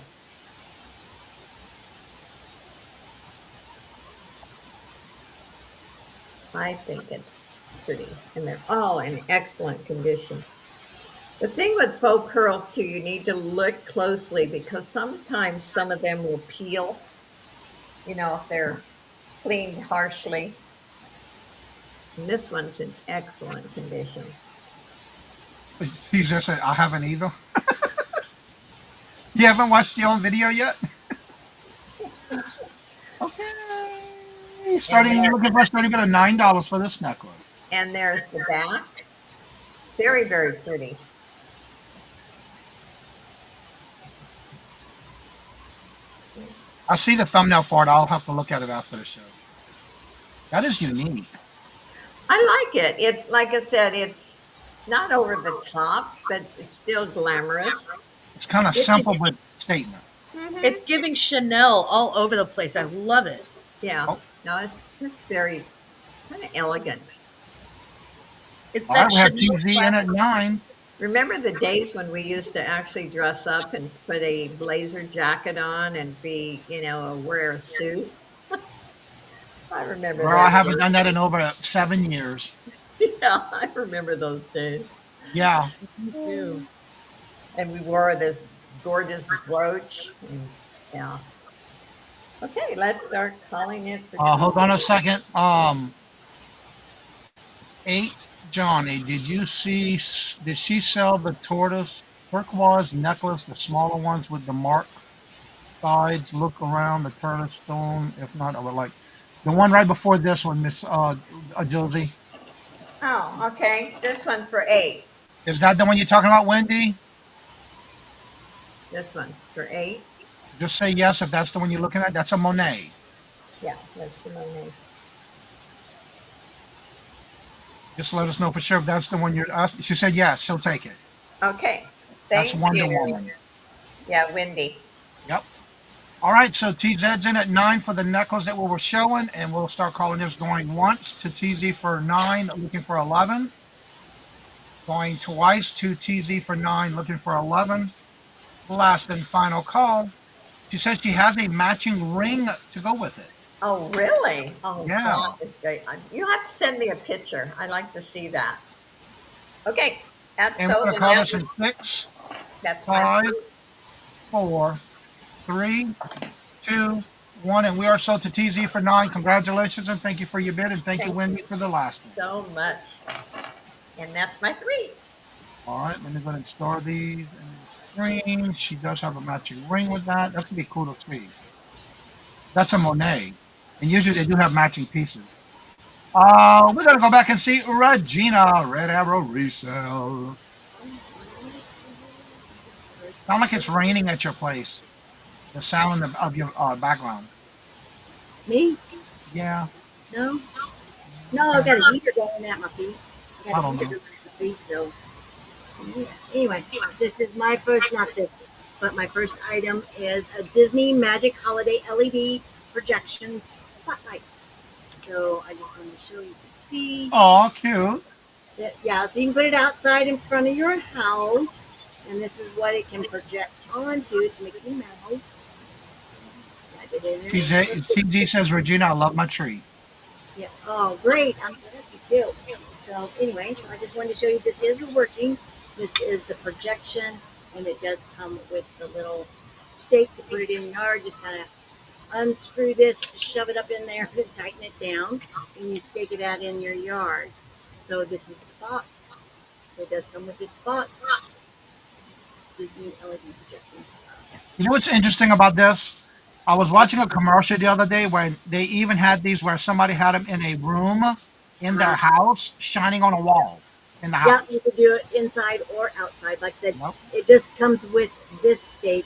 I think it's pretty, and they're all in excellent condition. The thing with faux pearls too, you need to look closely because sometimes some of them will peel, if they're cleaned harshly. And this one's in excellent condition. TZ said, I haven't either. You haven't watched your own video yet? Okay. You're looking for a starting bid of $9 for this necklace. And there's the back. Very, very pretty. I see the thumbnail for it. I'll have to look at it after the show. That is unique. I like it. It's like I said, it's Not over the top, but it's still glamorous. It's kind of It's simple but statement. it's giving Chanel all over the place. I love it. Yeah. Oh, No, it's just very kind of elegant. It's all right. that We have Chanel TZ in at classic. 9. Remember the days when we used to actually dress up and put a blazer jacket on and be, wear a suit? I remember Girl, I those haven't done that days. in over 7 years. Yeah, I remember those days. Yeah. Me too. And we wore this gorgeous brooch. And yeah. Okay, let's start calling it for Hold on a Tuesday. second. 8, Johnny, did she sell the tortoise turquoise necklace, the smaller ones with the mark sides? Look around the tortoise stone. If not, I would like the one right before this one, Miss Josie. Oh, okay. This one for 8. Is that the one you're talking about, Wendy? This one for 8. Just say yes if that's the one you're looking at. That's a Monet. Yeah, that's the Monet. Just let us know for sure if that's the one you're asking. She said yes, she'll take it. Okay. That's Thank Wonder you. Woman. Yeah, Wendy. Yep. All right, so TZ's in at 9 for the necklace that we were showing, and we'll start calling this going once to TZ for 9, looking for 11. Going twice to TZ for 9, looking for 11. Last and final call. She says she has a matching ring to go with it. Oh, really? Oh, Yeah. God, it's great. You have to send me a picture. I like to see that. Okay. That's And we're so going to then call that this in was, 6, that's my 5, fruit. 4, 3, 2, 1. And we are sold to TZ for 9. Congratulations and thank you for your bid. And thank you, Thank Wendy, you for the last one. so much. And that's my 3. All right, let me go ahead and store these in the screen. She does have a matching ring with that. That's going to be cool to see. That's a Monet. And usually they do have matching pieces. We're going to go back and see Regina, Red Arrow Resale. Sound like it's raining at your place. The sound of your background. Me? Yeah. No? No, I got a heater going at my feet. I I got a don't heater know. going at my feet, so. Yeah. Anyway, this is my first, not this, but my first item is a Disney Magic Holiday LED projections spotlight. So I just wanted to show you can see. Oh, cute. That, yeah, so you can put it outside in front of your house, and this is what it can project onto. It's Mickey Mouse. Type it in there. TZ says, Regina, I love my tree. Yeah. Oh, great. I'm glad you do. So anyway, I just wanted to show you this is working. This is the projection, and it does come with the little stake to put it in the yard. Just kind of unscrew this, shove it up in there, and tighten it down, and you stake it out in your yard. So this is the box. So it does come with its box. Disney LED projection. You know what's interesting about this? I was watching a commercial the other day where they even had these where somebody had them in a room in their house, shining on a wall in the Yeah, house. you can do it inside or outside. Like I said, Yep. it just comes with this stake,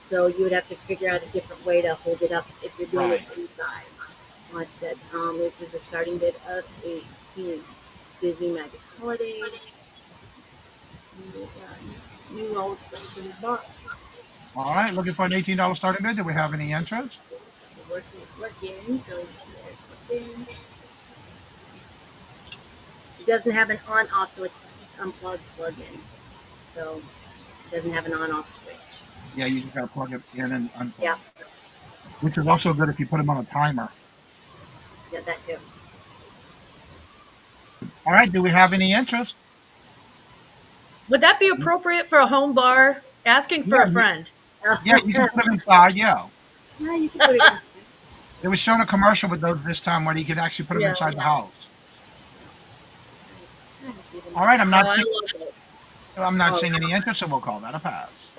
so you would have to figure out a different way to hold it up if you're doing it inside. Like I said, this is a starting bid of 18. Disney Magic Holiday. New old stuff in the box. All right, looking for an $18 starting bid. Do we have any interest? Working, so there's working. It doesn't have an on-off, so it's just unplug, plug in. So it doesn't have an on-off switch. Yeah, you just got to plug it in and unplug. Yeah, Which is also good if you put them on a timer. yeah, that too. All right, do we have any interest? Would that be appropriate for a home bar? Asking for Yeah, a friend. Yeah, you can put them inside, yeah. Yeah, you can put it in. They was showing a commercial with those this time where you could actually put them inside the house. All right, I'm Oh, I not love it. seeing any interest, so we'll call that a pass.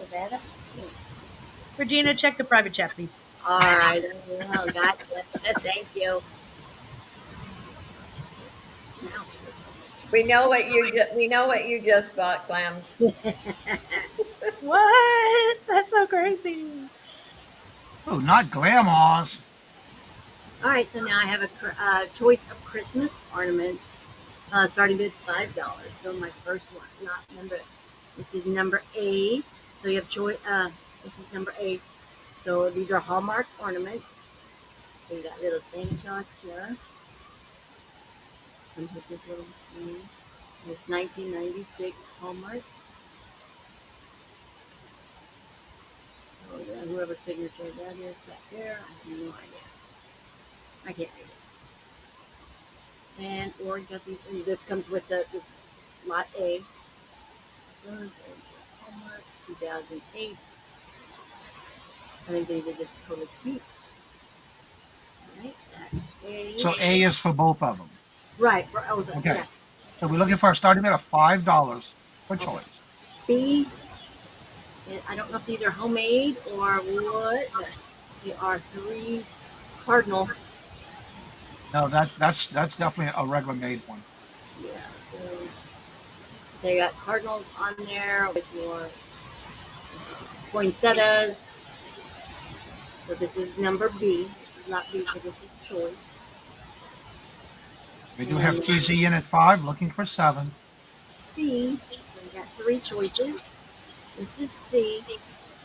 Regina, check the private chat, please. All right. Oh, gotcha. Thank you. We know what you just bought, Clams. What? That's so crazy. Oh, not Glamours. All right, so now I have a choice of Christmas ornaments. Starting bid $5. So my first one, not number. This is number 8. So you have choice. This is number 8. So these are Hallmark ornaments. So you got little Saint John here. Comes with this little thing. It's 1996 Hallmark. So yeah, whoever's signature that is back there, I have no idea. I can't read it. And or you got these. And this comes with this is lot A. Those are Hallmark 2008. I think these are just totally cute. Right, that's A. So A is for both of them. Right. Oh, Okay. yeah. So we're looking for a starting bid of $5 for choice. B. And I don't know if these are homemade or what. But they are 3 cardinal. No, that's definitely a regular made one. Yeah. So they got cardinals on there with your poinsettias. So this is number B. This is not B, so this is choice. We do have TZ in at 5, looking for 7. C. So we got 3 choices. This is C.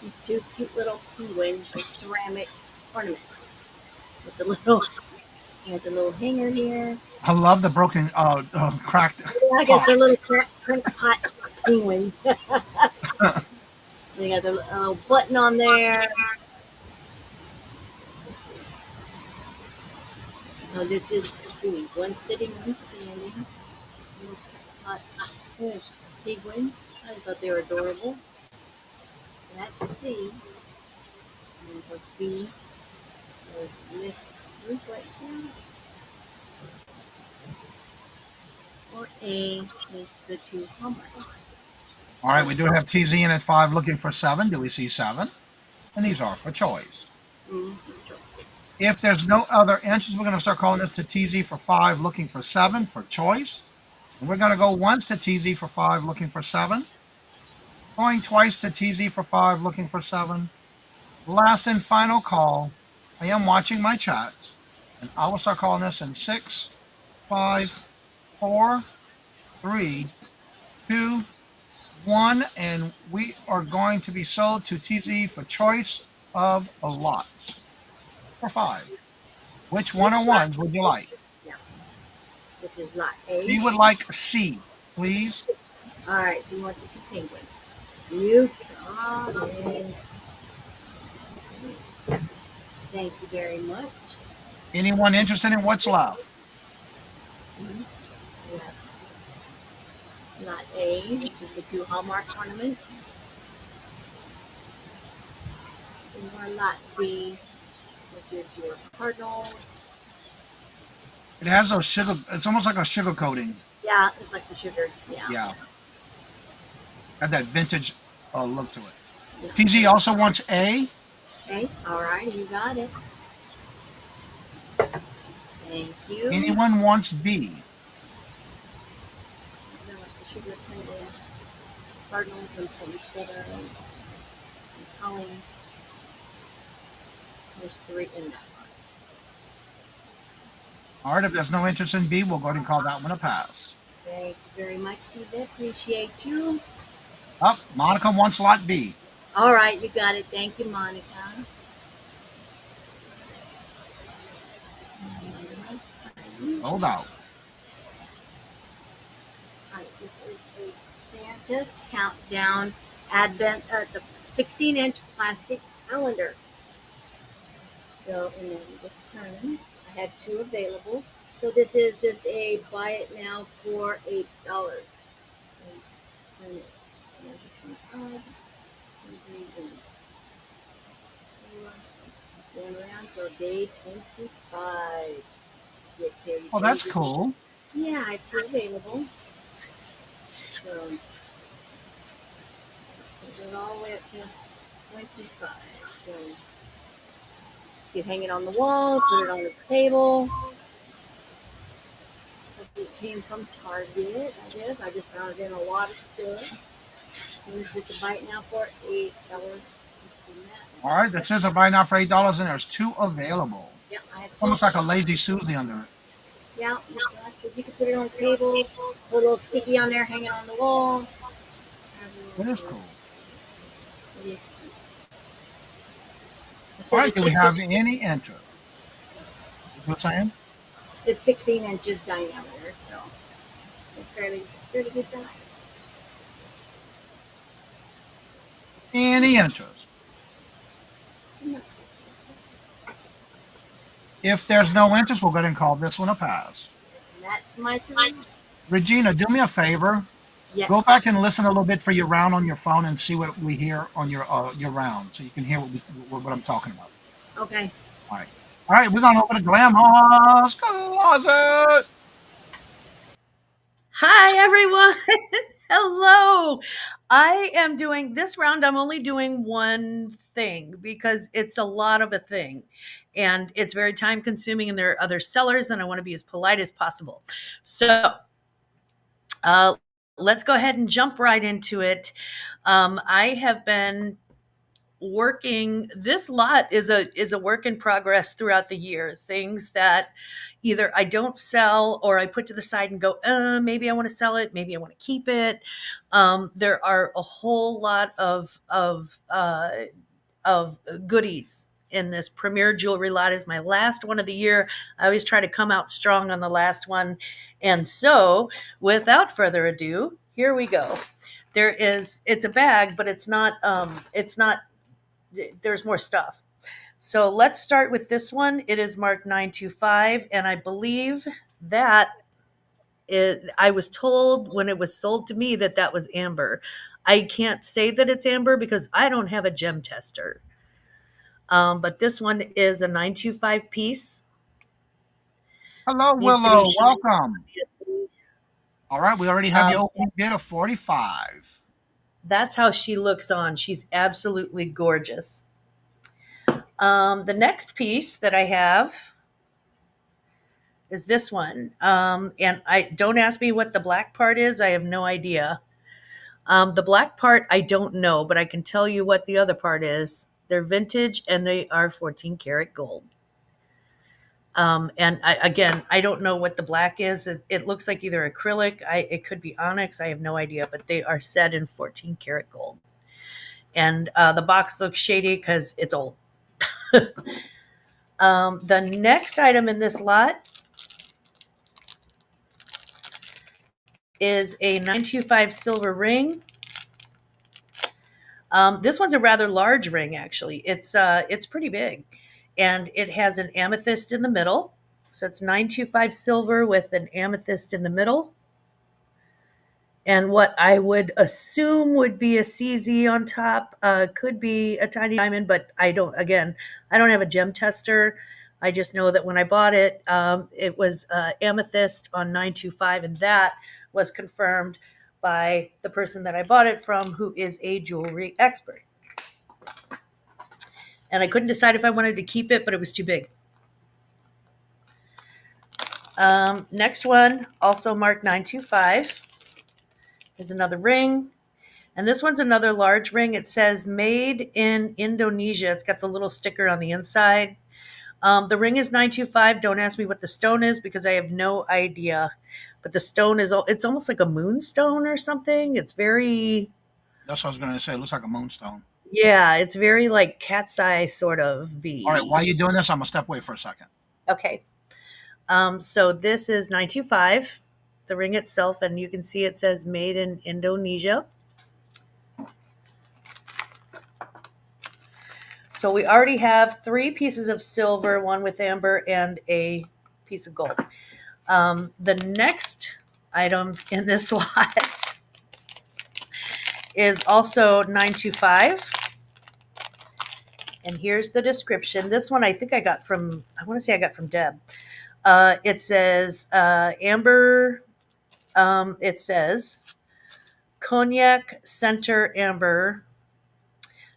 These 2 cute little penguins with ceramic ornaments with the little hanger here. I love the broken, cracked. I guess they're little crank pot penguins. They got the little button on there. So this is C. One sitting, one standing. This little crank pot penguin. I just thought they were adorable. That's C. And for B, there's this group right here. Or A is the 2 Hallmark. All right, we do have TZ in at 5, looking for 7. Do we see 7? And these are for choice. If there's no other entries, we're going to start calling this to TZ for 5, looking for 7 for choice. And we're going to go once to TZ for 5, looking for 7. Going twice to TZ for 5, looking for 7. Last and final call. I am watching my chats. And I will start calling this in 6, 5, 4, 3, 2, 1. And we are going to be sold to TZ for choice of a lot. For 5. Which one or ones would you like? Yeah. This is lot A. We would like C, please. All right, so you want the 2 penguins. You got it. Thank you very much. Anyone interested in what's left? Lot A, which is the 2 Hallmark ornaments. And lot B, which is your cardinals. It has those sugar, it's almost like a sugar coating. Yeah, it's like the sugar. Yeah. Yeah. Got that vintage look to it. TZ also wants A. Okay, all right, you got it. Thank you. Anyone wants B? Sugar penguin, cardinals and poinsettias, and Colleen. There's 3 in that one. All right, if there's no interest in B, we'll go ahead and call that one a pass. Thank you very much, Steve. Appreciate you. Up, Monica wants lot B. All right, you got it. Thank you, Monica. Hold out. All right, this is a Santa Countdown Advent. It's a 16-inch plastic calendar. So, and then this turn, I had 2 available. So this is just a buy it now for $8. Going around till day 25. Oh, that's cool. Yeah, I have 2 available. So, it all the way up to 25. So, you hang it on the wall, put it on the table. It came from Target, I guess. I just found it in a lot of stuff. It's just a bite now for $8. All right, that says a buy now for $8, and there's 2 available. Yep, I have It's almost like a lazy Susie under it. Yeah, you can put it on the table, put a little sticky on there, hang it on the wall. Have a That is little- cool. it is- I All said right, it's do we have 16, any interest? What's saying? it's 16 inches diameter, so it's fairly good size. Any interest? If there's no interest, we'll go ahead and call this one a pass. And that's my 3. Regina, do me a favor. Yes. Go back and listen a little bit for your round on your phone and see what we hear on your round, so you can hear what I'm talking about. Okay. All right. All right, we're gonna open a Grandma's closet. Hi, everyone. Hello. I am doing this round. I'm only doing one thing because it's a lot of a thing and it's very time consuming, and there are other sellers, and I want to be as polite as possible. So, uh, let's go ahead and jump right into it. I have been working. This lot is a work in progress throughout the year. Things that either I don't sell or I put to the side and go, maybe I want to sell it, maybe I want to keep it. There are a whole lot of goodies in this premier jewelry lot. Is my last one of the year. I always try to come out strong on the last one, and so without further ado, here we go. It's a bag, but it's not there's more stuff. So let's start with this one. It is marked 925, and I believe that I was told when it was sold to me that that was amber. I can't say that it's amber because I don't have a gem tester. But this one is a 925 piece. Hello, Needs to be Willow. shined, Welcome. obviously. All right, we already have you Um, opening bid of 45. that's how she looks on. She's absolutely gorgeous. The next piece that I have is this one. And I don't ask me what the black part is. I have no idea. The black part, I don't know, but I can tell you what the other part is. They're vintage and they are 14 karat gold. Again, I don't know what the black is. It looks like either acrylic. It could be onyx. I have no idea, but they are set in 14 karat gold. And the box looks shady because it's old. The next item in this lot is a 925 silver ring. This one's a rather large ring, actually. It's pretty big, and it has an amethyst in the middle. So it's 925 silver with an amethyst in the middle, and what I would assume would be a CZ on top. Could be a tiny diamond, but I don't. Again, I don't have a gem tester. I just know that when I bought it, it was amethyst on 925, and that was confirmed by the person that I bought it from, who is a jewelry expert. And I couldn't decide if I wanted to keep it, but it was too big. Next one, also marked 925, is another ring. And this one's another large ring. It says made in Indonesia. It's got the little sticker on the inside. The ring is 925. Don't ask me what the stone is because I have no idea. But the stone it's almost like a moonstone or something. It's very, That's what I was going to say. It looks like a moonstone. yeah, it's very like cat's eye sort of V. All right, while you're doing this, I'm going to step away for a second. Okay. So this is 925, the ring itself, and you can see it says made in Indonesia. So we already have 3 pieces of silver, one with amber and a piece of gold. The next item in this lot is also 925. And here's the description. This one I think I got from Deb. It says amber, it says cognac center amber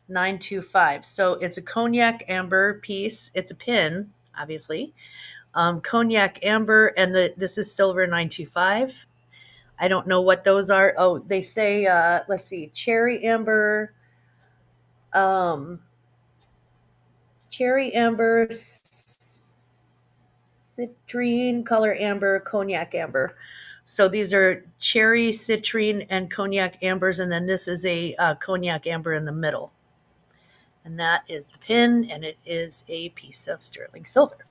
925. So it's a cognac amber piece. It's a pin, obviously. Cognac amber, and this is silver 925. I don't know what those are. Oh, they say, let's see, cherry amber, cherry amber citrine, color amber, cognac amber. So these are cherry, citrine, and cognac ambers, and then this is a cognac amber in the middle. And that is the pin, and it is a piece of sterling silver.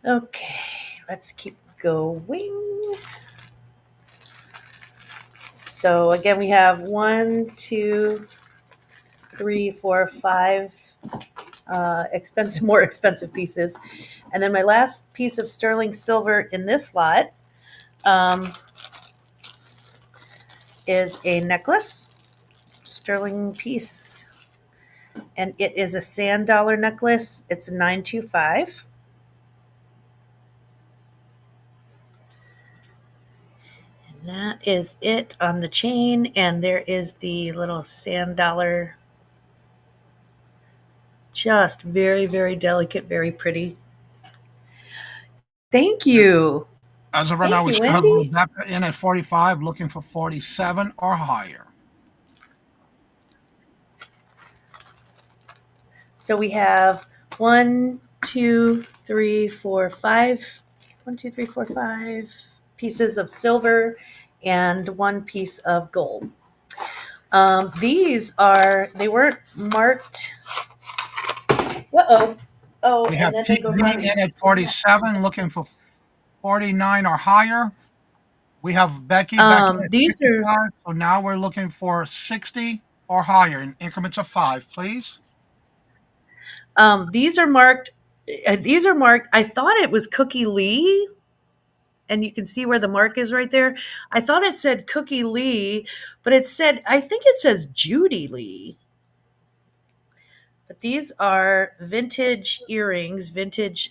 Okay, let's keep going. So again, we have 1, 2, 3, 4, 5 more expensive pieces. And then my last piece of sterling silver in this lot is a necklace, sterling piece. And it is a sand dollar necklace. It's 925. And that is it on the chain. And there is the little sand dollar. Just very, very delicate, very pretty. Thank you. As of right now, we still have Rebecca in at 45, looking for 47 or higher. So we have 1, 2, 3, 4, 5. 1, 2, 3, 4, 5 pieces of silver and 1 piece of gold. They weren't marked. Oh, We and have then they go down. TV in at 47, looking for 49 or higher. We have Becky back in at These 55, so now we're looking for 60 or higher in increments of 5, please. These are marked. These are marked. I thought it was Cookie Lee, and you can see where the mark is right there. I thought it said Cookie Lee, but I think it says Judy Lee. But these are vintage earrings, vintage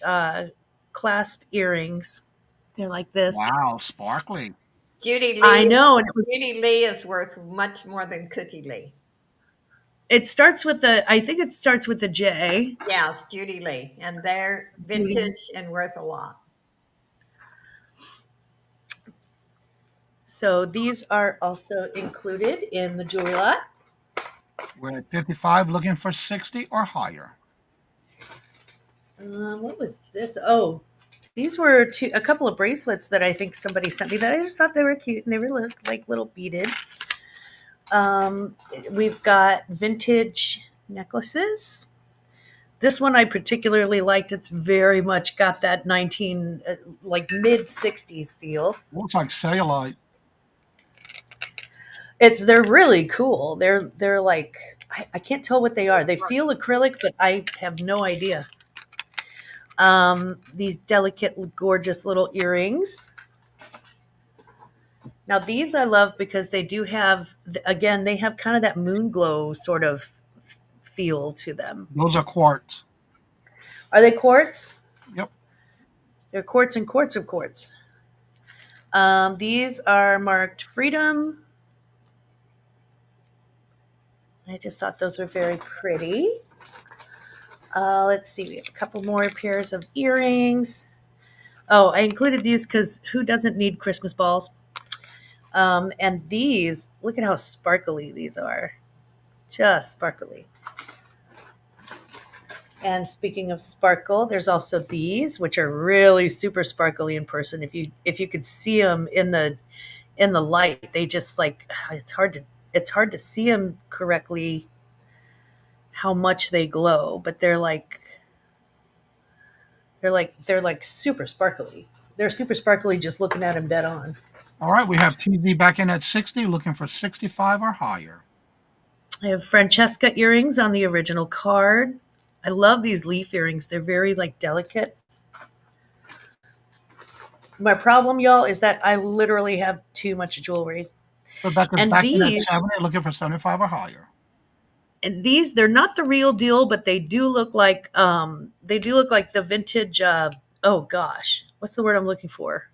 clasp earrings. They're like this. Wow, sparkly. Judy Lee. I know. Judy Lee is worth much more than Cookie Lee. It starts with I think it starts with the J. Yeah, it's Judy Lee. And they're vintage and worth a lot. So these are also included in the jewelry lot. We're at 55, looking for 60 or higher. What was this? Oh, these were a couple of bracelets that I think somebody sent me that I just thought they were cute and they were like little beaded. We've got vintage necklaces. This one I particularly liked. It's very much got that mid 60s feel. Looks like cellulite. They're really cool. They're like, I can't tell what they are. They feel acrylic, but I have no idea. These delicate, gorgeous little earrings. Now these I love because they do have, again, they have kind of that moon glow sort of feel to them. Those are quartz. Are they quartz? Yep. They're quartz and quartz and quartz. These are marked Freedom. I just thought those were very pretty. Let's see, we have a couple more pairs of earrings. Oh, I included these because who doesn't need Christmas balls? And these, look at how sparkly these are. Just sparkly. And speaking of sparkle, there's also these, which are really super sparkly in person. If you could see them in the light, they just like, it's hard to see them correctly how much they glow, but they're like super sparkly. They're super sparkly just looking at them dead on. All right, we have TV back in at 60, looking for 65 or higher. I have Francesca earrings on the original card. I love these leaf earrings. They're very like delicate. My problem, y'all, is that I literally have too much jewelry. Rebecca's back in at 70, looking for 75 or higher. And these, they're not the real deal, but they do look like the vintage. Oh gosh, what's the word I'm looking for?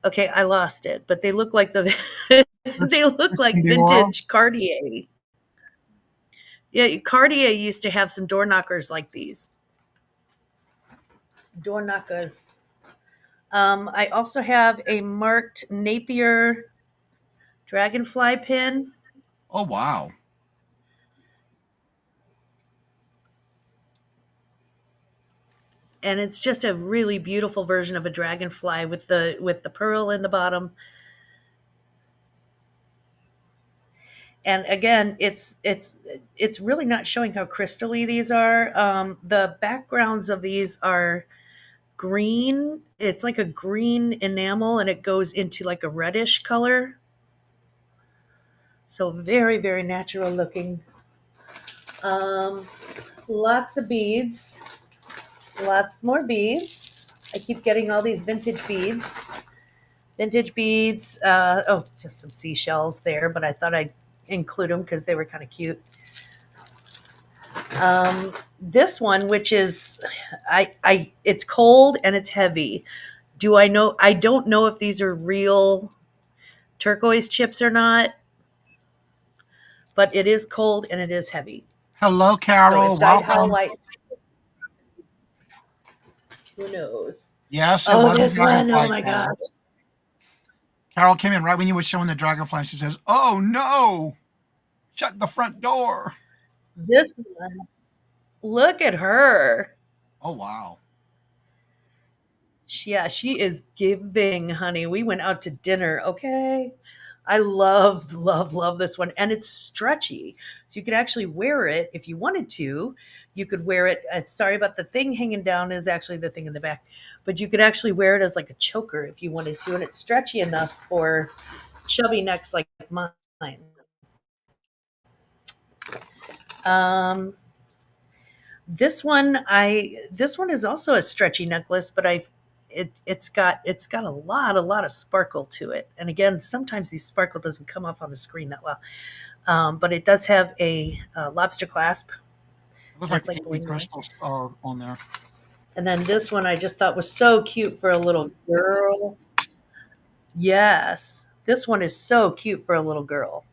Okay, I lost it. But they look like they look like vintage Cartier. Yeah, Cartier used to have some door knockers like these. Door knockers. I also have a marked Napier dragonfly pin. Oh, wow. And it's just a really beautiful version of a dragonfly with the pearl in the bottom. And again, it's really not showing how crystally these are. The backgrounds of these are green. It's like a green enamel, and it goes into like a reddish color. So very, very natural looking. Um, Lots of beads, lots more beads. I keep getting all these vintage beads. Vintage beads. Oh, just some seashells there, but I thought I'd include them because they were kind of cute. This one, which is, it's cold and it's heavy. Do I know? I don't know if these are real turquoise chips or not, but it is cold and it is heavy. Hello, So Carol. it's dyed hollow Welcome. light. Who knows? Yes, it Oh, was a this one. Oh dragonfly, my Carol. gosh. Carol came in right when you were showing the dragonfly. She says, "Oh no, shut the front door." This one. Look at her. Oh, wow. Yeah, she is giving, honey. We went out to dinner. Okay. I love, love, love this one. And it's stretchy. So you could actually wear it if you wanted to. You could wear it. Sorry about the thing hanging down, is actually the thing in the back. But you could actually wear it as like a choker if you wanted to. And it's stretchy enough for chubby necks like mine. Um, this one is also a stretchy necklace, but it's got a lot of sparkle to it. And again, sometimes the sparkle doesn't come off on the screen that well. But it does have a lobster clasp. It looks like That's like 80 bling bling. crystals are on there. And then this one I just thought was so cute for a little girl. Yes. This one is so cute for a little girl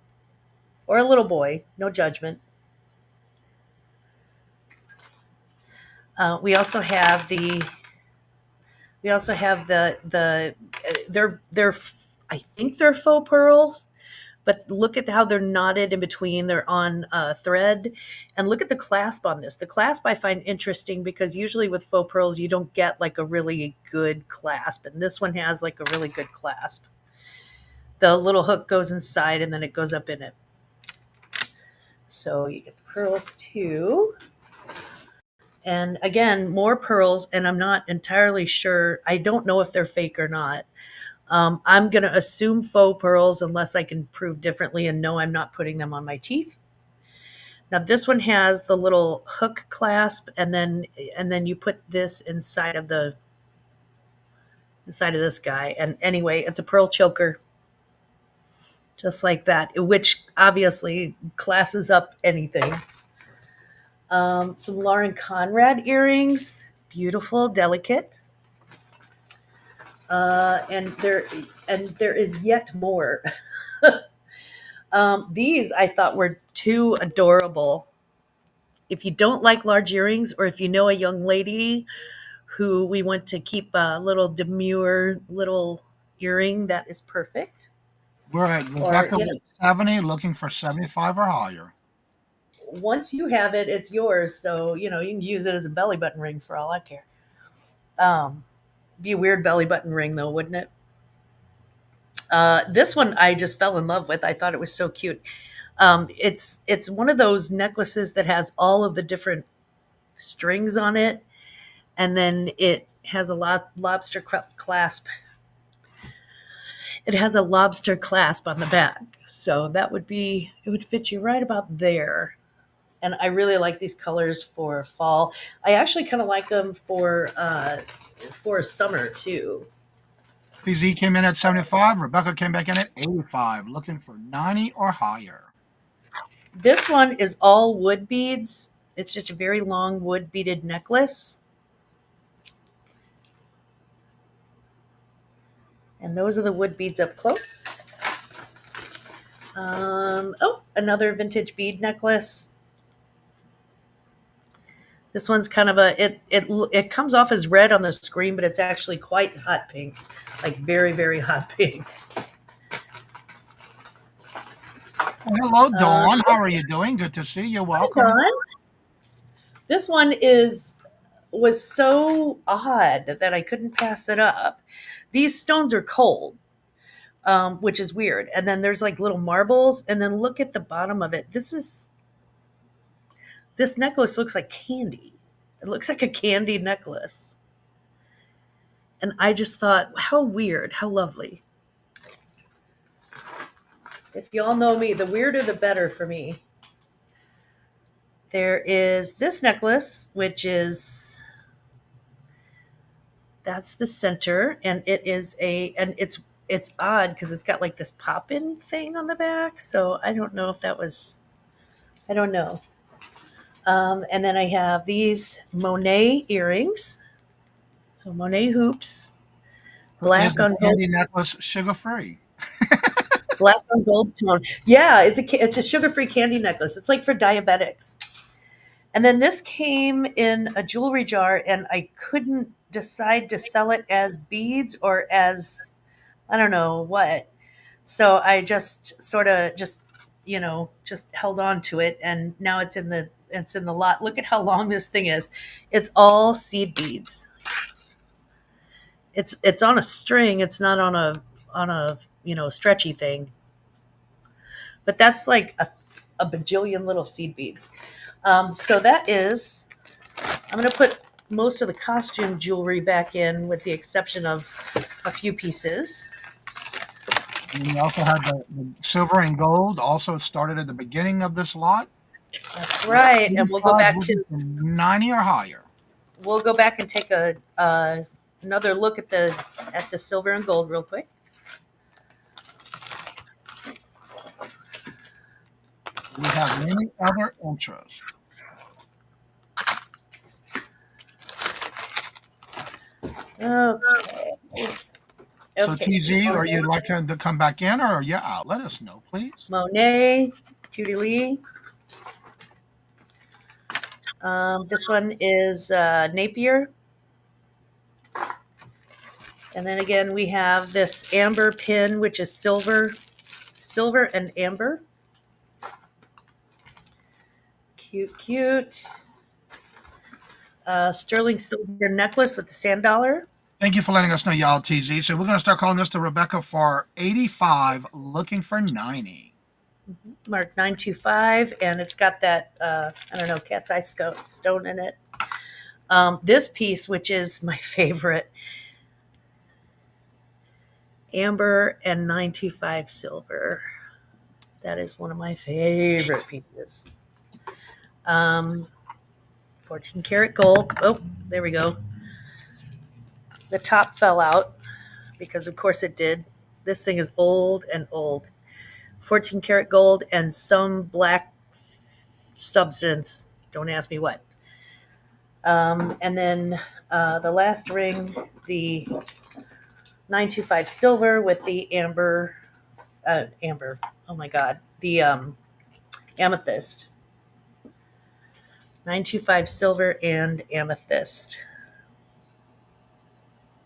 or a little boy. No judgment. We also have the they're I think they're faux pearls, but look at how they're knotted in between. They're on thread, and look at the clasp on this. The clasp I find interesting because usually with faux pearls you don't get like a really good clasp, and this one has like a really good clasp. The little hook goes inside and then it goes up in it. So you get the pearls too. And again, more pearls, and I'm not entirely sure. I don't know if they're fake or not. I'm going to assume faux pearls unless I can prove differently and know I'm not putting them on my teeth. Now this one has the little hook clasp, and then you put this inside of this guy. And anyway, it's a pearl choker, just like that, which obviously classes up anything. Some Lauren Conrad earrings, beautiful, delicate. And there is yet more. These I thought were too adorable. If you don't like large earrings, or if you know a young lady who we want to keep a little demure little earring, that is perfect. We're at Or Rebecca with 70, looking for 75 or higher. once you have it, it's yours. So you can use it as a belly button ring for all I care. Be a weird belly button ring though, wouldn't it? This one I just fell in love with. I thought it was so cute. It's one of those necklaces that has all of the different strings on it, and then it has a lobster clasp. It has a lobster clasp on the back, so it would fit you right about there. And I really like these colors for fall. I actually kind of like them for summer too. PZ came in at 75. Rebecca came back in at 85, looking for 90 or higher. This one is all wood beads. It's just a very long wood beaded necklace. And those are the wood beads up close. Another vintage bead necklace. This one's kind of it comes off as red on the screen, but it's actually quite hot pink, like very, very hot pink. Well, hello, Dawn. How are This, you doing? Good to see you. hi, Welcome. Dawn. This one was so odd that I couldn't pass it up. These stones are cold, which is weird. And then there's like little marbles, and then look at the bottom of it. This necklace looks like candy. It looks like a candy necklace. And I just thought, how weird, how lovely. If you all know me, the weirder the better for me. There is this necklace, which is that's the center, and it's odd because it's got like this pop-in thing on the back. So I don't know if that was I don't know. And then I have these Monet earrings. So Monet hoops, Is black the on gold, candy necklace sugar free? black on gold tone. Yeah, it's a sugar-free candy necklace. It's like for diabetics. And then this came in a jewelry jar, and I couldn't decide to sell it as beads or as I don't know what. So I just sort of just held on to it, and now it's in the lot. Look at how long this thing is. It's all seed beads. It's on a string. It's not on a stretchy thing. But that's like a bajillion little seed beads. So that is. I'm going to put most of the costume jewelry back in, with the exception of a few pieces. And we also had the silver and gold also started at the beginning of this lot. That's right, and we'll go back to 90 or higher. we'll go back and take another look at the silver and gold real quick. We have many other interests. Okay. So Okay, TZ, so are you like to come back in, or are you out? Let us know, please. Monet, Judy Lee. This one is Napier. And then again, we have this amber pin, which is silver and amber. Cute, cute. Sterling silver necklace with the sand dollar. Thank you for letting us know, y'all, TZ. So we're going to start calling this to Rebecca for 85, looking for 90. Mark 925, and it's got that I don't know, cat's eye stone in it. This piece, which is my favorite, amber and 925 silver. That is one of my favorite pieces. 14 karat gold. Oh, there we go. The top fell out because, of course, it did. This thing is old and old. 14 karat gold and some black substance. Don't ask me what. And then the last ring, the 925 silver with the amber. Oh my God. The amethyst. 925 silver and amethyst.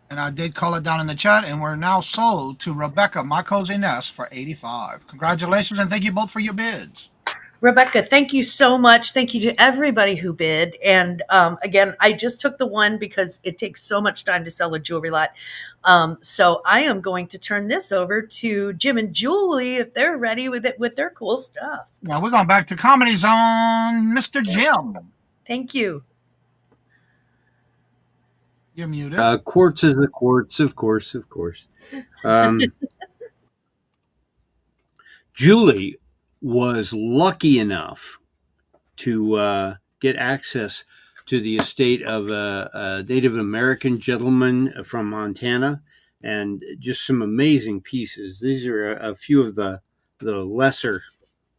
And I did call it down in the chat, and we're now sold to Rebecca, my cozy nest, for 85. Congratulations, and thank you both for your bids. Rebecca, thank you so much. Thank you to everybody who bid. And again, I just took the one because it takes so much time to sell a jewelry lot. So I am going to turn this over to Jim and Julie if they're ready with it, with their cool stuff. Now we're going back to Comedy Zone, Mr. Jim. Thank you. You're muted. Quartz is the quartz, of course. Julie was lucky enough to get access to the estate of a Native American gentleman from Montana, and just some amazing pieces. These are a few of the lesser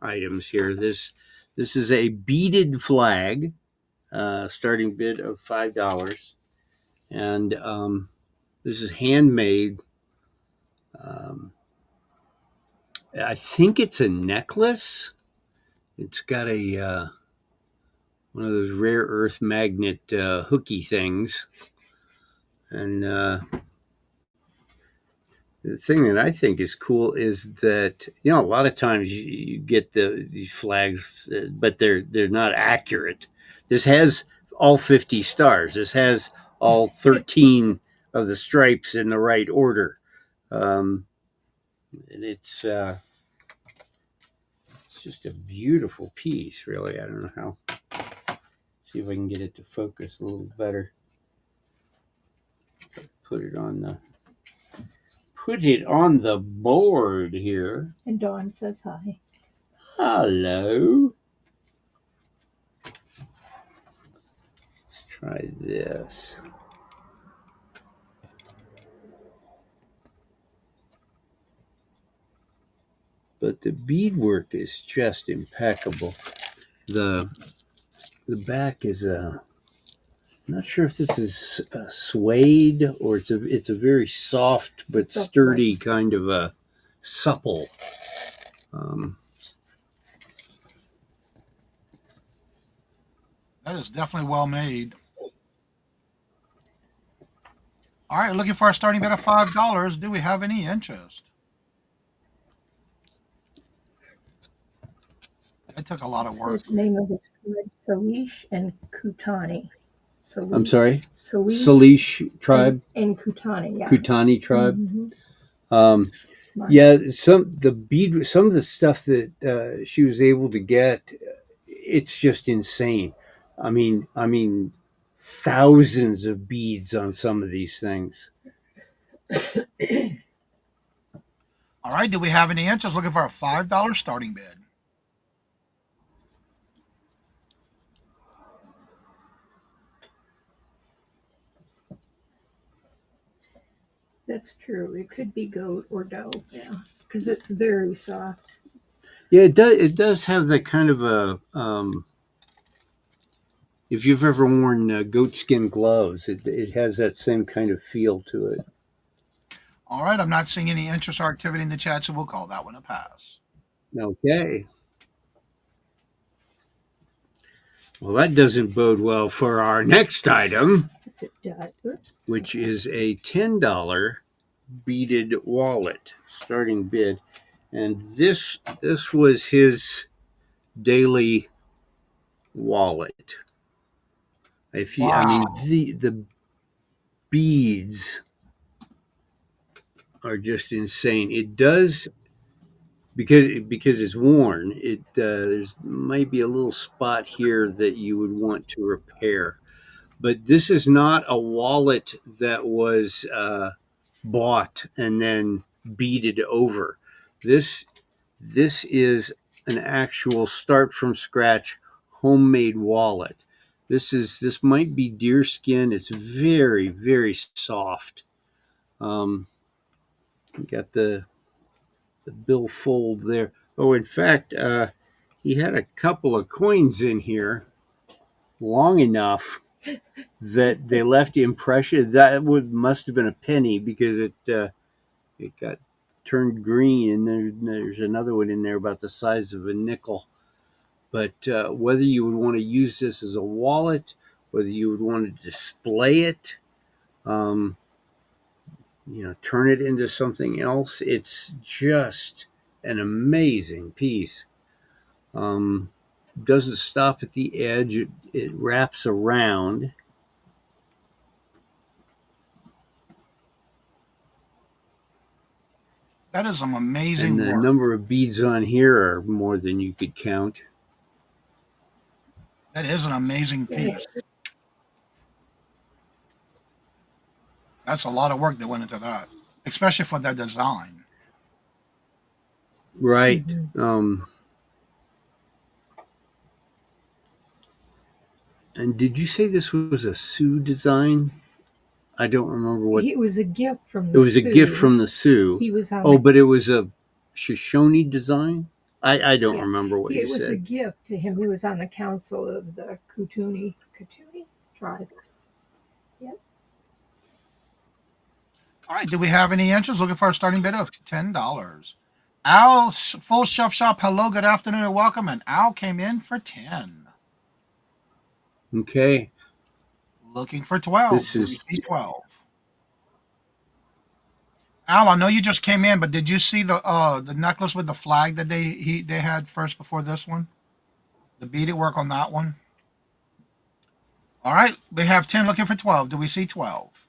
items here. This is a beaded flag, starting bid of $5. And this is handmade. I think it's a necklace. It's got a one of those rare earth magnet hooky things, and the thing that I think is cool is that a lot of times you get these flags, but they're not accurate. This has all 50 stars. This has all 13 of the stripes in the right order. And it's just a beautiful piece, really. I don't know how. See if I can get it to focus a little better. Put it on the board here. And Dawn says hi. Hello. Let's try this. But the beadwork is just impeccable. The back is I'm not sure if this is suede or it's a very soft but sturdy kind of a supple. That is definitely well made. All right, looking for a starting bid of $5. Do we have any interest? That took a lot of work. The name of the tribe, Salish and Kutani. I'm sorry? Salish Salish tribe? and Kutani, yeah. Kutani tribe? Mhm. Yeah, some of the stuff that she was able to get, it's just insane. I mean, thousands of beads on some of these things. All right, do we have any interest? Looking for a $5 starting bid. That's true. It could be goat or doe, yeah, because it's very soft. Yeah, it does have that kind of a if you've ever worn goatskin gloves, it has that same kind of feel to it. All right, I'm not seeing any interest or activity in the chat, so we'll call that one a pass. Okay. Well, that doesn't bode well for our next item, which is a $10 beaded wallet starting bid. And this was his daily wallet. I mean, the beads are just insane. It does, because it's worn. It there's might be a little spot here that you would want to repair, but this is not a wallet that was bought and then beaded over. This is an actual start from scratch homemade wallet. This might be deer skin. It's very, very soft. Got the billfold there. Oh, in fact, he had a couple of coins in here long enough that they left impression. That must have been a penny because it got turned green, and there's another one in there about the size of a nickel. But whether you would want to use this as a wallet, whether you would want to display it, turn it into something else, it's just an amazing piece. Doesn't stop at the edge. It wraps around. That is some amazing And the work. number of beads on here are more than you could count. That is an amazing piece. That's a lot of work that went into that, especially for that design. Right. And did you say this was a Sioux design? I don't remember what. It was a gift from the It was Sioux. a gift from the Sioux. He was on but it was a Shoshone design? I don't remember what you It was a said. gift to him. He was on the council of the Kutuni tribe. Yep. All right, do we have any interest? Looking for a starting bid of $10. Al, Full Chef Shop, hello, good afternoon, and welcome. And Al came in for 10. Okay. Looking for 12. This is 12. Al, I know you just came in, but did you see the necklace with the flag that they had first before this one? The beaded work on that one. All right, we have 10 looking for 12. Do we see 12?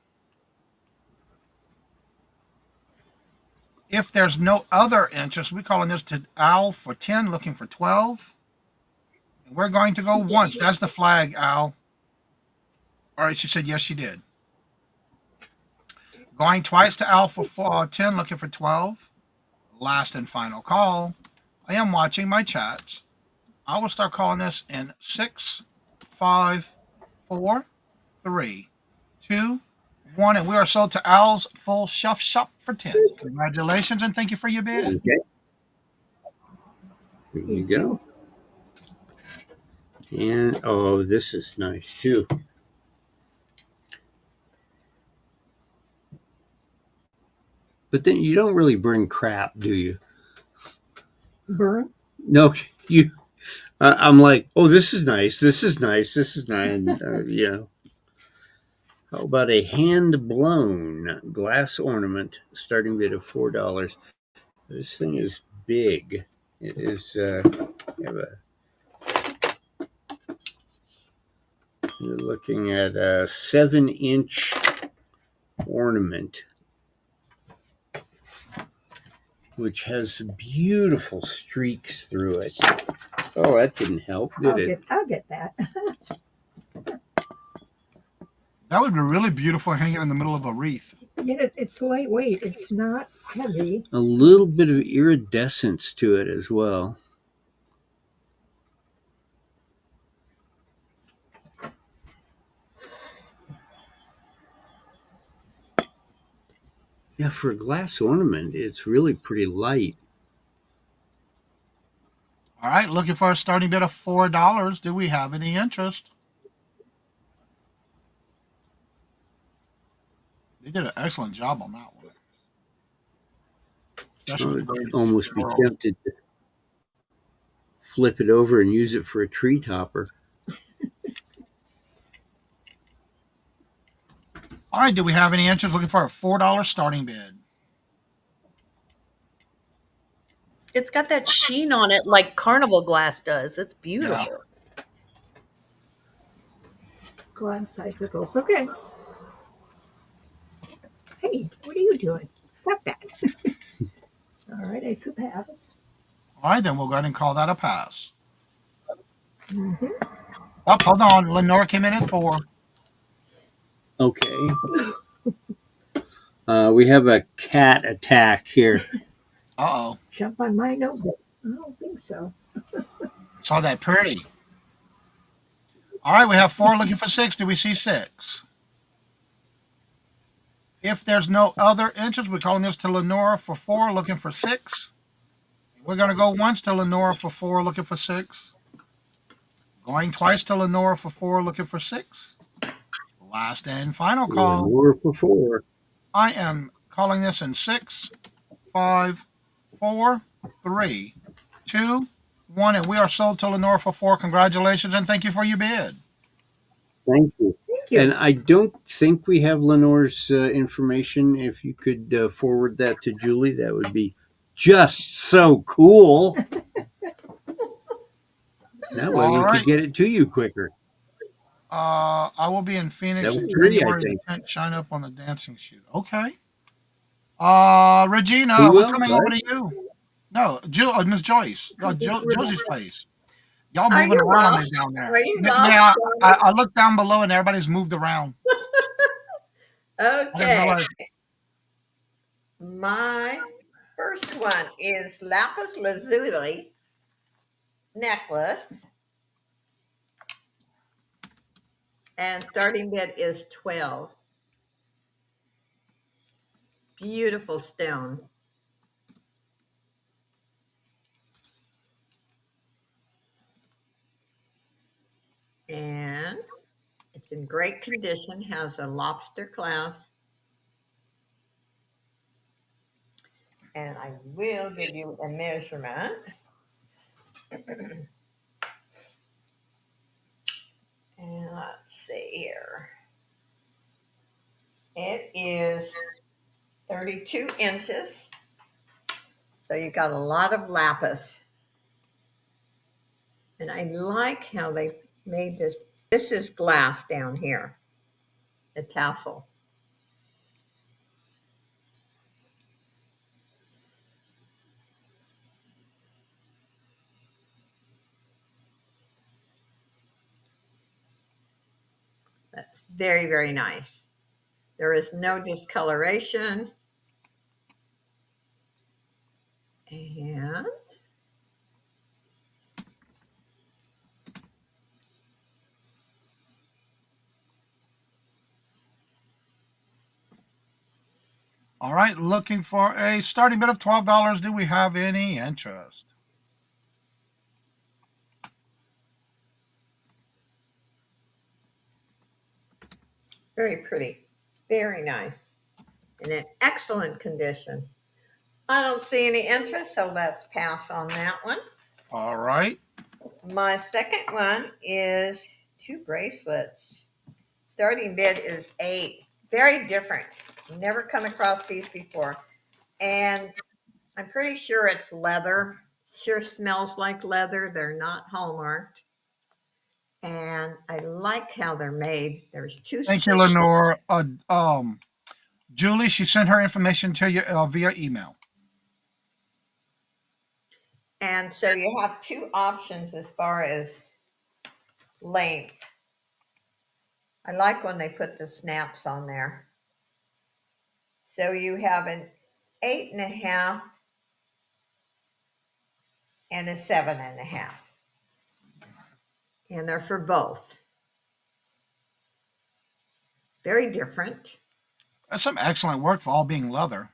If there's no other interest, we're calling this to Al for 10 looking for 12. And we're going to go once. That's the flag, Al. All right, she said yes, she did. Going twice to Al for 10 looking for 12. Last and final call. I am watching my chats. I will start calling this in 6, 5, 4, 3, 2, 1, and we are sold to Al's full shelf shop for 10. Congratulations and thank you for your bid. Okay. Here you go. And oh, this is nice too. But then you don't really bring crap, do you? Burn? No, you. I'm like, oh, this is nice. This is nice. This is nice. And, how about a hand-blown glass ornament, starting bid of $4? This thing is big. It is. Have a. You're looking at a 7-inch ornament, which has beautiful streaks through it. Oh, that didn't help, did it? I'll get that. That would be really beautiful hanging in the middle of a wreath. Yeah, it's lightweight. It's not heavy. A little bit of iridescence to it as well. Yeah, for a glass ornament, it's really pretty light. All right, looking for a starting bid of $4. Do we have any interest? They did an excellent job on that one. Especially I'd almost be tempted to flip it over and use it for a tree topper. All right, do we have any interest looking for a $4 starting bid? It's got that sheen on it like carnival glass does. It's beautiful. Yeah. Glass icicles. Okay. Hey, what are you doing? Stop that. All right, it's a pass. All right, then we'll go ahead and call that a pass. Mm-hmm. Oh, hold on. Lenore came in at 4. Okay. We have a cat attack here. Uh-oh. Jump on my notebook. I don't think so. Saw that pretty. All right, we have 4 looking for 6. Do we see 6? If there's no other interest, we're calling this to Lenora for 4 looking for 6. We're going to go once to Lenora for 4 looking for 6. Going twice to Lenora for 4 looking for 6. Last and final call. Lenora for 4. I am calling this in 6, 5, 4, 3, 2, 1, and we are sold to Lenore for 4. Congratulations and thank you for your bid. Thank you. Thank you. And I don't think we have Lenore's information. If you could forward that to Julie, that would be just so cool. That way we could get it to you quicker. I will be in Phoenix in pretty, January. Shine up on the dancing shoot. Okay. Regina, Who we're will? coming What? over to you. No, Miss Joyce. Josie's place. Y'all Are moving you around lost? down there. Are you Yeah, lost? I looked down below and everybody's moved around. I didn't Okay. realize. My first one is lapis lazuli necklace, and starting bid is 12. Beautiful stone. And it's in great condition, has a lobster clasp. And I will give you a measurement. And let's see here. It is 32 inches. So you got a lot of lapis. And I like how they made this. This is glass down here, the tassel. That's very, very nice. There is no discoloration. And All right, looking for a starting bid of $12. Do we have any interest? very pretty. Very nice. In an excellent condition. I don't see any interest, so let's pass on that one. All right. My second one is 2 bracelets. Starting bid is 8. Very different. Never come across these before. And I'm pretty sure it's leather. Sure smells like leather. They're not hallmarked. And I like how they're made. There's 2 Thank you, stitches. Lenore. Julie, she sent her information to you via email. And so you have 2 options as far as length. I like when they put the snaps on there. So you have an 8.5 and a 7.5. And they're for both. Very different. That's some excellent work for all being leather.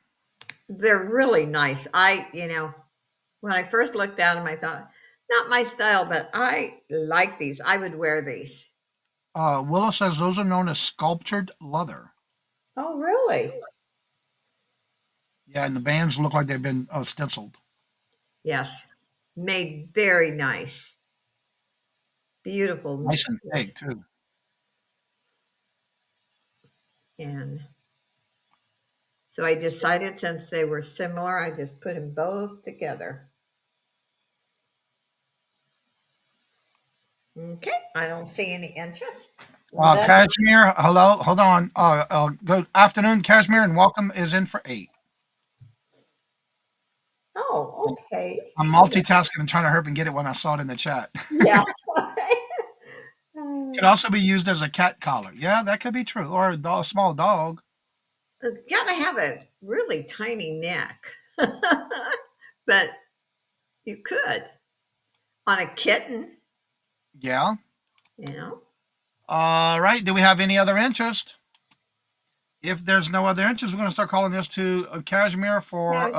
They're really nice. When I first looked at them, I thought, not my style, but I like these. I would wear these. Willow says those are known as sculptured leather. Oh, really? Yeah, and the bands look like they've been stenciled. Yes. Made very nice. Beautiful. Nice and thick, too. And so I decided since they were similar, I just put them both together. Okay, I don't see any interest. Cashmere, hello, hold on. Good afternoon, Cashmere, and welcome is in for 8. Oh, okay. I'm multitasking and trying to hurry and get it when I saw it in the chat. Yeah. Could also be used as a cat collar. Yeah, that could be true. Or a small dog. Gotta have a really tiny neck. But you could. On a kitten. Yeah. Yeah. All right. Do we have any other interest? If there's no other interest, we're going to start calling this to Cashmere for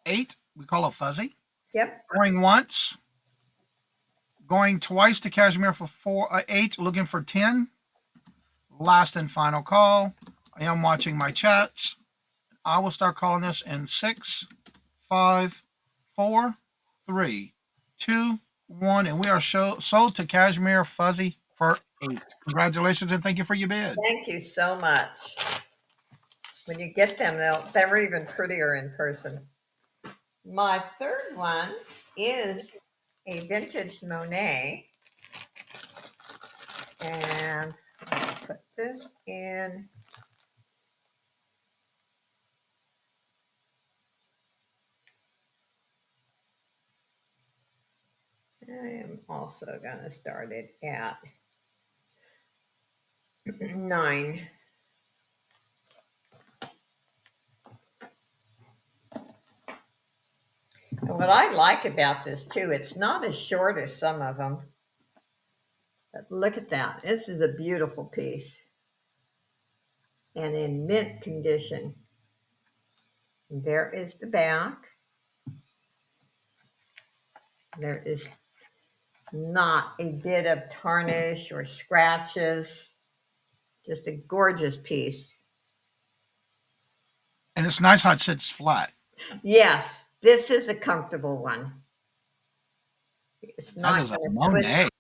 8. We call it fuzzy. Yep. Going once. Going twice to Cashmere for 8, looking for 10. Last and final call. I am watching my chats. I will start calling this in 6, 5, 4, 3, 2, 1, and we are sold to Cashmere Fuzzy for 8. Congratulations and thank you for your bid. Thank you so much. When you get them, they're even prettier in person. My third one is a vintage Monet. And I'll put this in. I am also going to start it at 9. And what I like about this too, it's not as short as some of them. But look at that. This is a beautiful piece. And in mint condition. And there is the back. There is not a bit of tarnish or scratches. Just a gorgeous piece. And it's nice how it sits flat. Yes, this is a comfortable one. It's That not is a going to Monet. twist.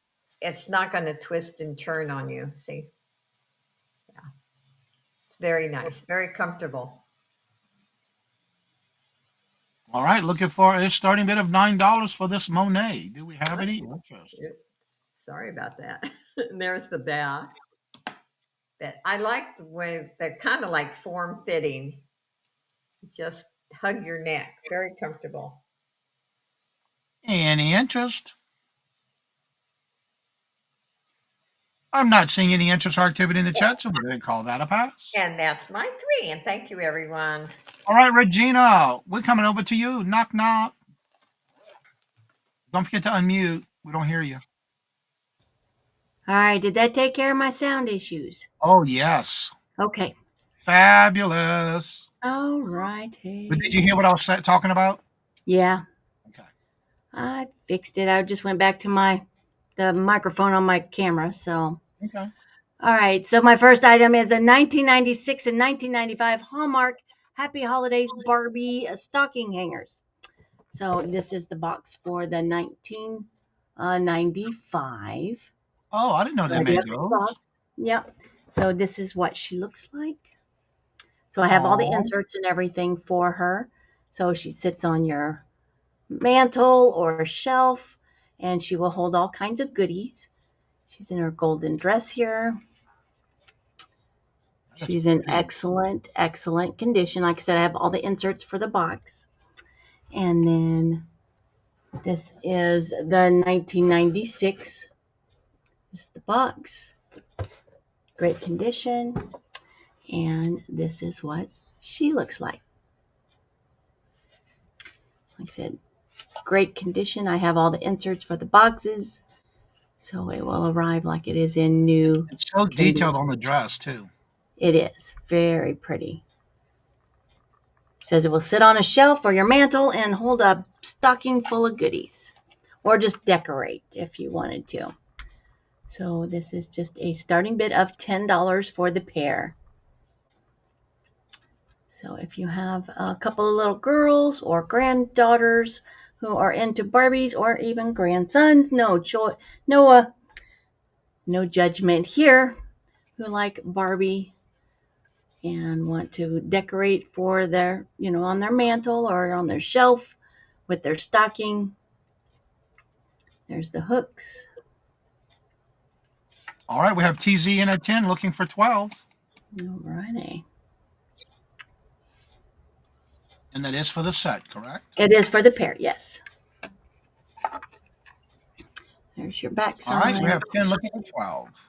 It's not going to twist and turn on you. See? Yeah. It's Very nice, very comfortable. All right, looking for a starting bid of $9 for this Monet. Do we have any interest? Sorry about that. And there's the back. That I like the way they're kind of like form fitting. Just hug your neck. Very comfortable. Any interest? I'm not seeing any interest or activity in the chat, so we're going to call that a pass. And that's my 3. And thank you, everyone. All right, Regina, we're coming over to you. Knock, knock. Don't forget to unmute. We don't hear you. All right, did that take care of my sound issues? Oh, yes. Okay. Fabulous. All right. But did you hear what I was talking about? Yeah. Okay. I fixed it. I just went back to the microphone on my camera, so. Okay. All right, so my first item is a 1996 and 1995 Hallmark Happy Holidays Barbie stocking hangers. So this is the box for the 1995. Oh, I didn't know they made those. Yep. So this is what she looks like. So I have all the inserts and everything for her. So she sits on your mantle or shelf, and she will hold all kinds of goodies. She's in her golden dress here. She's in excellent, excellent condition. Like I said, I have all the inserts for the box. And then this is the 1996. This is the box. Great condition. And this is what she looks like. Like I said, great condition. I have all the inserts for the boxes. So it will arrive like it is in new. It's so detailed on the dress, too. It is very pretty. It says it will sit on a shelf or your mantle and hold a stocking full of goodies, or just decorate if you wanted to. So this is just a starting bid of $10 for the pair. So if you have a couple of little girls or granddaughters who are into Barbies, or even grandsons, no judgment here, who like Barbie and want to decorate for their, on their mantle or on their shelf with their stocking. There's the hooks. All right, we have TZ in at 10, looking for 12. All righty. And that is for the set, correct? It is for the pair, yes. There's your back side. All right, we have 10 looking for 12.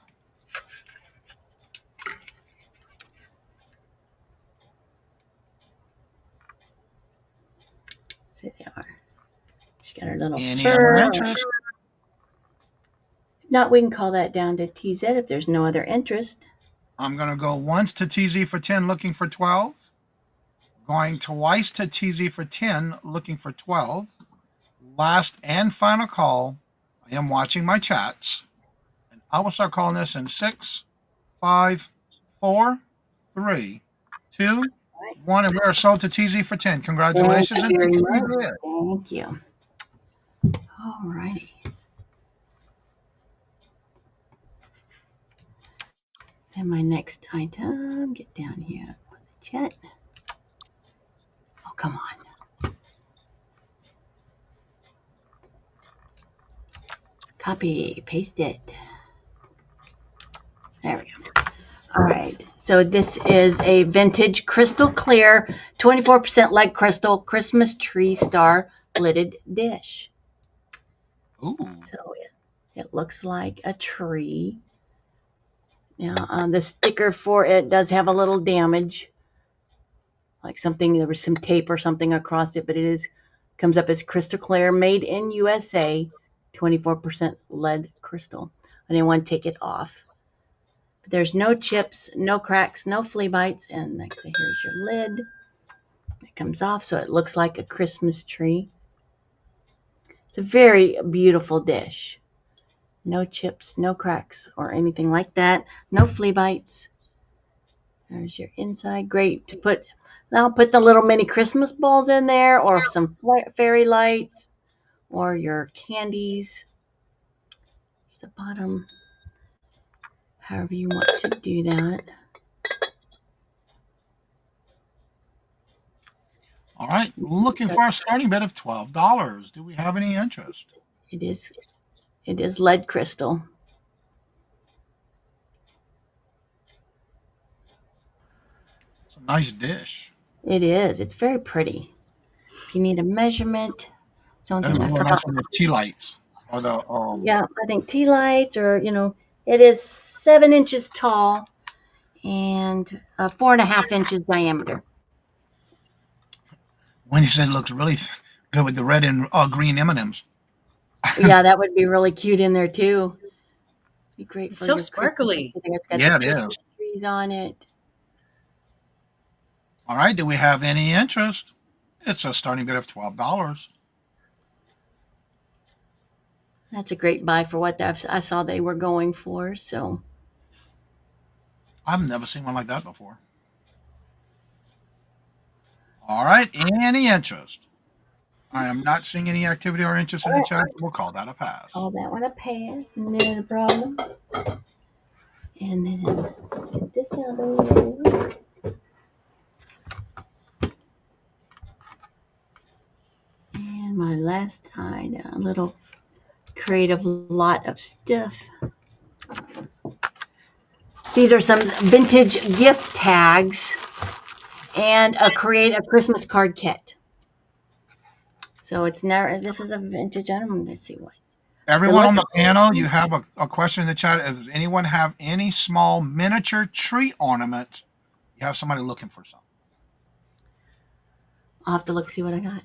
There they are. She got her little Any other interest? No, we can call that down to TZ if there's no other interest. I'm going to go once to TZ for 10, looking for 12. Going twice to TZ for 10, looking for 12. Last and final call. I am watching my chats. And I will start calling this in 6, 5, 4, 3, 2, 1. And we are sold to TZ for 10. Congratulations. Thank you and very thank you for your much. bid. Thank you. All righty. And my next item, get down here on the chat. Oh, come on. Copy, paste it. There we go. All right. So this is a vintage crystal clear, 24% lead crystal Christmas tree star lidded dish. Ooh. So it looks like a tree. Now, the sticker for it does have a little damage, like there was some tape or something across it, but comes up as crystal clear, made in USA, 24% lead crystal. I didn't want to take it off. But there's no chips, no cracks, no flea bites, and like I say, here's your lid. It comes off, so it looks like a Christmas tree. It's a very beautiful dish. No chips, no cracks, or anything like that. No flea bites. There's your inside. Great to put. I'll put the little mini Christmas balls in there, or some fairy lights, or your candies. There's the bottom. However you want to do that. All right, looking for a starting bid of $12. Do we have any interest? It is lead crystal. It's a nice dish. It is. It's very pretty. If you need a measurement, it's the only That's thing I really forgot. nice on the tea lights or the Yeah, I think tea lights, or it is 7 inches tall and 4.5 inches diameter. Wendy said it looks really good with the red and green M&Ms. Yeah, that would be really cute in there too. Be great It's for so your Christmas. sparkly. It's got Yeah, the it Christmas is. trees on it. All right, do we have any interest? It's a starting bid of $12. That's a great buy for what I saw they were going for. So I've never seen one like that before. All right, any interest? I am not seeing any activity or interest in the chat. We'll call that a pass. call that one a pass, not a problem. And then get this out of the way. And my last item, a little creative lot of stuff. These are some vintage gift tags and create a Christmas card kit. So this is a vintage item. Let's see what. Everyone on the panel, you have a question in the chat. Does anyone have any small miniature tree ornament? You have somebody looking for some. I'll have to look, see what I got.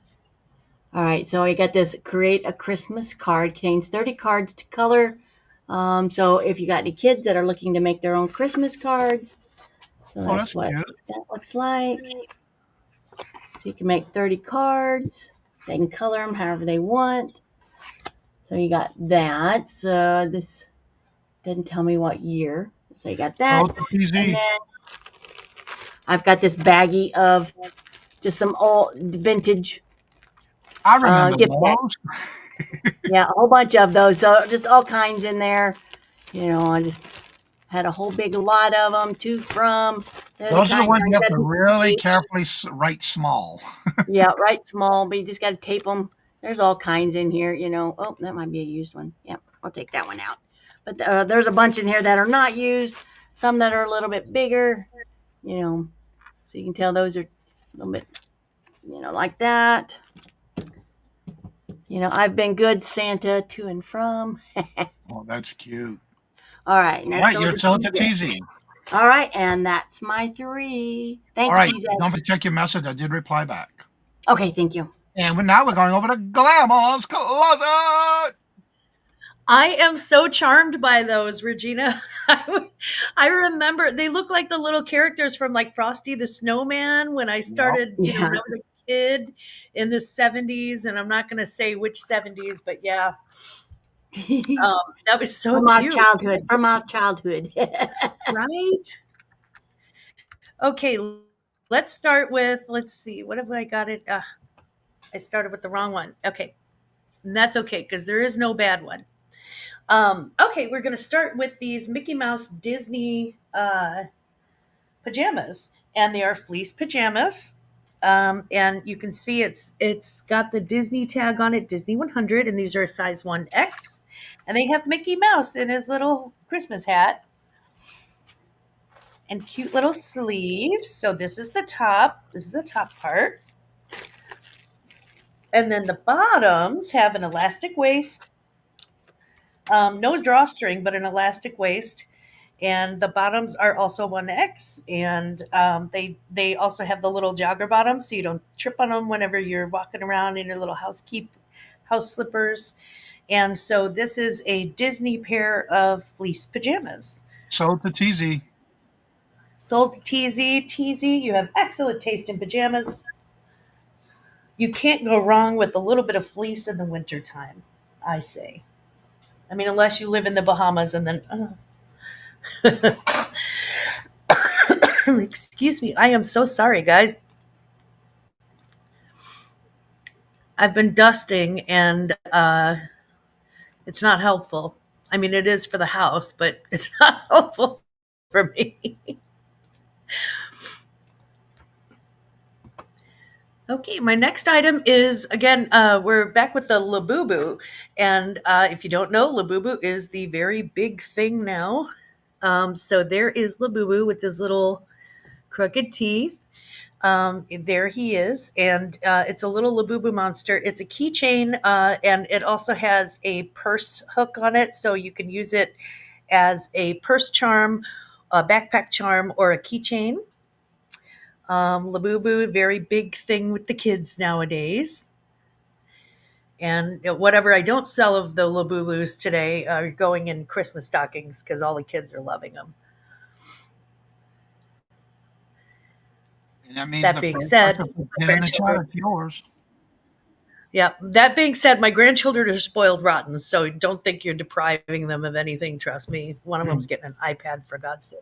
All right, so I got this create a Christmas card, contains 30 cards to color. So if you got any kids that are looking to make their own Christmas cards, so that's what that looks like. So you can make 30 cards. They can color them however they want. So you got that. So this didn't tell me what year. So you got that. And then I've got this baggie of just some old vintage. I remember gift those. Yeah, a whole bunch of those. So just all kinds in there. I just had a whole big lot of them. To from. Those are the ones you have to really carefully write small. Yeah, write small, but you just got to tape them. There's all kinds in here. Oh, that might be a used one. Yep, I'll take that one out. But there's a bunch in here that are not used. Some that are a little bit bigger. So you can tell those are a little bit, like that. I've been good Santa to and from. Oh, that's cute. All right. All right, you're so teasy. All right, and that's my 3. Thanks, All right, TZ. don't forget to check your message. I did reply back. Okay, thank you. And now we're going over to Glamour's Closet. I am so charmed by those, Regina. I remember they look like the little characters from like Frosty the Snowman when I started, when I was a kid in the 70s, and I'm not going to say which 70s, but yeah. That was so cute. From our childhood. Right? Okay, let's start with, let's see, what have I got it? I started with the wrong one. Okay, and that's okay because there is no bad one. Okay, we're going to start with these Mickey Mouse Disney pajamas, and they are fleece pajamas. And you can see it's got the Disney tag on it, Disney 100, and these are a size 1X. And they have Mickey Mouse in his little Christmas hat. And cute little sleeves. So this is the top. This is the top part. And then the bottoms have an elastic waist. No drawstring, but an elastic waist. And the bottoms are also 1X. And they also have the little jogger bottoms, so you don't trip on them whenever you're walking around in your little house slippers. And so this is a Disney pair of fleece pajamas. Sold to TZ. Sold to TZ. TZ, you have excellent taste in pajamas. You can't go wrong with a little bit of fleece in the wintertime, I say. I mean, unless you live in the Bahamas and then... Excuse me. I am so sorry, guys. I've been dusting and it's not helpful. I mean, it is for the house, but it's not helpful for me. Okay, my next item is again, we're back with the Labubu. And if you don't know, Labubu is the very big thing now. So there is Labubu with his little crooked teeth. There he is. And it's a little Labubu monster. It's a keychain, and it also has a purse hook on it. So you can use it as a purse charm, a backpack charm, or a keychain. Labubu, very big thing with the kids nowadays. And whatever I don't sell of the Labubus today are going in Christmas stockings because all the kids are loving them. And that means That the being first said, person to my pin in the chat grandchildren, is yours. yeah, that being said, my grandchildren are spoiled rotten, so don't think you're depriving them of anything. Trust me. One of them's getting an iPad, for God's sake.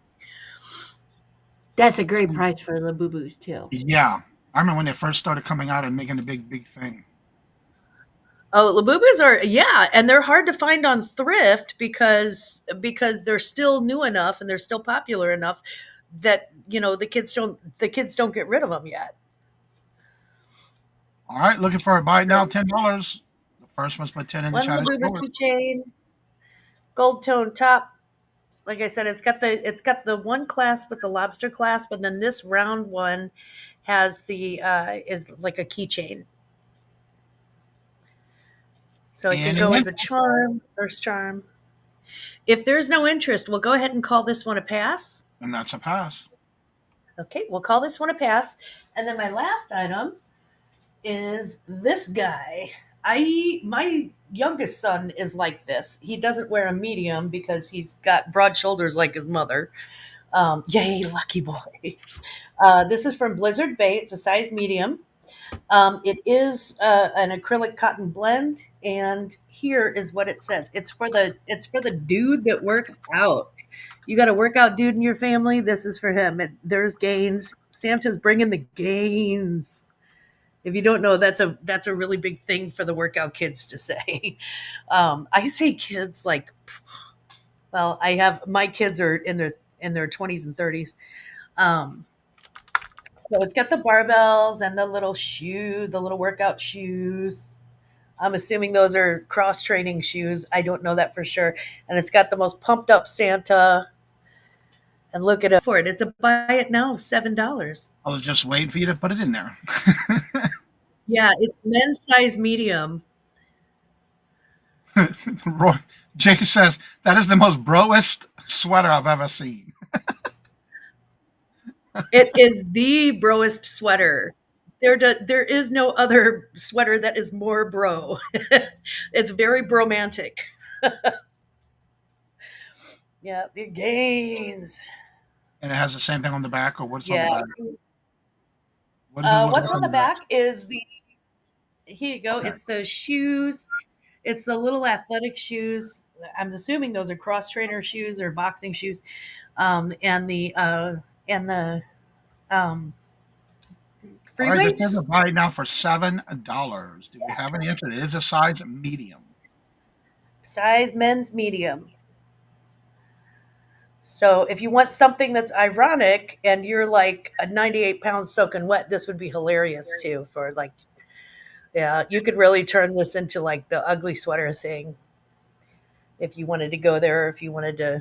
That's a great price for Labubus too. Yeah. I remember when they first started coming out and making a big thing. Oh, Labubus are, yeah, and they're hard to find on thrift because they're still new enough and they're still popular enough that the kids don't get rid of them yet. All right, looking for a buy it now, So $10. The first one's put 10 in the one chat is Labubu yours. keychain, gold tone top. Like I said, it's got the one clasp with the lobster clasp, and then this round one has the is like a keychain. So it can And go as a charm, first charm. If there's no interest, we'll go ahead and call this one a pass. and that's a pass. Okay, we'll call this one a pass. And then my last item is this guy. My youngest son is like this. He doesn't wear a medium because he's got broad shoulders like his mother. Yay, lucky boy. This is from Blizzard Bay. It's a size medium. It is an acrylic cotton blend, and here is what it says. It's for the dude that works out. You got a workout dude in your family. This is for him. There's gains. Santa's bringing the gains. If you don't know, that's a really big thing for the workout kids to say. I say kids like, well, I have my kids are in their 20s and 30s. So it's got the barbells and the little workout shoes. I'm assuming those are cross training shoes. I don't know that for sure. And it's got the most pumped up Santa. And look at it for it. It's a buy it now, $7. I was just waiting for you to put it in there. Yeah, it's men's size medium. Roy, Jake says, that is the most broest sweater I've ever seen. It is the broest sweater. There is no other sweater that is more bro. It's very bromantic. Yeah, the gains. And it has the same thing on the back, or what's on the Yeah. back? What does it look What's like on the back is here you go. It's the shoes. It's the little athletic shoes. I'm assuming those are cross trainer shoes or boxing shoes. And the free All right, this weights. is a buy it now for $7. Do we have any interest? It is a size medium. Size men's medium. So if you want something that's ironic and you're like a 98 pounds soaking wet, this would be hilarious too. For like, yeah, you could really turn this into like the ugly sweater thing if you wanted to go there, or if you wanted to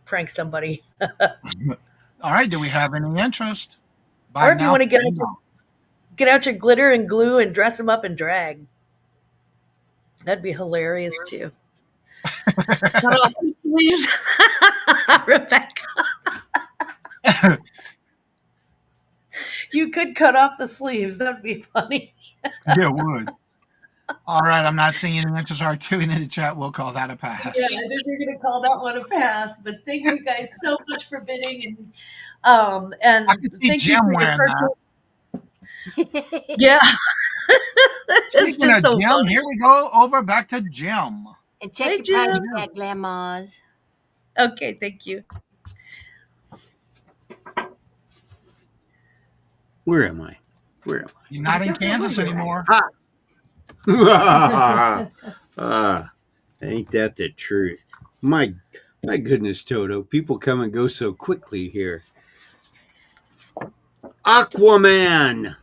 prank somebody. All right, do we have any interest? Or if you want to get out your glitter and glue and dress them up and drag. That'd be hilarious too. Cut off the sleeves. Rebecca. You could cut off the sleeves. That'd be funny. Yeah, it would. All right, I'm not seeing any interest. All right, two in the chat. We'll call that a pass. Yeah, I think we're going to call that one a pass. But thank you guys so much for bidding, and I can see thank you Jim for your wearing purchase. Yeah, it's Speaking just of so Jim, funny. here we go over back to Jim. And check Hey, your price Jim. tag, grandmas. Okay, thank you. Where am I? You're not in Kansas anymore. Ain't that the truth? My goodness, Toto. People come and go so quickly here. Aquaman.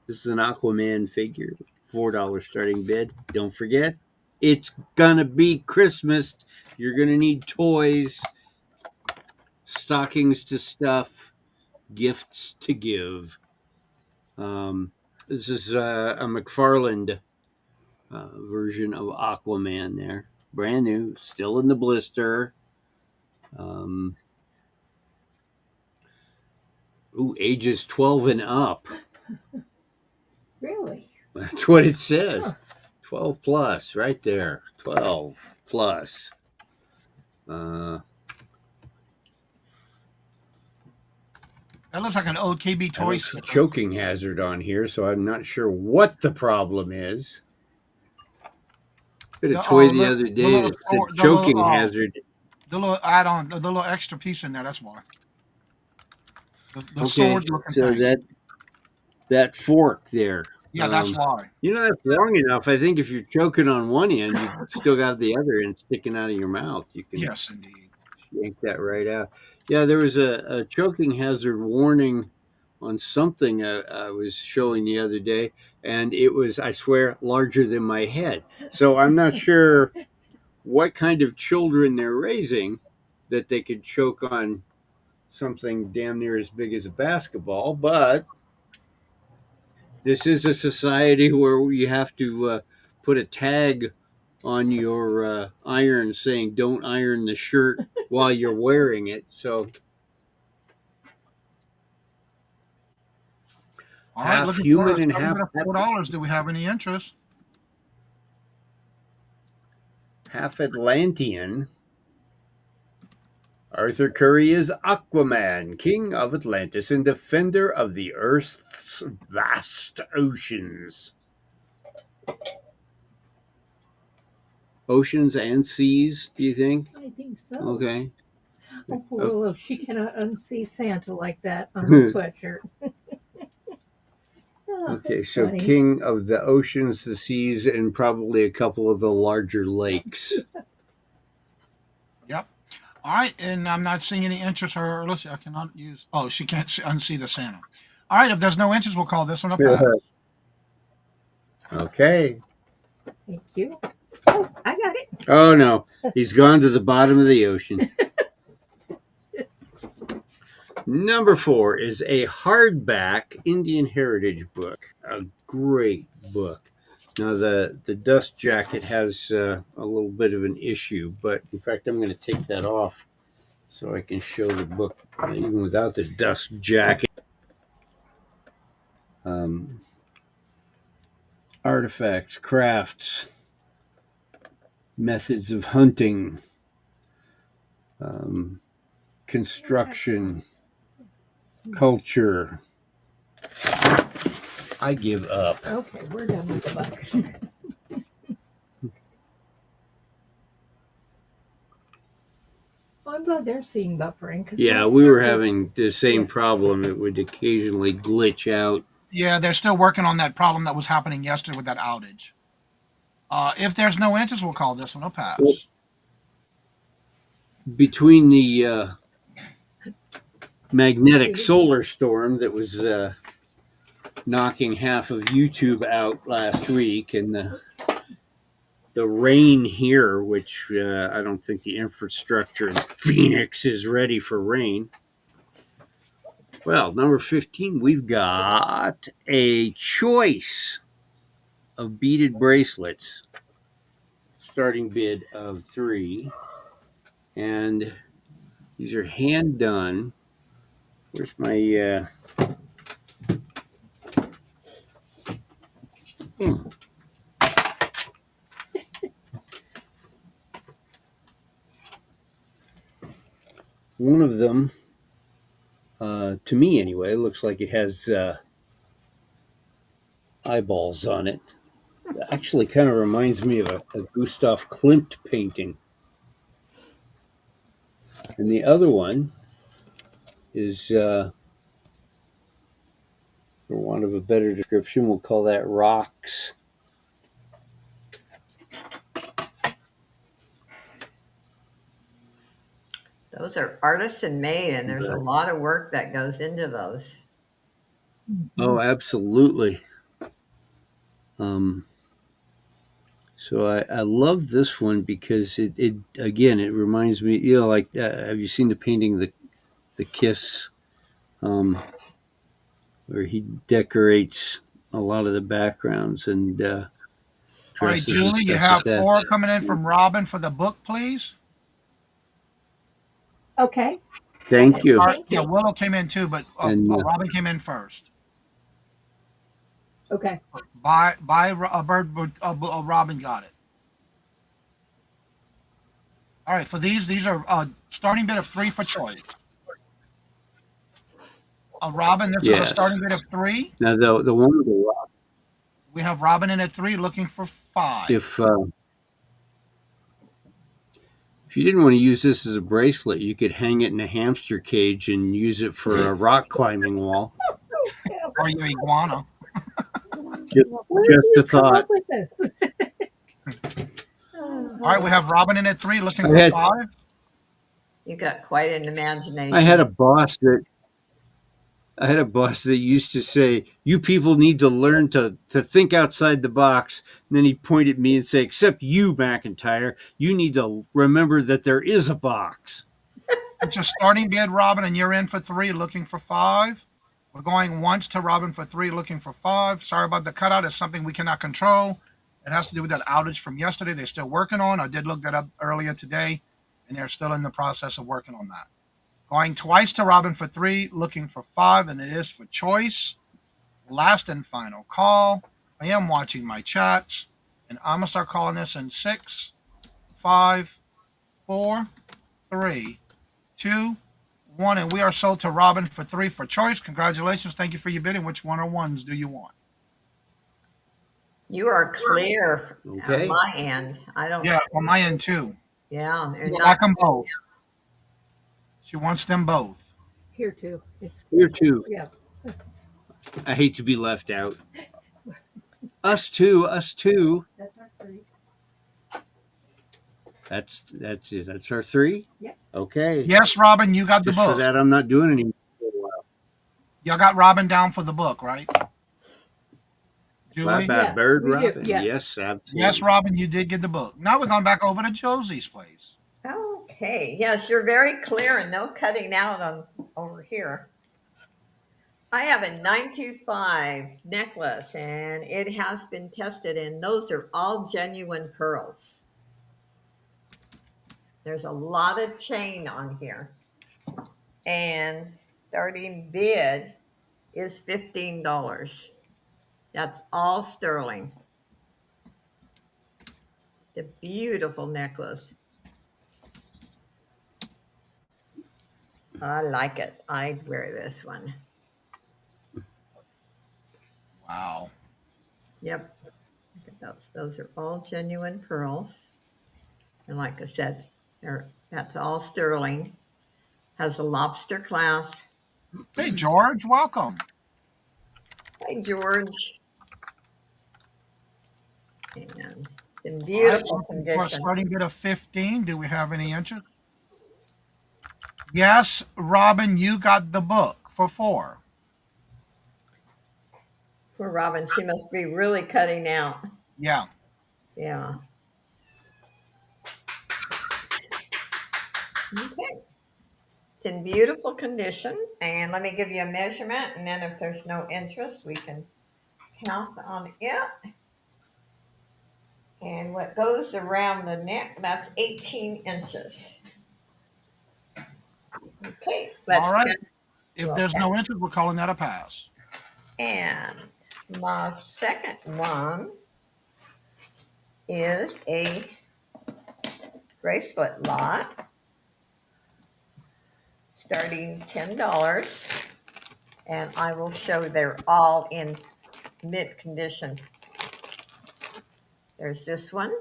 This is an Aquaman figure, $4 starting bid. Don't forget, it's gonna be Christmas. You're gonna need toys, stockings to stuff, gifts to give. This is a McFarland version of Aquaman there. Brand new, still in the blister. Ages 12 and up. Really? That's what it says. 12 plus, right there. 12 plus. That looks like an old KB I toy don't see sticker. choking hazard on here, so I'm not sure what the problem is. I had a toy the other day that said choking hazard. The little add-on, the little extra piece in there. That's why. The Okay, sword-looking so thing. that fork there. Yeah, that's why. You know, that's long enough. I think if you're choking on one end, you still got the other end sticking out of your mouth. You can Yes, indeed. yank that right out. Yeah, there was a choking hazard warning on something I was showing the other day, and it was, I swear, larger than my head. So I'm not sure what kind of children they're raising that they could choke on something damn near as big as a basketball, but this is a society where you have to put a tag on your iron saying don't iron the shirt while you're wearing it. So All right, half looking human for and starting half at $4. Do we have any interest? half Atlantean. Arthur Curry is Aquaman, king of Atlantis and defender of the Earth's vast oceans. Oceans and seas, do you think? I think so. Okay. Oh, poor look, she cannot unsee Santa like that on the sweatshirt. Oh, Okay, so funny. king of the oceans, the seas, and probably a couple of the larger lakes. Yep. All right, and I'm not seeing any interest. Or let's see, I cannot use. Oh, she can't unsee the Santa. All right, if there's no interest, we'll call this one a pass. Okay. Thank you. Oh, I got it. Oh no, he's gone to the bottom of the ocean. Number 4 is a hardback Indian Heritage book. A great book. Now the dust jacket has a little bit of an issue, but in fact I'm going to take that off so I can show the book even without the dust jacket. Artifacts, crafts, methods of hunting, construction, culture. I give up. Okay, we're done with the book. I'm glad they're seeing buffering. Yeah, we were having the same problem. It would occasionally glitch out. Yeah, they're still working on that problem that was happening yesterday with that outage. If there's no interest, we'll call this one a pass. Well, between the magnetic solar storm that was knocking half of YouTube out last week, and the rain here, which I don't think the infrastructure in Phoenix is ready for rain. Well, number 15, we've got a choice of beaded bracelets. Starting bid of 3. And these are hand done. Where's my one of them, to me anyway, looks like it has eyeballs on it. It actually kind of reminds me of a Gustav Klimt painting. And the other one is, for want of a better description, we'll call that rocks. Those are artisan made, and there's a lot of work that goes into those. Oh, absolutely. So I love this one because it again it reminds me, like have you seen the painting the Kiss, where he decorates a lot of the backgrounds and All right, dresses and Julie, you stuff with have that. 4 coming in from Robin for the book, please. Okay. Thank you. All right, Thank yeah, you. Willow came in too, but And Robin came in first. Okay. Robin got it. All right, for these are starting bid of 3 for choice. Robin, this is a yes, starting bid of 3. now the one with the rock. We have Robin in at 3 looking for 5. If you didn't want to use this as a bracelet, you could hang it in a hamster cage and use it for a rock climbing wall. Or your iguana. Just, Where did just you a come thought. up with this? All right, we have Robin in at 3 looking I for had 5. You got quite an I had imagination. a boss that used to say, "You people need to learn to think outside the box." And then he'd point at me and say, "Except you, McIntyre, you need to remember that there is a box." It's a starting bid, Robin, and you're in for 3 looking for 5. We're going once to Robin for 3 looking for 5. Sorry about the cutout. It's something we cannot control. It has to do with that outage from yesterday. They're still working on. I did look that up earlier today, and they're still in the process of working on that. Going twice to Robin for 3 looking for 5, and it is for choice. Last and final call. I am watching my chats, and I'm gonna start calling this in 6, 5, 4, 3, 2, 1, and we are sold to Robin for 3 for choice. Congratulations. Thank you for your bidding. Which one or ones do you want? You are clear on Okay. my end. I don't. Yeah, on my end too. Yeah, and You not. like them both. She wants them both. Here too. It's Here too. yeah. I hate to be left out. Us too. Us too. That's our 3. That's our 3. Yep. Okay. Yes, Robin, you got the Just for book. that, I'm not doing any for a while. Y'all got Robin down for the book, right? Julie? Yes, Bird we do. Robin. Yes. Yes, absolutely. Yes, Robin, you did get the book. Now we're going back over to Josie's place. Okay. Yes, you're very clear and no cutting out on over here. I have a 925 necklace and it has been tested, and those are all genuine pearls. There's a lot of chain on here. And starting bid is $15. That's all sterling. The beautiful necklace. I like it. I'd wear this one. Wow. Yep. Look at those. Those are all genuine pearls. And like I said, that's all sterling. Has a lobster clasp. Hey, George, welcome. Hi, George. And in All right, beautiful looking for a condition. starting bid of 15. Do we have any interest? Yes, Robin, you got the book for 4. Poor Robin, she must be really cutting out. Yeah. Yeah. Okay. It's in beautiful condition. And let me give you a measurement. And then if there's no interest, we can count on it. And what goes around the neck, that's 18 inches. Okay. All right. Count. If there's no interest, we're calling that a pass. And my second one is a bracelet lot, starting $10. And I will show they're all in mint condition. There's this one.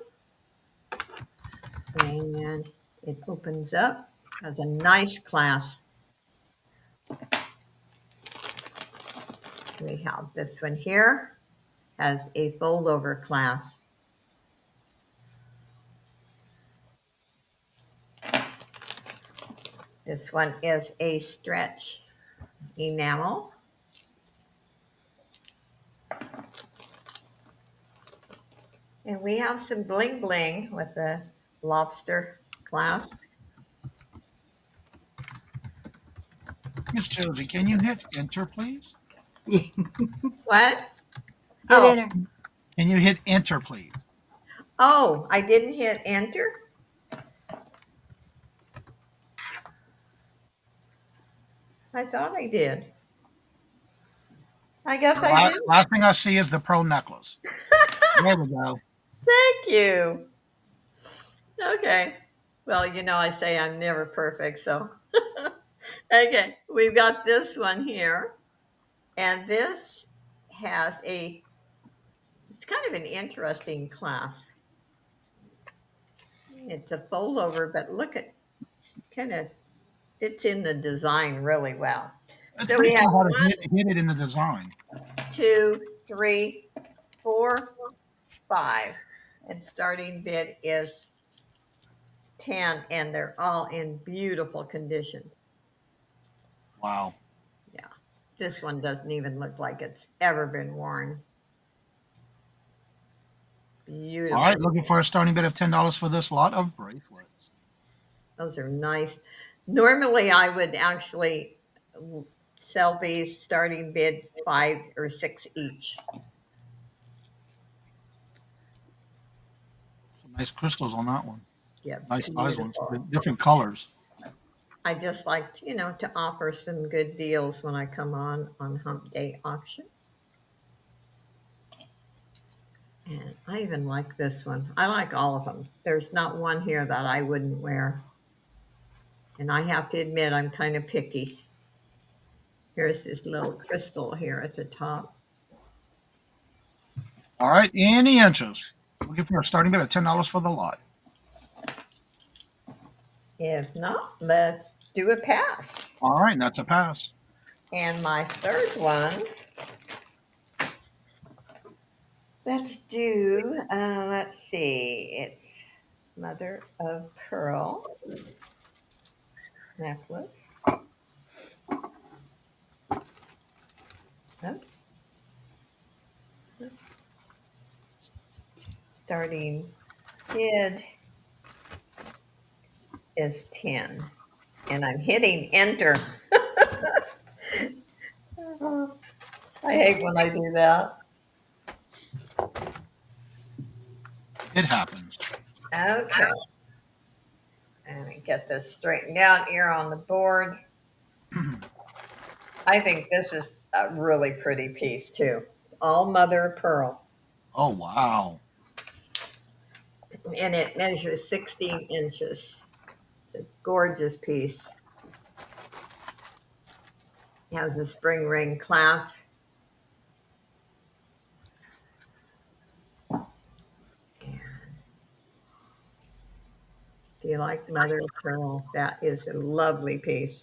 And it opens up, has a nice clasp. We have this one here, has a fold over clasp. This one is a stretch enamel. And we have some bling bling with the lobster clasp. Miss Josie, can you hit enter, please? What? Hit Oh, enter. Can you hit enter, please? oh, I didn't hit enter. I thought I did. I guess I did. Last thing I see is the pearl necklace. There we go. Thank you. Okay. Well, I say I'm never perfect, so. Okay, we've got this one here. And this has it's kind of an interesting clasp. It's a fold over, but look at, kind of fits in the design really well. It's So pretty we have cool how to 1, hit it in the design. 2, 3, 4, 5. And starting bid is 10, and they're all in beautiful condition. Wow. Yeah. This one doesn't even look like it's ever been worn. Beautiful. All right, looking for a starting bid of $10 for this lot of bracelets. Those are nice. Normally, I would actually sell these starting bid 5 or 6 each. Some nice crystals on that one. Yeah, Nice size ones. beautiful. Different colors. I just like, to offer some good deals when I come on Hump-Day Auction. And I even like this one. I like all of them. There's not one here that I wouldn't wear. And I have to admit, I'm kind of picky. Here's this little crystal here at the top. All right, any interest? Looking for a starting bid of $10 for the lot. If not, let's do a pass. All right, that's a pass. And my third one, let's do, let's see, it's Mother of Pearl necklace. Oops. Starting bid is 10, and I'm hitting enter. I hate when I do that. It happens. Okay. Let me get this straightened out here on the board. I think this is a really pretty piece too. All mother of pearl. Oh, wow. And it measures 16 inches. It's a gorgeous piece. It has a spring ring clasp. If you like mother of pearl, that is a lovely piece.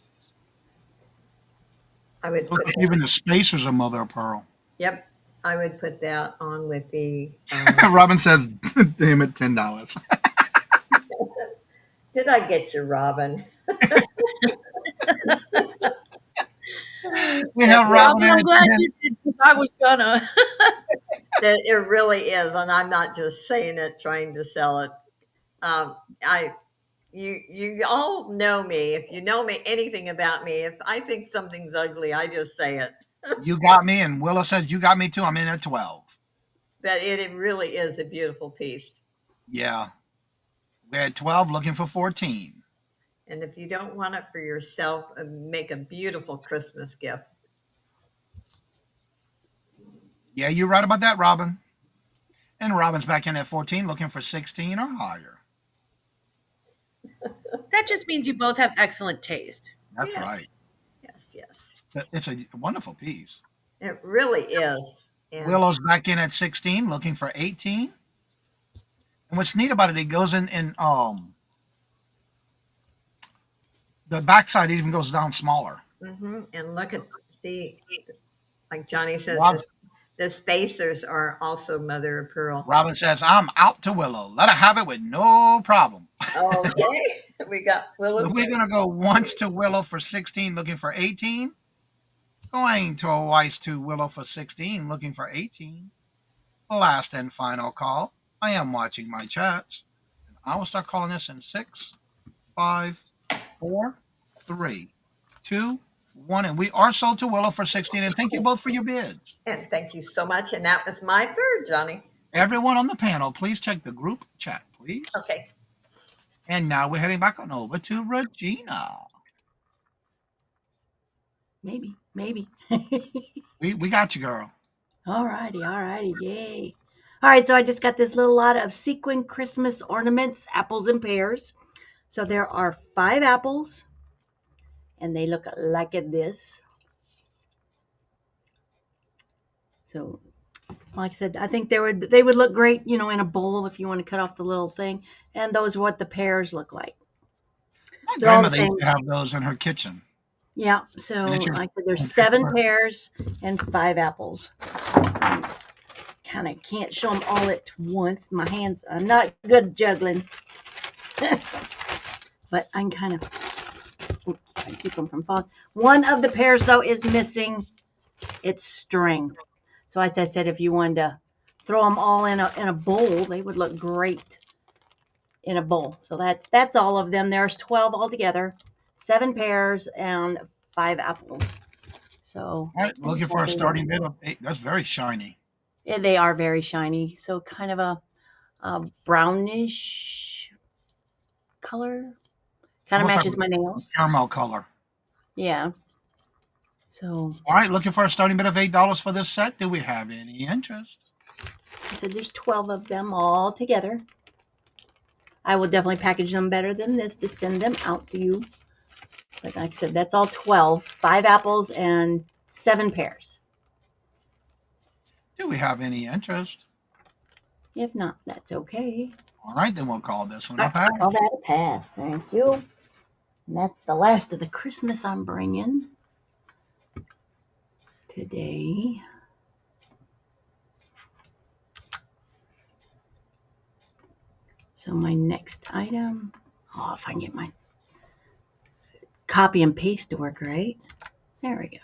I would put that, Even the spacers are mother of pearl. yep, I would put that on with the. Robin says, damn it, $10. Did I get you, Robin? We have Robin. I'm glad you did because I was gonna. It really is, and I'm not just saying it trying to sell it. You all know me. If you know me anything about me, if I think something's ugly, I just say it. You got me, and Willa says, you got me too. I'm in at 12. But it really is a beautiful piece. Yeah. We're at 12, looking for 14. And if you don't want it for yourself, make a beautiful Christmas gift. Yeah, you're right about that, Robin. And Robin's back in at 14, looking for 16 or higher. That just means you both have excellent taste. That's Yes. right. Yes. It's a wonderful piece. It really is. And Willow's back in at 16, looking for 18. And what's neat about it, it goes in the backside even goes down smaller. and look at like Johnny says, Rob- the spacers are also mother of pearl. Robin says, I'm out to Willow. Let her have it with no problem. Okay, we got Willow. We're going to go once to Willow for 16, looking for 18. Going twice to Willow for 16, looking for 18. Last and final call. I am watching my chats. And I will start calling this in 6, 5, 4, 3, 2, 1. And we are sold to Willow for 16. And thank you both for your bids. And thank you so much. And that was my third, Johnny. Everyone on the panel, please check the group chat, please. Okay. And now we're heading back on over to Regina. Maybe. We got you, girl. Alrighty, yay. All right, so I just got this little lot of sequin Christmas ornaments, apples and pears. So there are 5 apples, and they look like this. So, like I said, I think they would look great, in a bowl if you want to cut off the little thing. And those are what the pears look like. My grandmother used to have those in her kitchen. Yeah, so like I said, there's 7 pears and 5 apples. Kind of can't show them all at once. My hands, I'm not good juggling. But I can kind of keep them from falling. One of the pears, though, is missing its string. So as I said, if you wanted to throw them all in a bowl, they would look great in a bowl. So that's all of them. There's 12 altogether, 7 pears and 5 apples. So all right, looking for a starting bid of 8. That's very shiny. Yeah, they are very shiny. So kind of a brownish color. Kind of matches my nails. Caramel color. Yeah. So. All right, looking for a starting bid of $8 for this set. Do we have any interest? So there's 12 of them all together. I will definitely package them better than this to send them out to you. But like I said, that's all 12. 5 apples and 7 pears. Do we have any interest? If not, that's okay. All right, then we'll call this one a pass. Call that a pass. Thank you. And that's the last of the Christmas I'm bringing today. So my next item, if I can get my copy and paste to work right. There we go.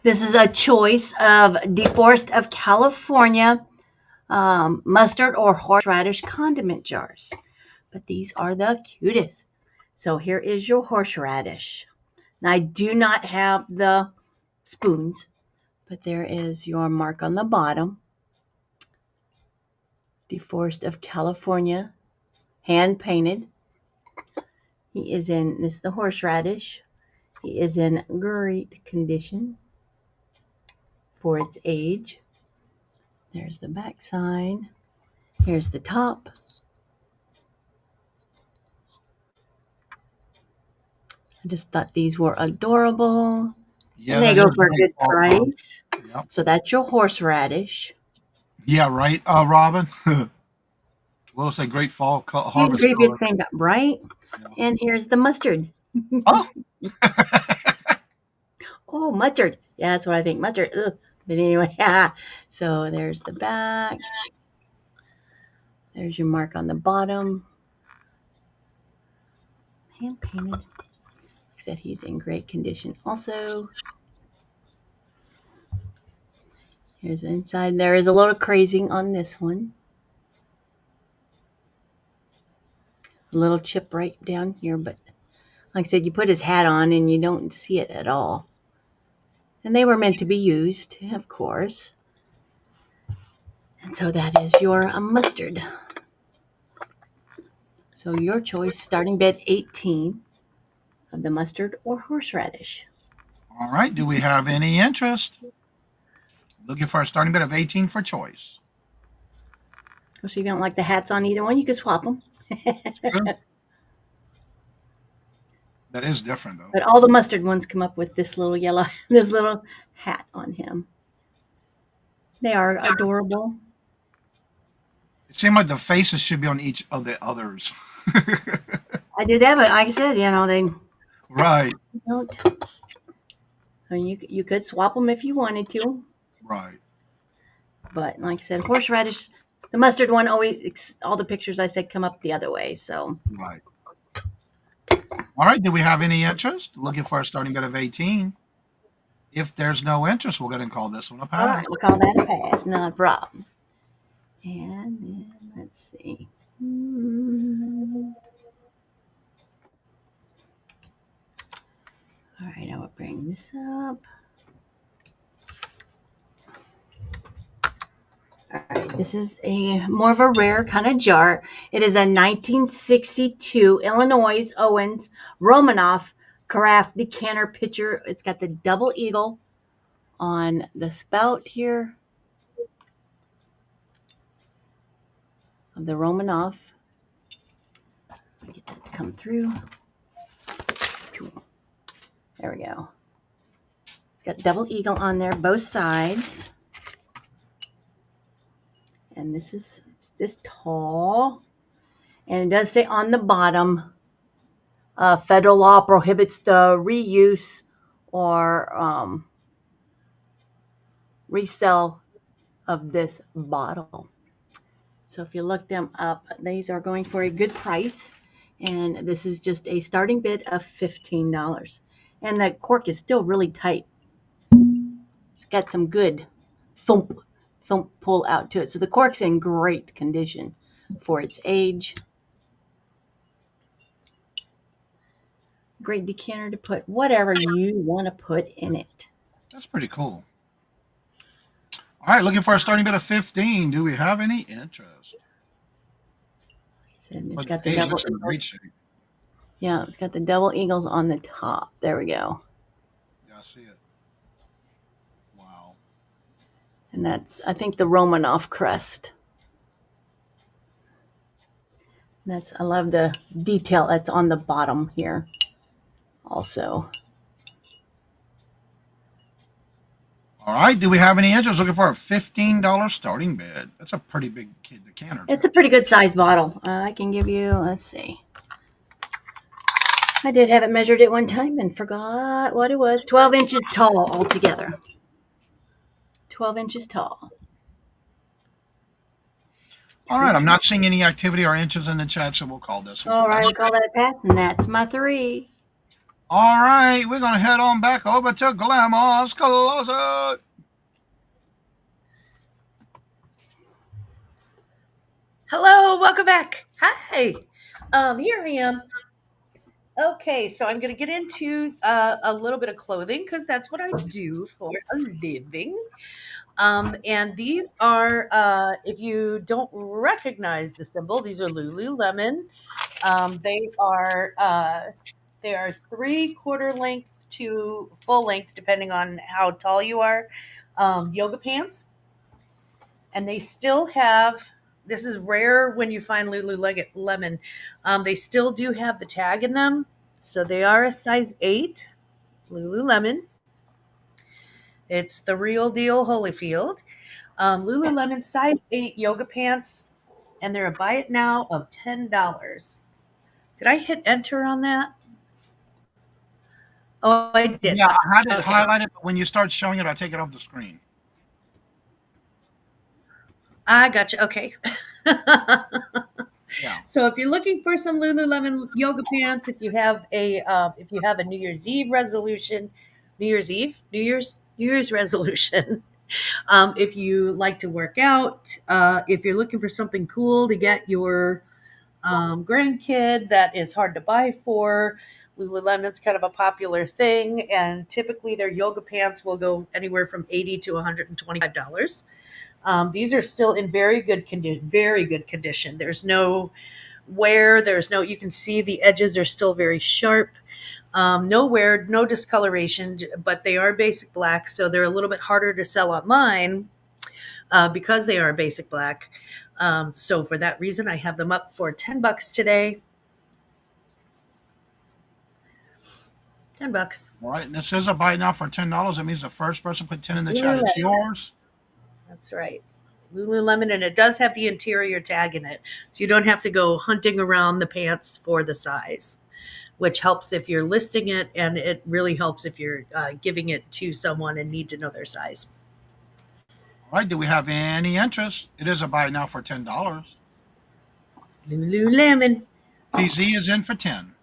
This is a choice of DeForest of California mustard or horseradish condiment jars. But these are the cutest. So here is your horseradish. Now I do not have the spoons, but there is your mark on the bottom. DeForest of California, hand painted. He is in, this is the horseradish. He is in great condition for its age. There's the back side. Here's the top. I just thought these were adorable. Yeah, and they go for a good price. Yep. So that's your horseradish. Yeah, right, Robin. We'll say great fall harvest. Great, big thing, right? Yeah. And here's the mustard. Oh. Oh, mustard. Yeah, that's what I think. Mustard. Ugh. But anyway, so there's the back. There's your mark on the bottom. Hand painted. Said he's in great condition also. Here's the inside. There is a lot of crazing on this one. A little chip right down here, but like I said, you put his hat on and you don't see it at all. And they were meant to be used, of course. And so that is your mustard. So your choice, starting bid 18 of the mustard or horseradish. All right, do we have any interest? Looking for a starting bid of 18 for choice. So if you don't like the hats on either one, you can swap them. Sure. That is different, though. But all the mustard ones come up with this little yellow, this little hat on him. They are adorable. It seemed like the faces should be on each of the others. I did that, but like I said, they right. Don't. I mean, you could swap them if you wanted to. Right. But like I said, horseradish, the mustard one always, all the pictures I said come up the other way. So. Right. All right. Do we have any interest? Looking for a starting bid of 18. If there's no interest, we'll go ahead and call this one a All pass. right, we'll call that a pass. Not a problem. And then let's see. All right, I will bring this up. All right, this is a more of a rare kind of jar. It is a 1962 Illinois Owens Romanoff carafe decanter pitcher. It's got the double eagle on the spout here of the Romanoff. Get that to come through. There we go. It's got double eagle on there, both sides. And this is this tall. And it does say on the bottom, federal law prohibits the reuse or resell of this bottle. So if you look them up, these are going for a good price. And this is just a starting bid of $15. And the cork is still really tight. It's got some good thump pull out to it. So the cork's in great condition for its age. Great decanter to put whatever you want to put in it. That's pretty cool. All right, looking for a starting bid of 15. Do we have any interest? It's got the double looks in great eagles. shape. Yeah, it's got the double eagles on the top. There we go. Yeah, I see it. Wow. And that's, I think, the Romanoff crest. That's, I love the detail that's on the bottom here also. All right, do we have any interest? Looking for a $15 starting bid. That's a pretty big decanter. It's a pretty good size bottle. I can give you, let's see. I did have it measured at one time and forgot what it was. 12 inches tall altogether. 12 inches tall. All right, I'm not seeing any activity or interest in the chat, so we'll call this one. All right, we'll call that a pass, and that's my 3. All right, we're going to head on back over to Glamour's Closet. Hello, welcome back. Hi. Here I am. Okay, so I'm going to get into a little bit of clothing because that's what I do for a living. And these are, if you don't recognize the symbol, these are Lululemon. They are 3/4 length to full length, depending on how tall you are, yoga pants. And they still have, this is rare when you find Lululemon. They still do have the tag in them. So they are a size 8 Lululemon. It's the real deal Holyfield. Lululemon size 8 yoga pants, and they're a buy it now of $10. Did I hit enter on that? Oh, I did. Yeah, I had it highlighted, but when you start showing it, I take it off the screen. I gotcha. Okay. Yeah. So if you're looking for some Lululemon yoga pants, if you have a New Year's Eve resolution, New Year's resolution, if you like to work out, if you're looking for something cool to get your grandkid that is hard to buy for, Lululemon's kind of a popular thing, and typically their yoga pants will go anywhere from $80 to $125. These are still in very good condition. There's no wear. You can see the edges are still very sharp. No wear, no discoloration, but they are basic black, so they're a little bit harder to sell online because they are basic black. So for that reason, I have them up for $10 today. $10. All right, and this is a buy now for $10. That means the first person put 10 in the chat. It's yours. That's right. Lululemon, and it does have the interior tag in it. So you don't have to go hunting around the pants for the size, which helps if you're listing it, and it really helps if you're giving it to someone and need to know their size. All right, do we have any interest? It is a buy now for $10. Lululemon. TZ is in for 10.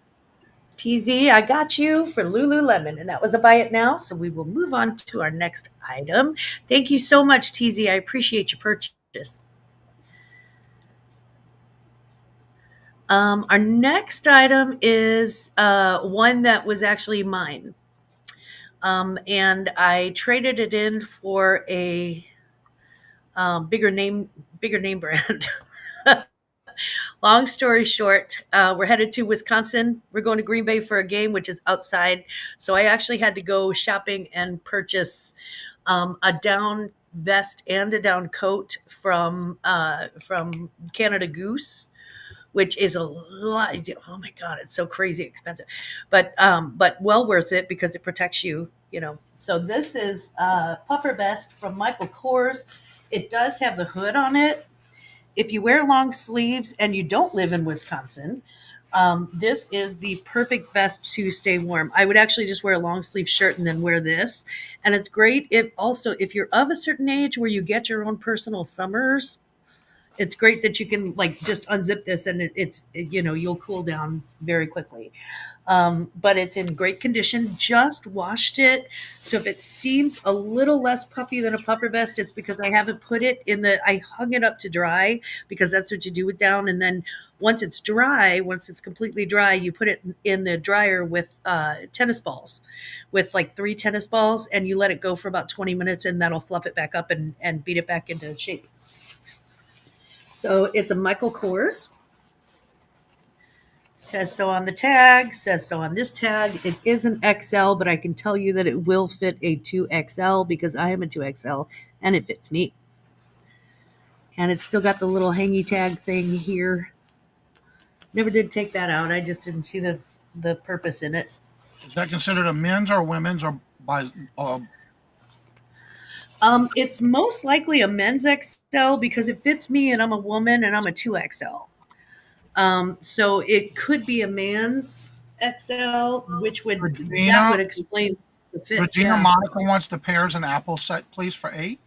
TZ, I got you for Lululemon, and that was a buy it now. So we will move on to our next item. Thank you so much, TZ. I appreciate your purchase. Our next item is one that was actually mine. And I traded it in for a bigger name brand. Long story short, we're headed to Wisconsin. We're going to Green Bay for a game, which is outside. So I actually had to go shopping and purchase a down vest and a down coat from Canada Goose, which is a lot. Oh my god, it's so crazy expensive, but well worth it because it protects you. You know. So this is a puffer vest from Michael Kors. It does have the hood on it. If you wear long sleeves and you don't live in Wisconsin, this is the perfect vest to stay warm. I would actually just wear a long sleeve shirt and then wear this. And it's great if you're of a certain age where you get your own personal summers, it's great that you can like just unzip this and you'll cool down very quickly. But it's in great condition. Just washed it. So if it seems a little less puffy than a puffer vest, it's because I haven't put it I hung it up to dry because that's what you do with down. And then once it's completely dry, you put it in the dryer with tennis balls, with like 3 tennis balls, and you let it go for about 20 minutes and that'll fluff it back up and beat it back into shape. So it's a Michael Kors. Says so on the tag, says so on this tag. It is an XL, but I can tell you that it will fit a 2XL because I am a 2XL and it fits me. And it's still got the little hangy tag thing here. Never did take that out. I just didn't see the purpose in it. Is that considered a men's or women's or by? It's most likely a men's XL because it fits me and I'm a woman and I'm a 2XL. So it could be a man's XL, which would explain the fit. Regina Monica wants the pears and apples set, please, for 8.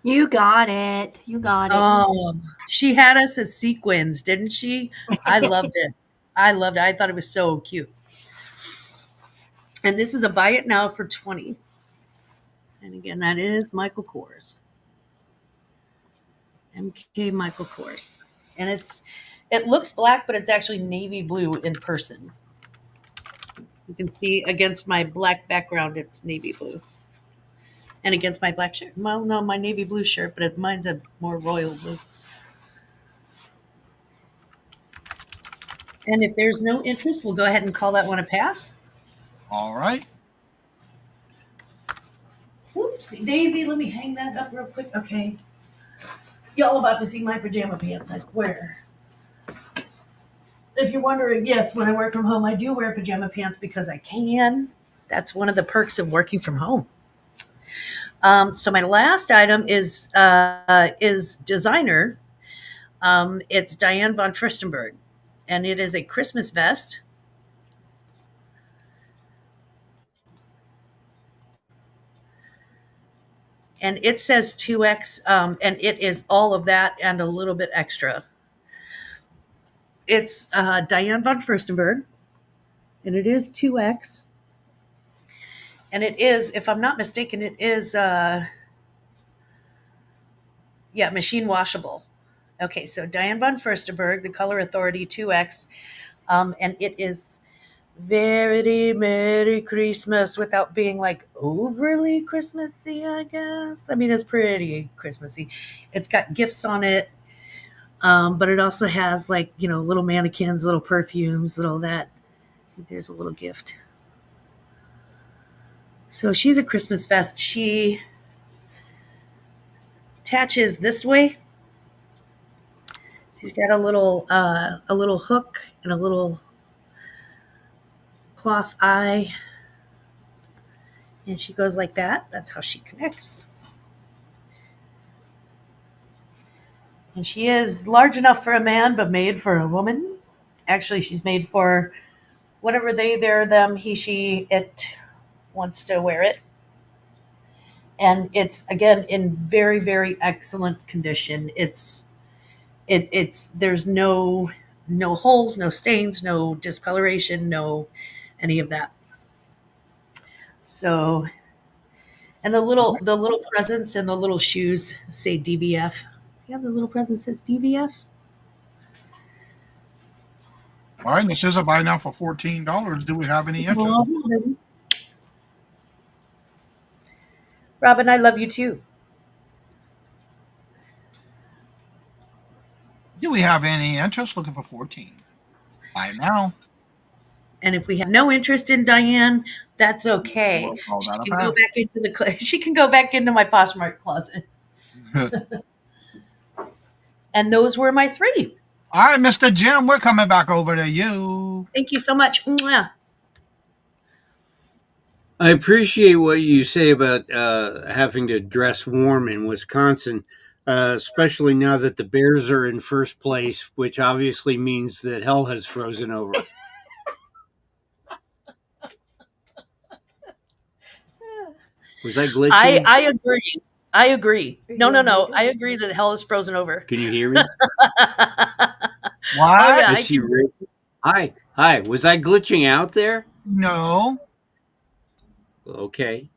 You got it. You got it. Oh, she had us as sequins, didn't she? I loved it. I thought it was so cute. And this is a buy it now for 20. And again, that is Michael Kors. MK Michael Kors. And it looks black, but it's actually navy blue in person. You can see against my black background, it's navy blue. And against my black shirt. Well, no, my navy blue shirt, but mine's a more royal blue. And if there's no interest, we'll go ahead and call that one a pass. All right. Whoopsie daisy, let me hang that up real quick. Okay. Y'all about to see my pajama pants, I swear. If you're wondering, yes, when I work from home, I do wear pajama pants because I can. That's one of the perks of working from home. So my last item is designer. It's Diane von Furstenberg, and it is a Christmas vest. And it says 2X, and it is all of that and a little bit extra. It's Diane von Furstenberg, and it is 2X. And it is, if I'm not mistaken, it is, machine washable. Okay, so Diane von Furstenberg, the Color Authority 2X, and it is very Merry Christmas without being like overly Christmassy, I guess. I mean, it's pretty Christmassy. It's got gifts on it, but it also has like, little mannequins, little perfumes, little that. See, there's a little gift. So she's a Christmas vest. She attaches this way. She's got a little hook and a little cloth eye, and she goes like that. That's how she connects. And she is large enough for a man, but made for a woman. Actually, she's made for whatever they, their, them, he, she, it wants to wear it. And it's, again, in very, very excellent condition. There's no no holes, no stains, no discoloration, no any of that. So, and the little presents and the little shoes say DBF. Yeah, the little present says DBF. All right, this is a buy now for $14. Do we have any interest? Oh, Robin, I love you too. Do we have any interest? Looking for 14. Buy now. And if we have no interest in Diane, that's okay. We'll call She that a can go pass. back into she can go back into my Poshmark closet. And those were my three. All right, Mr. Jim, we're coming back over to you. Thank you so much. Mwah. I appreciate what you say about having to dress warm in Wisconsin, especially now that the Bears are in first place, which obviously means that hell has frozen over. Was I glitching? I agree. I agree. No. I agree that hell is frozen over. Can you hear me? What? Oh, yeah, Is she ready? Hi. Was I glitching out there? No. Okay.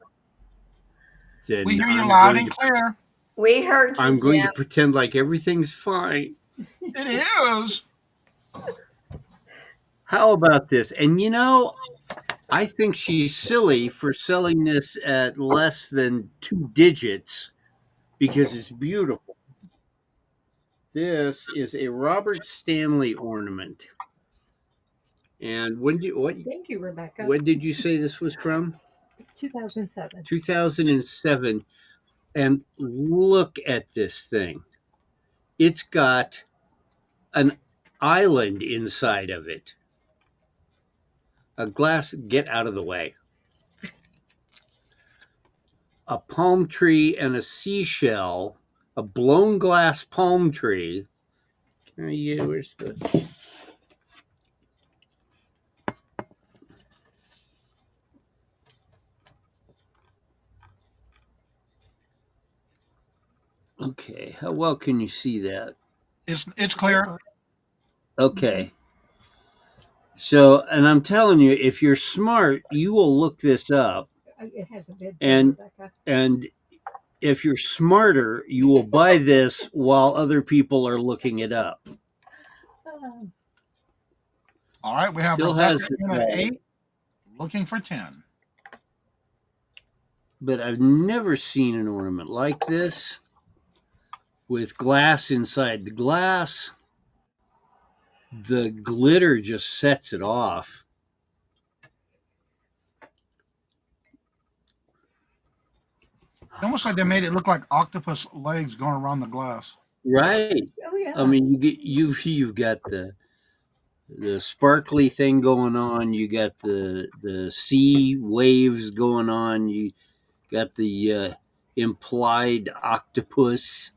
Then We hear you I'm loud going and to- clear. We heard you, I'm going to Jim. pretend like everything's fine. It is. How about this? And I think she's silly for selling this at less than 2 digits because it's beautiful. This is a Robert Stanley ornament. And Thank you, Rebecca. when did you say this was from? 2007. 2007. And look at this thing. It's got an island inside of it. A glass, get out of the way. A palm tree and a seashell, a blown glass palm tree. Where's the. Okay, how well can you see that? It's clear. Okay. So, and I'm telling you, if you're smart, you will look this up. It has a bid, And Rebecca. and if you're smarter, you will buy this while other people are looking it up. All right, we have Still Rebecca has in at 8, looking for 10. But I've never seen an ornament like this with glass inside the glass. The glitter just sets it off. Almost like they made it look like octopus legs going around the glass. Right. Oh, yeah. I mean, you've got the sparkly thing going on. You got the sea waves going on. You got the implied octopus.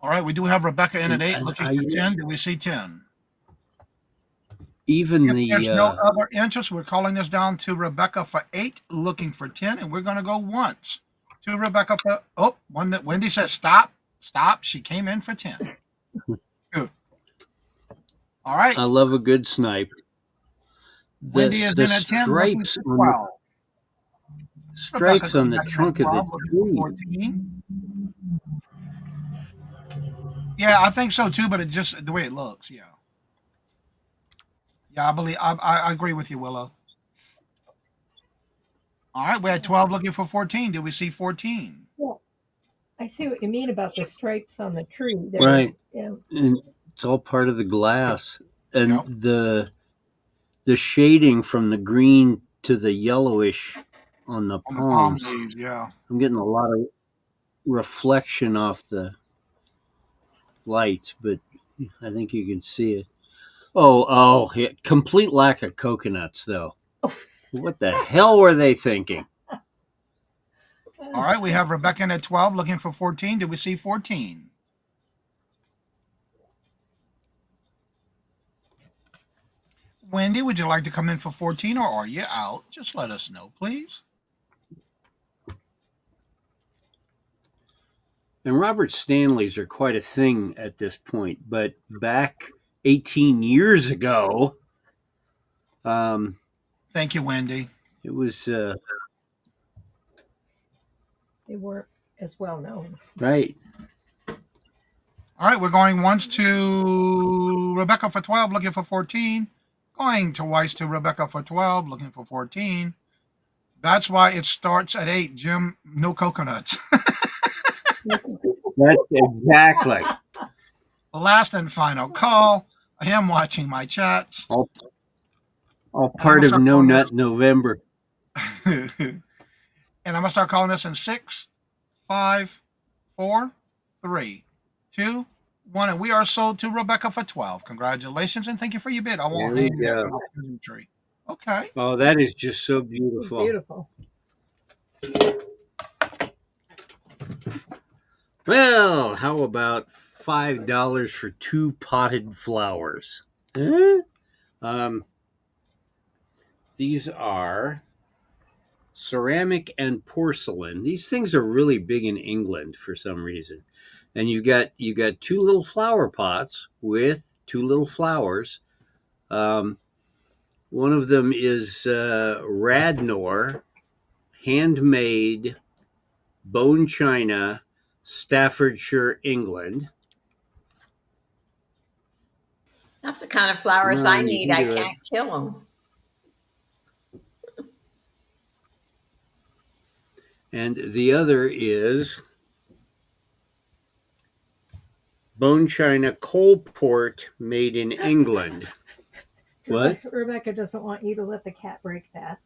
All right, we do have Rebecca in at 8, And looking for 10. Do we see 10? Even If there's no other interest, we're calling this down to Rebecca for 8, looking for 10, and we're going to go once to Rebecca for one that Wendy says stop. She came in for 10. Good. All right. I love a good snipe. Wendy is in at 10, looking stripes for 12. stripes on the Rebecca trunk of the 12, looking for tree. 14. Yeah, I think so too, but it just the way it looks, yeah. Yeah, I agree with you, Willow. All right, we had 12 looking for 14. Did we see 14? Well, I see what you mean about the stripes on the tree. Right. Yeah. And it's all part of the glass. And Yep. the shading from the green to the yellowish on the On the palm palms. leaves, yeah. I'm getting a lot of reflection off the lights, but I think you can see it. Oh, yeah. Complete lack of coconuts, though. What the hell were they thinking? All right, we have Rebecca in at 12 looking for 14. Did we see 14? Wendy, would you like to come in for 14 or are you out? Just let us know, please. And Robert Stanleys are quite a thing at this point, but back 18 years ago. Thank you, Wendy. It was They weren't as well known. right. All right, we're going once to Rebecca for 12, looking for 14. Going twice to Rebecca for 12, looking for 14. That's why it starts at 8. Jim, no coconuts. That's exactly. Last and final call. I am watching my chats. All part of No Nut November. And I'm going to start calling this in 6, 5, 4, 3, 2, 1. And we are sold to Rebecca for 12. Congratulations and thank you for your bid. I won't There we hang that go. on my Christmas tree. Okay. Oh, that is just so beautiful. Beautiful. Well, how about $5 for 2 potted flowers? Huh? These are ceramic and porcelain. These things are really big in England for some reason. And you got 2 little flower pots with 2 little flowers. One of them is Radnor, handmade, bone china, Staffordshire, England. That's the kind of flowers I need. I can't kill them. And the other is bone china Coalport, made in England. What? Rebecca doesn't want you to let the cat break that.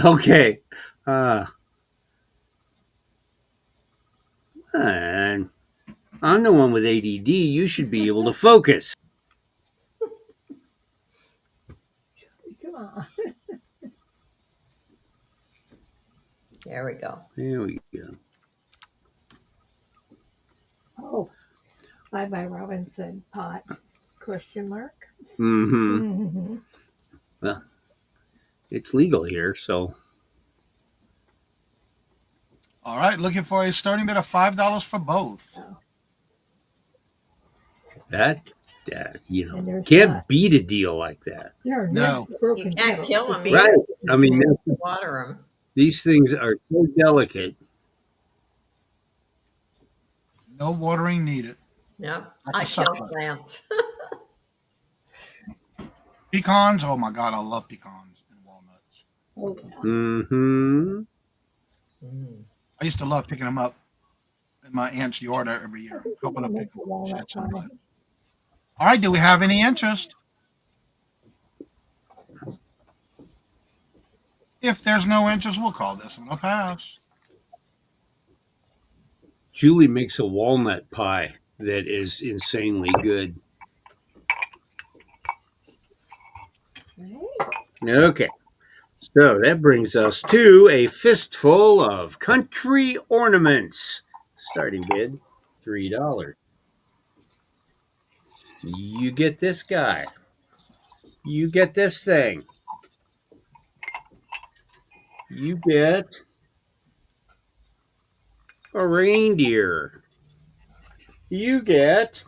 Okay. And I'm the one with ADD. You should be able to focus. Come on. There we go. There we go. Oh, Bye Bye Robinson pot, question mark. Mm-hmm. Mm-hmm. Well, it's legal here, so. All right, looking for a starting bid of $5 for both. Oh. That can't beat a deal like that. There are No. broken You can't petals. kill them. Right. I mean, Water them. these things are so delicate. No watering needed. No, Like I a kill sucker. plants. Pecans, oh my God, I love pecans and walnuts. Oh, yeah. Mm-hmm. I used to love picking them up in my aunt's yard every year, helping her pick them. She had so much. All right, do we have any interest? If there's no interest, we'll call this one a pass. Julie makes a walnut pie that is insanely good. Okay. So that brings us to a fistful of country ornaments. Starting bid, $3. You get this guy. You get this thing. You get a reindeer. You get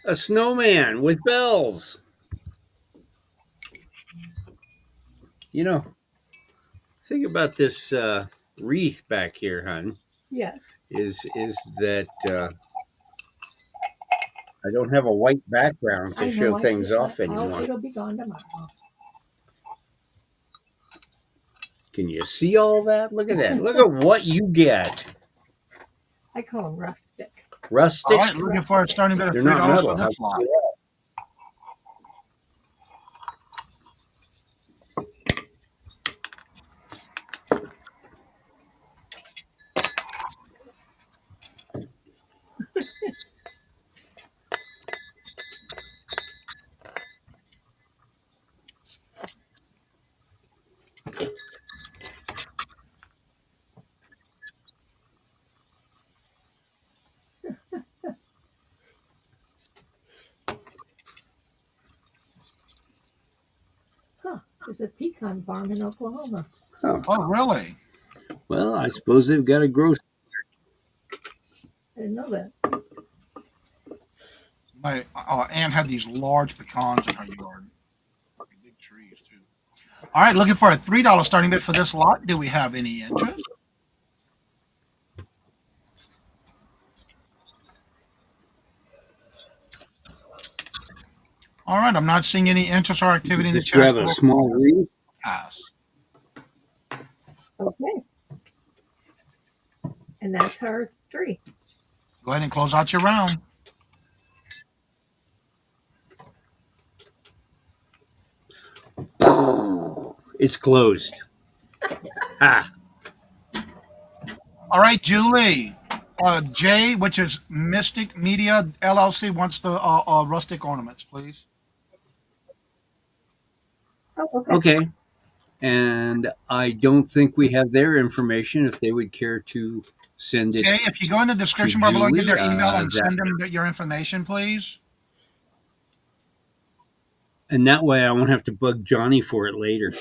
a snowman with bells. You know, think about this wreath back here, hon. Yes. Is that I don't have a white background to show things off anymore. It'll be gone tomorrow. Can you see all that? Look at that. Look at what you get. I call them rustic. Rustic. All right, looking for a starting bid of They're not $3 metal. for this lot. Huh. There's a pecan farm in Oklahoma. Oh, really? Well, I suppose they've got to grow. I didn't know that. My aunt had these large pecans in her yard. Big trees too. All right, looking for a $3 starting bid for this lot. Do we have any interest? All right, I'm not seeing any interest or activity in the Just chat. grab a small read. Pass. Okay. And that's our 3. Go ahead and close out your round. It's closed. Ah. All right, Julie. Jay, which is Mystic Media LLC, wants the rustic ornaments, please. Oh, okay. Okay. And I don't think we have their information if they would care to send it Jay, if you go in the to description bar below and get Julie. their email and That send them your information, please. and that way I won't have to bug Johnny for it later.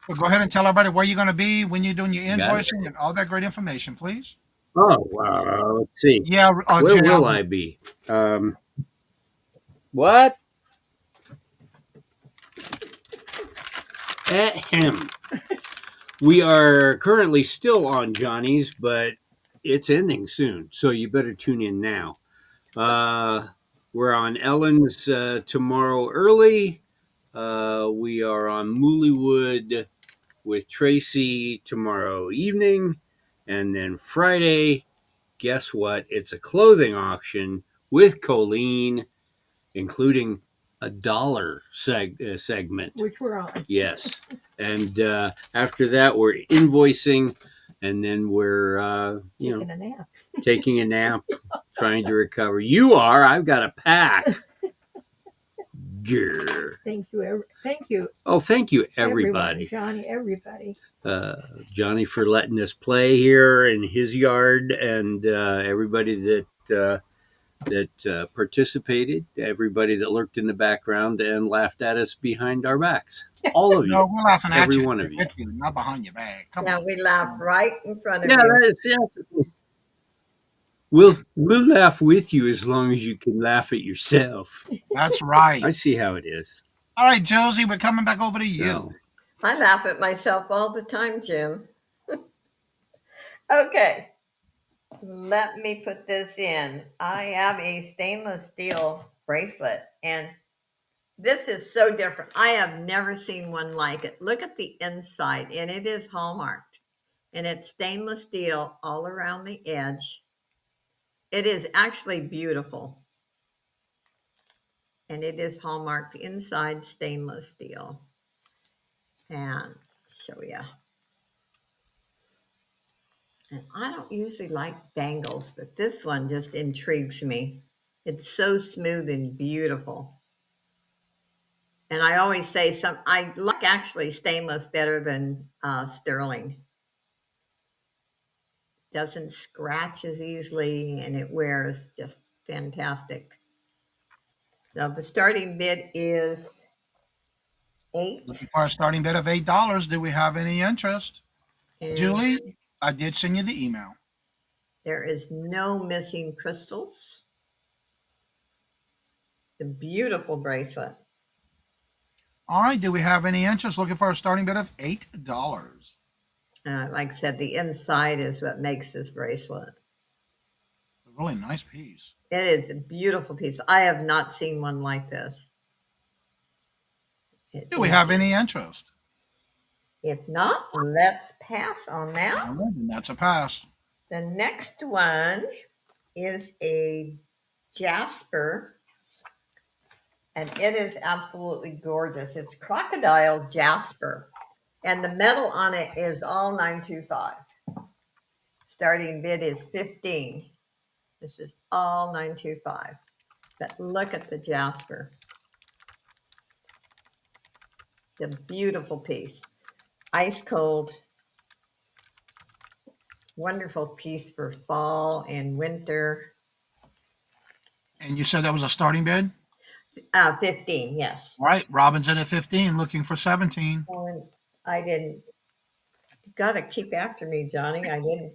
So go ahead and tell everybody where you're going to be, when you're doing your invoicing, and all that great information, please. Oh, wow. Let's see. Yeah, Where Jay, will I be? What? Ahem. We are currently still on Johnny's, but it's ending soon, so you better tune in now. We're on Ellen's tomorrow early. We are on Moolywood with Tracy tomorrow evening. And then Friday, guess what? It's a clothing auction with Colleen, including a dollar segment. Which we're on. Yes. And after that, we're invoicing, and then we're, Taking a nap. taking a nap, trying to recover. You are. I've got a pack. Grr. Thank you. Thank you. Oh, thank you, Everyone, everybody. Johnny, everybody. Johnny for letting us play here in his yard, and everybody that participated, everybody that lurked in the background and laughed at us behind our backs. All of you. No, we're laughing at every you. one of you. With you, not behind your back. Come Now on. we laugh right in front of Yeah, you. that is, yeah. We'll laugh with you as long as you can laugh at yourself. That's right. I see how it is. All right, Josie, we're coming back over to you. No. I laugh at myself all the time, Jim. Okay, let me put this in. I have a stainless steel bracelet, and this is so different. I have never seen one like it. Look at the inside, and it is hallmarked, and it's stainless steel all around the edge. It is actually beautiful, and it is hallmarked inside stainless steel. And show you. And I don't usually like bangles, but this one just intrigues me. It's so smooth and beautiful. And I always say I like actually stainless better than sterling. Doesn't scratch as easily, and it wears just fantastic. So the starting bid is $8. Looking for a starting bid of $8. Do we have any interest? And Julie, I did send you the email. there is no missing crystals. The beautiful bracelet. All right, do we have any interest? Looking for a starting bid of $8. Like I said, the inside is what makes this bracelet. It's a really nice piece. It is a beautiful piece. I have not seen one like this. Do we have any interest? If not, let's pass on that. All right, and that's a pass. The next one is a jasper, and it is absolutely gorgeous. It's crocodile jasper, and the metal on it is all 925. Starting bid is 15. This is all 925. But look at the jasper. The beautiful piece. Ice cold. Wonderful piece for fall and winter. And you said that was a starting bid? 15, yes. All right, Robin's in at 15, looking for 17. Oh, and I didn't. You got to keep after me, Johnny. I didn't.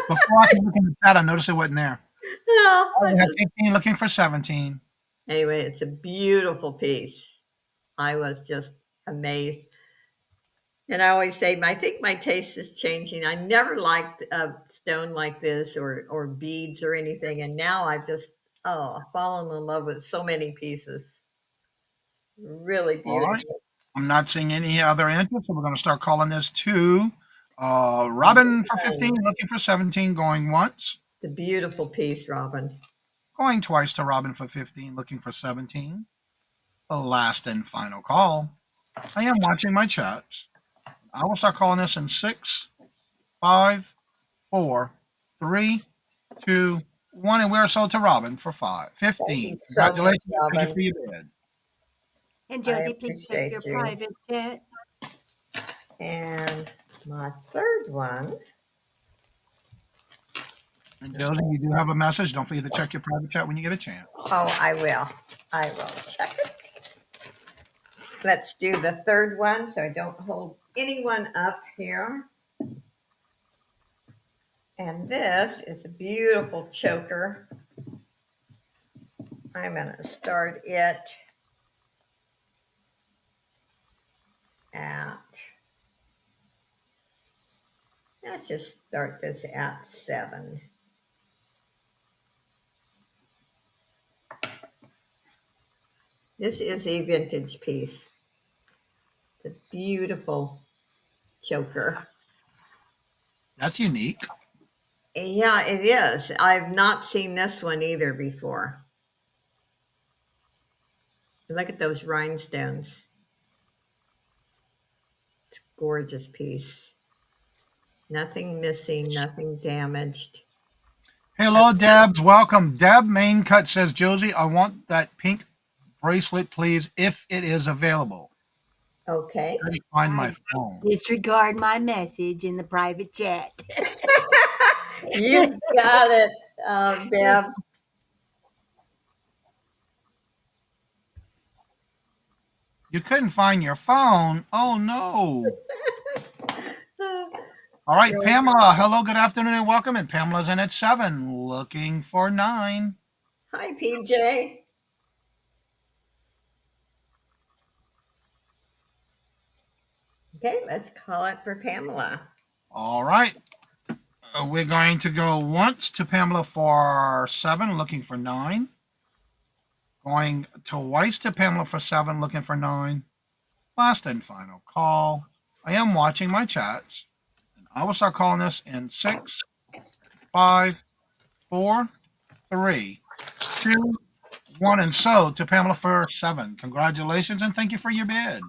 Before I can look in the chat, I noticed it wasn't there. No, Oh, I we have just 15 looking for 17. anyway, it's a beautiful piece. I was just amazed. And I always say, I think my taste is changing. I never liked a stone like this or beads or anything, and now I've just fallen in love with so many pieces. Really All right. beautiful. I'm not seeing any other interest, so we're going to start calling this to Robin for 15, looking for 17, going once. The beautiful piece, Robin. Going twice to Robin for 15, looking for 17. The last and final call. I am watching my chats. I will start calling this in 6, 5, 4, 3, 2, 1, and we're sold to Robin for 15. Thank you so much, Congratulations. Thank you Robin. for your bid. And I Josie, please check your appreciate you. private chat. And my third one. And Josie, you do have a message. Don't forget to check your private chat when you get a chance. Oh, I will. I will check it. Let's do the third one so I don't hold anyone up here. And this is a beautiful choker. I'm going to start it at, let's just start this at 7. This is a vintage piece. It's a beautiful choker. That's unique. Yeah, it is. I've not seen this one either before. Look at those rhinestones. It's a gorgeous piece. Nothing missing, nothing damaged. Hello, Debs. Welcome. Deb Main Cut says, Josie, I want that pink bracelet, please, if it is available. Okay. Let me find my phone. Disregard my message in the private chat. You got it, Deb. You couldn't find your phone. Oh, no. All right, Pamela. Hello, good afternoon, and welcome. And Pamela's in at 7, looking for 9. Hi, PJ. Okay, let's call it for Pamela. All right. We're going to go once to Pamela for 7, looking for 9. Going twice to Pamela for 7, looking for 9. Last and final call. I am watching my chats. And I will start calling this in 6, 5, 4, 3, 2, 1. And so to Pamela for 7. Congratulations and thank you for your bid.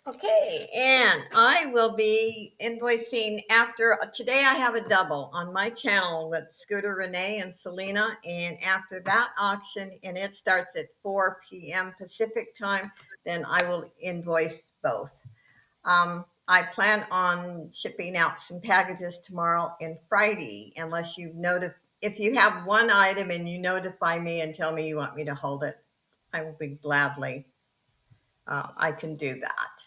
Okay, and I will be invoicing after today. I have a double on my channel with Scooter Renee and Selena, and after that auction, and it starts at 4 p.m. Pacific time, then I will invoice both. I plan on shipping out some packages tomorrow and Friday, unless you if you have one item and you notify me and tell me you want me to hold it, I will be gladly. I can do that.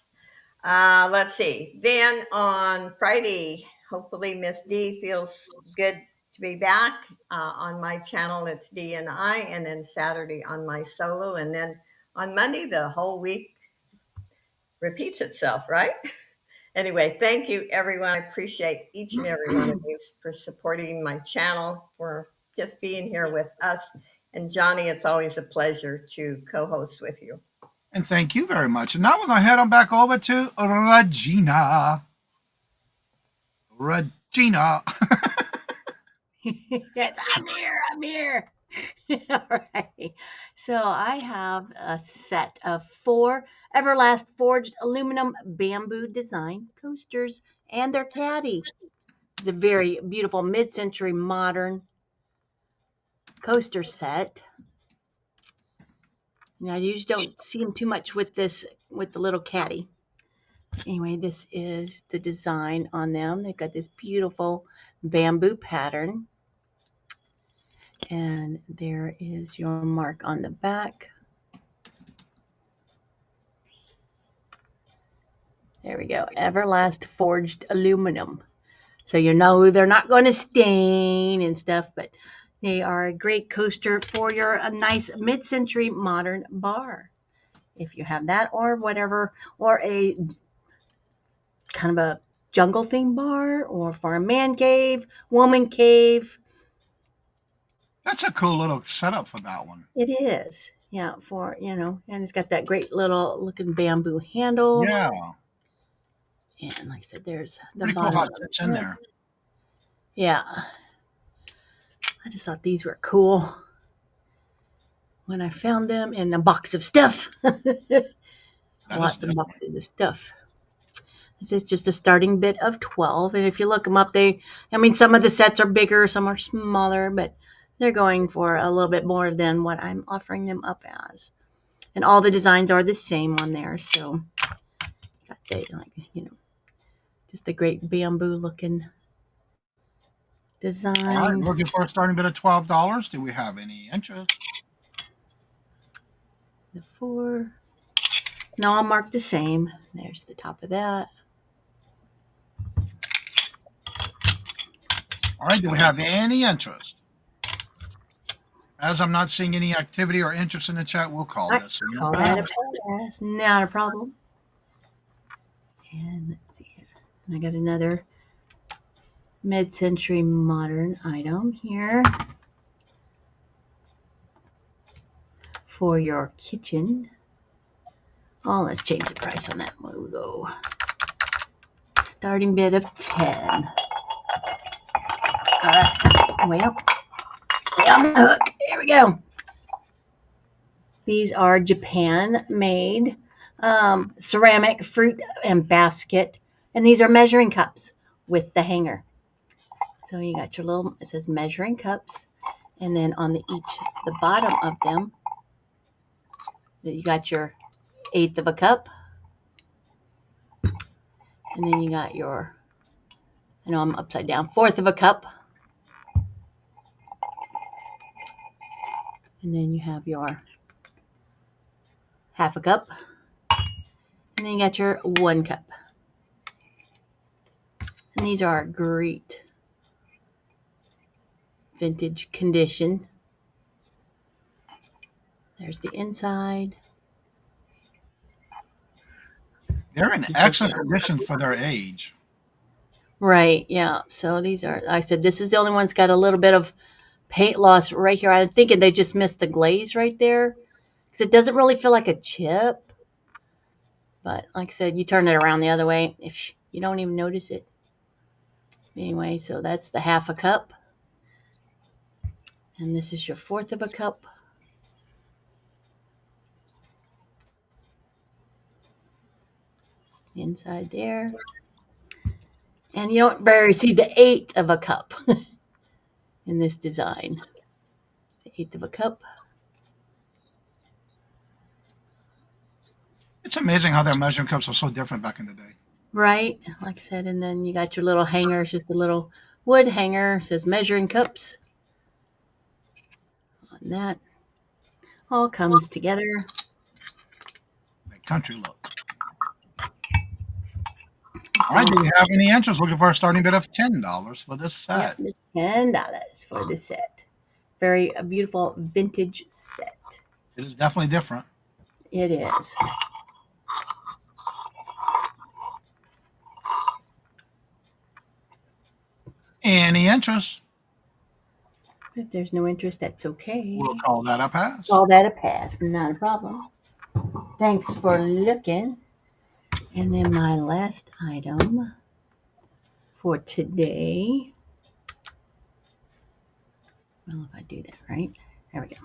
Let's see. Then on Friday, hopefully Miss D feels good to be back. On my channel, it's D and I, and then Saturday on my solo. And then on Monday, the whole week repeats itself, right? Anyway, thank you, everyone. I appreciate each and every one of you for supporting my channel, for just being here with us. And Johnny, it's always a pleasure to co-host with you. And thank you very much. And now we're going to head on back over to Regina. Regina. Yes, I'm here. All right. So I have a set of 4 Everlast forged aluminum bamboo design coasters and their caddy. It's a very beautiful mid-century modern coaster set. Now you usually don't see them too much with the little caddy. Anyway, this is the design on them. They've got this beautiful bamboo pattern. And there is your mark on the back. There we go. Everlast forged aluminum. So you know they're not going to stain and stuff, but they are a great coaster for your a nice mid-century modern bar. If you have that or whatever, or a kind of a jungle theme bar, or for a man cave, woman cave. That's a cool little setup for that one. It is. Yeah, for, and it's got that great little looking bamboo handle. Yeah. And like I said, there's the Pretty cool bottom how of it the fits in there. Yeah. I just thought these were cool when I found them in a box of stuff. Lots of boxes of stuff. This is just a starting bid of 12. And if you look them up, some of the sets are bigger, some are smaller, but they're going for a little bit more than what I'm offering them up as. And all the designs are the same on there. So, just a great bamboo looking design. All right, looking for a starting bid of $12. Do we have any interest? The 4. No, I'll mark the same. There's the top of that. All right, do we have any interest? As I'm not seeing any activity or interest in the chat, we'll call this. Call that a pass. Not a problem. And let's see here. I got another mid-century modern item here for your kitchen. Oh, let's change the price on that. We'll go starting bid of 10. All right, well, stay on the hook. There we go. These are Japan-made ceramic fruit and basket, and these are measuring cups with the hanger. So you got your little, it says measuring cups, and then on the bottom of them, you got your 1/8 of a cup, and then you got your, I know I'm upside down, 1/4 of a cup, and then you have your 1/2 a cup, and then you got your 1 cup. And these are great vintage condition. There's the inside. They're in excellent condition for their age. Right, yeah. So these are, like I said, this is the only one that's got a little bit of paint loss right here. I'm thinking they just missed the glaze right there, because it doesn't really feel like a chip. But like I said, you turn it around the other way, if you don't even notice it. Anyway, so that's the 1/2 a cup. And this is your 1/4 of a cup. Inside there. And you don't barely see the 1/8 of a cup in this design. The 1/8 of a cup. It's amazing how their measuring cups are so different back in the day. Right, like I said, and then you got your little hanger. It's just a little wood hanger. It says measuring cups. On that. All comes together. The country look. All right, do we have any interest? Looking for a starting bid of $10 for this set. Yep, $10 for the set. Very beautiful vintage set. It is definitely different. It is. Any interest? If there's no interest, that's okay. We'll call that a pass. Call that a pass. Not a problem. Thanks for looking. And then my last item for today. Well, if I do that right. There we go.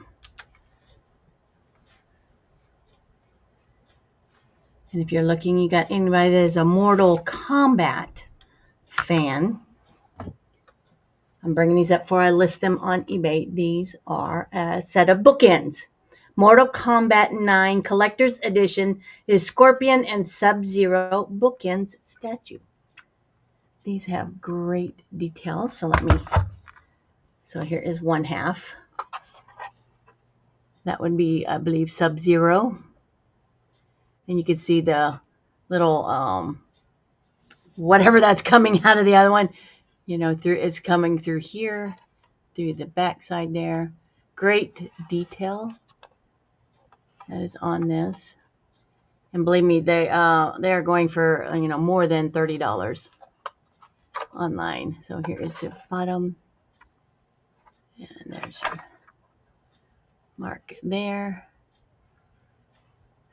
And if you're looking, you got anybody that is a Mortal Kombat fan. I'm bringing these up before I list them on eBay. These are a set of bookends. Mortal Kombat 9 Collector's Edition is Scorpion and Sub-Zero bookends statue. These have great details. So here is 1/2. That would be, I believe, Sub-Zero. And you can see the little, whatever that's coming out of the other one. through it's coming through here, through the back side there. Great detail that is on this. And believe me, they are going for more than $30 online. So here is the bottom, and there's your mark there.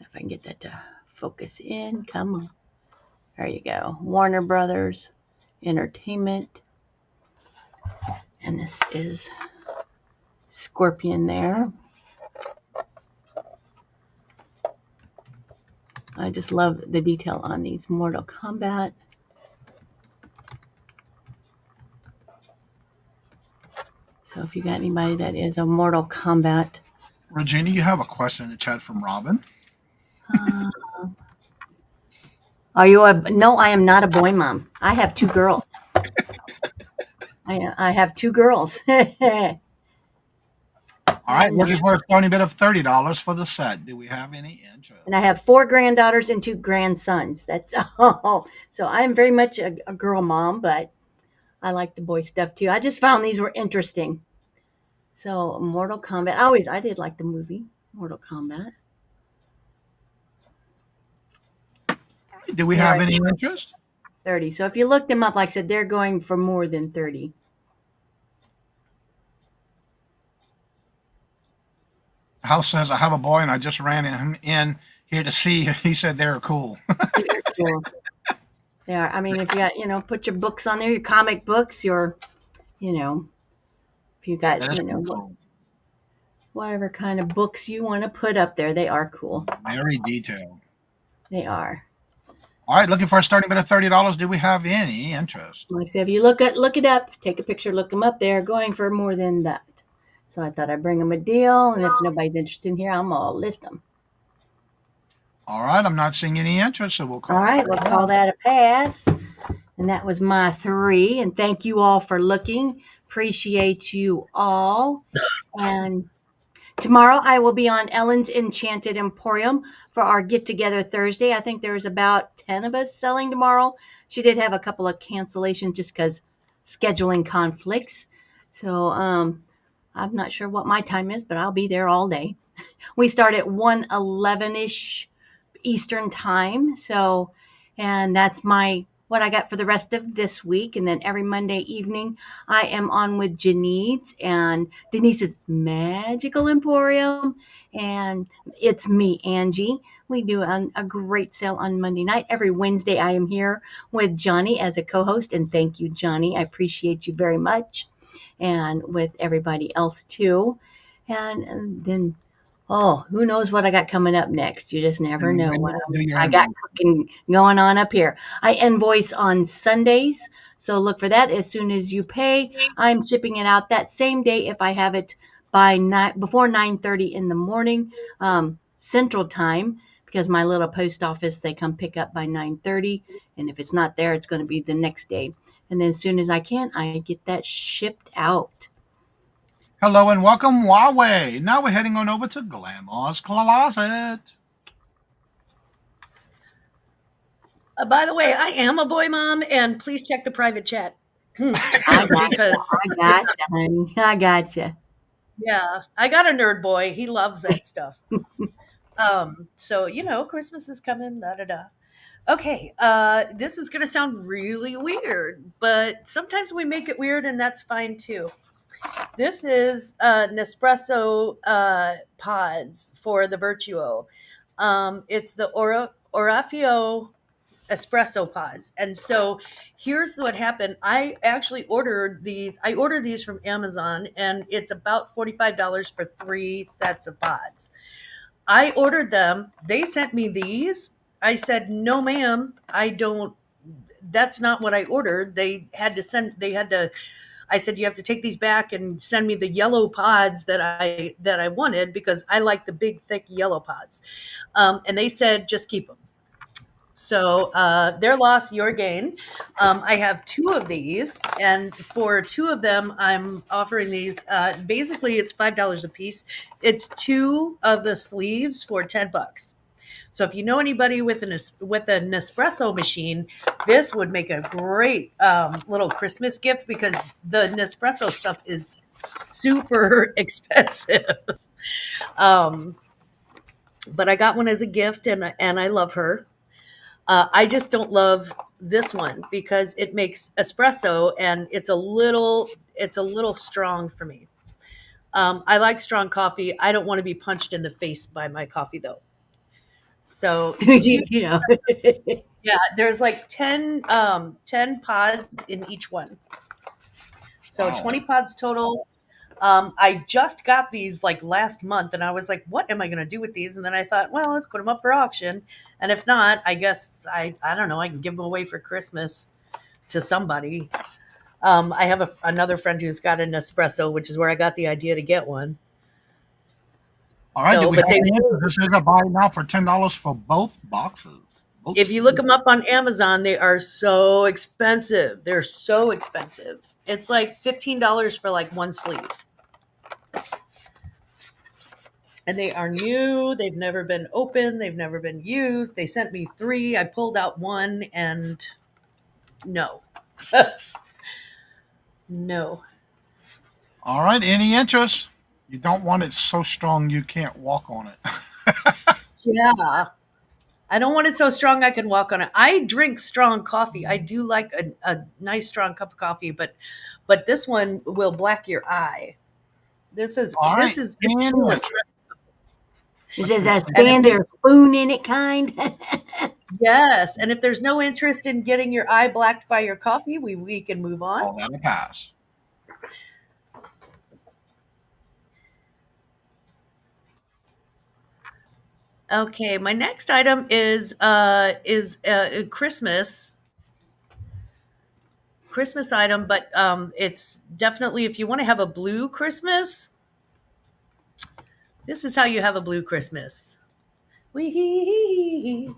If I can get that to focus in, come on. There you go. Warner Brothers Entertainment, and this is Scorpion there. I just love the detail on these Mortal Kombat. So if you got anybody that is a Mortal Kombat. Regina, you have a question in the chat from Robin. Are you no, I am not a boy mom. I have 2 girls. I have 2 girls. All right, looking for a starting bid of $30 for the set. Do we have any interest? And I have 4 granddaughters and 2 grandsons. That's all. So I'm very much a girl mom, but I like the boy stuff too. I just found these were interesting. So Mortal Kombat. I did like the movie Mortal Kombat. Do we have any interest? 30. So if you look them up, like I said, they're going for more than 30. House says, I have a boy and I just ran him in here to see. He said they're cool. Sure. They are. I mean, if you got, put your books on there, your comic books, your, if you got, cool. Whatever kind of books you want to put up there, they are cool. Very detailed. They are. All right, looking for a starting bid of $30. Do we have any interest? Like I said, if you look it up, take a picture, look them up, they're going for more than that. So I thought I'd bring them a deal, and if nobody's interested in here, I'm going to list them. All right, I'm not seeing any interest, so we'll call All right, we'll call that a pass. And that was my 3. And thank you all for looking. Appreciate you all. And tomorrow I will be on Ellen's Enchanted Emporium for our get-together Thursday. I think there's about 10 of us selling tomorrow. She did have a couple of cancellations just because scheduling conflicts. So I'm not sure what my time is, but I'll be there all day. We start at 1:11-ish Eastern time. So, and that's what I got for the rest of this week. And then every Monday evening, I am on with Janice and Denise's Magical Emporium. And it's me, Angie. We do a great sale on Monday night. Every Wednesday, I am here with Johnny as a co-host. And thank you, Johnny. I appreciate you very much. And with everybody else, too. And then, who knows what I got coming up next? You just never know what I got cooking going on up here. I invoice on Sundays, so look for that. As soon as you pay, I'm shipping it out that same day if I have it before 9:30 in the morning Central Time, because my little post office, they come pick up by 9:30, and if it's not there, it's going to be the next day. And then as soon as I can, I get that shipped out. Hello and welcome, Huawei. Now we're heading on over to Grandma's Closet. By the way, I am a boy mom, and please check the private chat. I gotcha, honey. I gotcha. Yeah, I got a nerd boy. He loves that stuff. So Christmas is coming. Okay, this is gonna sound really weird, but sometimes we make it weird, and that's fine too. This is Nespresso pods for the Virtuo. It's the Orafio espresso pods. And so here's what happened. I actually ordered these. I ordered these from Amazon, and it's about $45 for 3 sets of pods. I ordered them. They sent me these. I said, no, ma'am, that's not what I ordered. I said, you have to take these back and send me the yellow pods that I wanted, because I like the big, thick yellow pods. And they said, just keep them. So their loss, your gain. I have 2 of these, and for 2 of them, I'm offering these. Basically, it's $5 a piece. It's 2 of the sleeves for $10. So if you know anybody with an Nespresso machine, this would make a great little Christmas gift because the Nespresso stuff is super expensive. um, but I got one as a gift, and I love her. I just don't love this one because it makes espresso, and it's a little strong for me. I like strong coffee. I don't want to be punched in the face by my coffee though. So two, Yeah. yeah, there's like 10 pods in each one. So Wow. 20 pods total. I just got these like last month, and I was like, what am I going to do with these? And then I thought, well, let's put them up for auction. And if not, I guess I don't know, I can give them away for Christmas to somebody. I have another friend who's got an espresso, which is where I got the idea to get one. All right, do So, we but have any interest? This is a buy now for $10 for both boxes. Both if you look them up on Amazon, they are so expensive. They're so expensive. It's like $15 for like one sleeve. And they are new. They've never been opened. They've never been used. They sent me 3. I pulled out 1, and no. No. All right, any interest? You don't want it so strong you can't walk on it. Yeah. I don't want it so strong I can walk on it. I drink strong coffee. I do like a nice strong cup of coffee, but this one will black your eye. This is All right, it's any full of interest? Is this a stand or spoon in it kind? yes. And if there's no interest in getting your eye blacked by your coffee, we can move on. Oh, that'll pass. Okay, my next item is a Christmas item, but it's definitely if you want to have a blue Christmas, this is how you have a blue Christmas. Wee.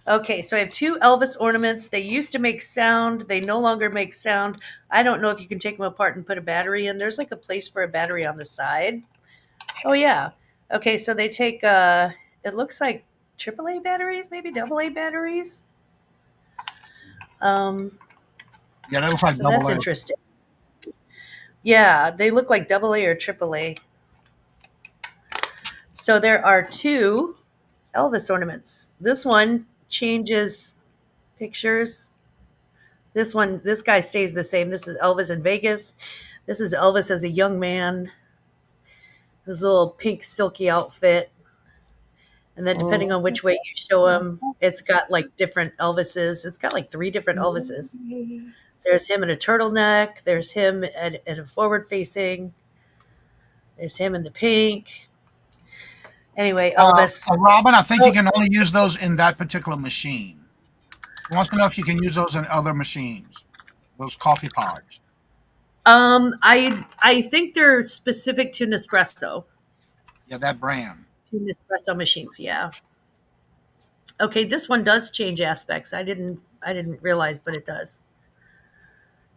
Okay, so I have 2 Elvis ornaments. They used to make sound. They no longer make sound. I don't know if you can take them apart and put a battery in. There's like a place for a battery on the side. Oh yeah. Okay, so they take it looks like AAA batteries, maybe AA batteries. Yeah, that looks like So double that's A. interesting. Yeah, they look like AA or AAA. So there are 2 Elvis ornaments. This one changes pictures. This guy stays the same. This is Elvis in Vegas. This is Elvis as a young man. His little pink silky outfit. And then depending on which way you show him, it's got like different Elvises. It's got like 3 different Elvises. There's him in a turtleneck. There's him at a forward facing. There's him in the pink. Anyway, Elvis. Robin, I think you can only use those in that particular machine. He wants to know if you can use those in other machines, those coffee pods. I think they're specific to Nespresso. Yeah, that brand. To Nespresso machines, yeah. Okay, this one does change aspects. I didn't realize, but it does.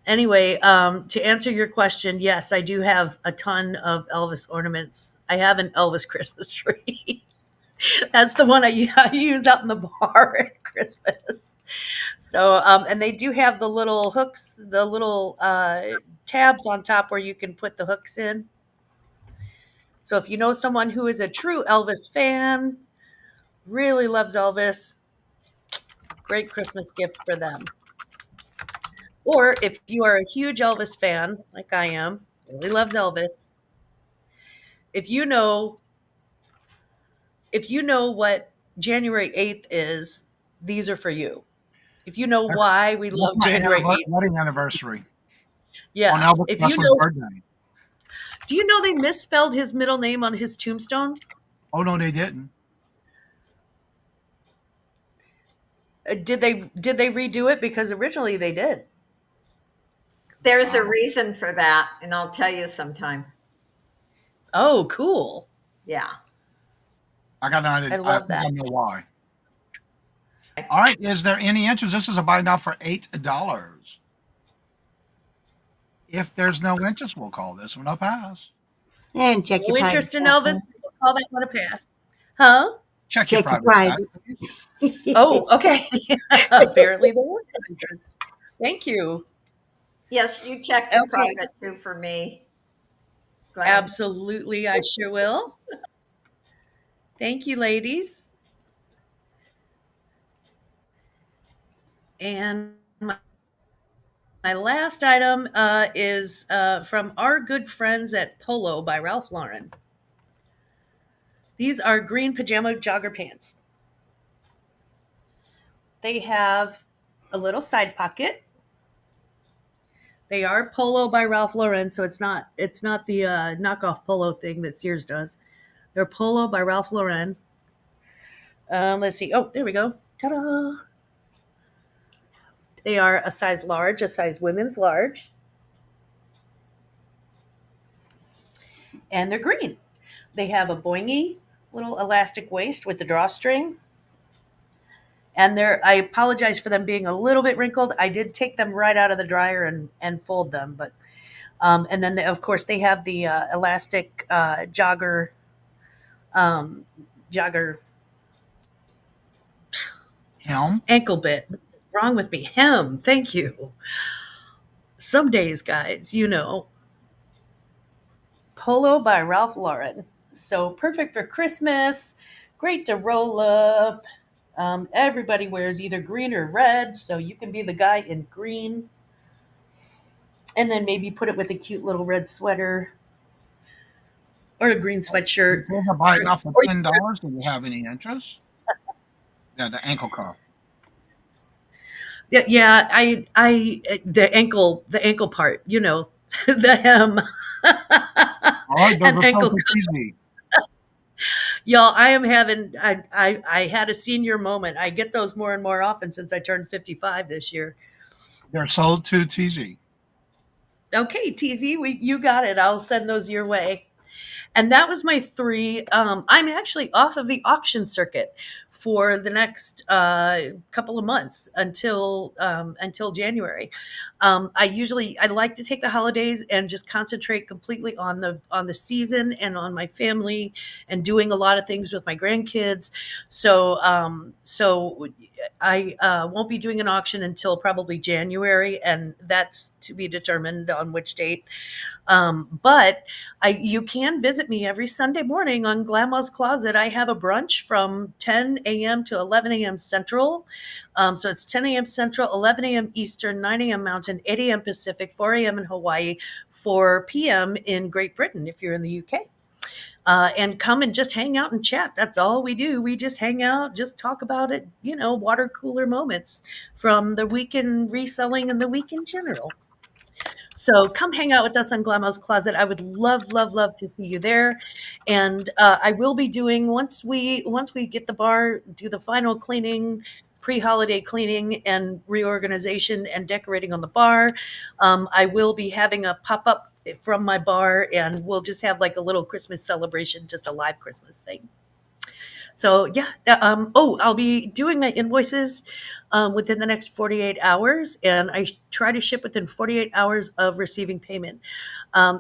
Anyway, to answer your question, yes, I do have a ton of Elvis ornaments. I have an Elvis Christmas tree. That's the one I use out in the bar at Christmas. So, and they do have the little hooks, the little tabs on top where you can put the hooks in. So if you know someone who is a true Elvis fan, really loves Elvis, great Christmas gift for them. Or if you are a huge Elvis fan, like I am, really loves Elvis, if you know what January 8th is, these are for you. If you know why we love my January 8th. wedding anniversary. Yeah. On Elvis If you Presley's know, birthday. do you know they misspelled his middle name on his tombstone? Oh no, they didn't. Did they redo it? Because originally they did. There's a reason for that, and I'll tell you sometime. Oh, cool. Yeah. I got an idea. I love that. I know why. All right. Is there any interest? This is a buy now for $8. If there's no interest, we'll call this one a pass. And check No your interest in price. Elvis? We'll call that one a pass. Huh? Check your Check your private chat. private. Oh, okay. Apparently there was some interest. Thank you. Yes, you check the Okay. private too for me, Glenn. Absolutely, I sure will. Thank you, ladies. And my last item is from our good friends at Polo by Ralph Lauren. These are green pajama jogger pants. They have a little side pocket. They are Polo by Ralph Lauren, so it's not the knockoff Polo thing that Sears does. They're Polo by Ralph Lauren. Let's see. Oh, there we go. Ta-da! They are a size large, a size women's large, and they're green. They have a boingy little elastic waist with the drawstring. And I apologize for them being a little bit wrinkled. I did take them right out of the dryer and fold them, but and then of course they have the elastic jogger jogger Hem. ankle bit. What's wrong with me? Hem. Thank you. Some days, guys, Polo by Ralph Lauren. So perfect for Christmas. Great to roll up. Everybody wears either green or red, so you can be the guy in green. And then maybe put it with a cute little red sweater or a green sweatshirt. If you ever buy enough for Or- $10, do you have any interest? Yeah, the ankle cuff. Yeah, the ankle part, the hem. All right, those And are ankle so cuff. easy. Y'all, I had a senior moment. I get those more and more often since I turned 55 this year. They're sold to TZ. Okay, TZ, you got it. I'll send those your way. And that was my three. I'm actually off of the auction circuit for the next couple of months until January. I like to take the holidays and just concentrate completely on the season and on my family and doing a lot of things with my grandkids. So I won't be doing an auction until probably January, and that's to be determined on which date. But you can visit me every Sunday morning on Grandma's Closet. I have a brunch from 10 a.m. to 11 a.m. Central. So it's 10 a.m. Central, 11 a.m. Eastern, 9 a.m. Mountain, 8 a.m. Pacific, 4 a.m. in Hawaii, 4 p.m. in Great Britain if you're in the UK. And come and just hang out and chat. That's all we do. We just hang out, just talk about it, water cooler moments from the week in reselling and the week in general. So come hang out with us on Grandma's Closet. I would love, love, love to see you there. And I will be doing once we get the bar, do the final cleaning, pre-holiday cleaning and reorganization and decorating on the bar. I will be having a pop-up from my bar, and we'll just have like a little Christmas celebration, just a live Christmas thing. So yeah, I'll be doing my invoices within the next 48 hours, and I try to ship within 48 hours of receiving payment.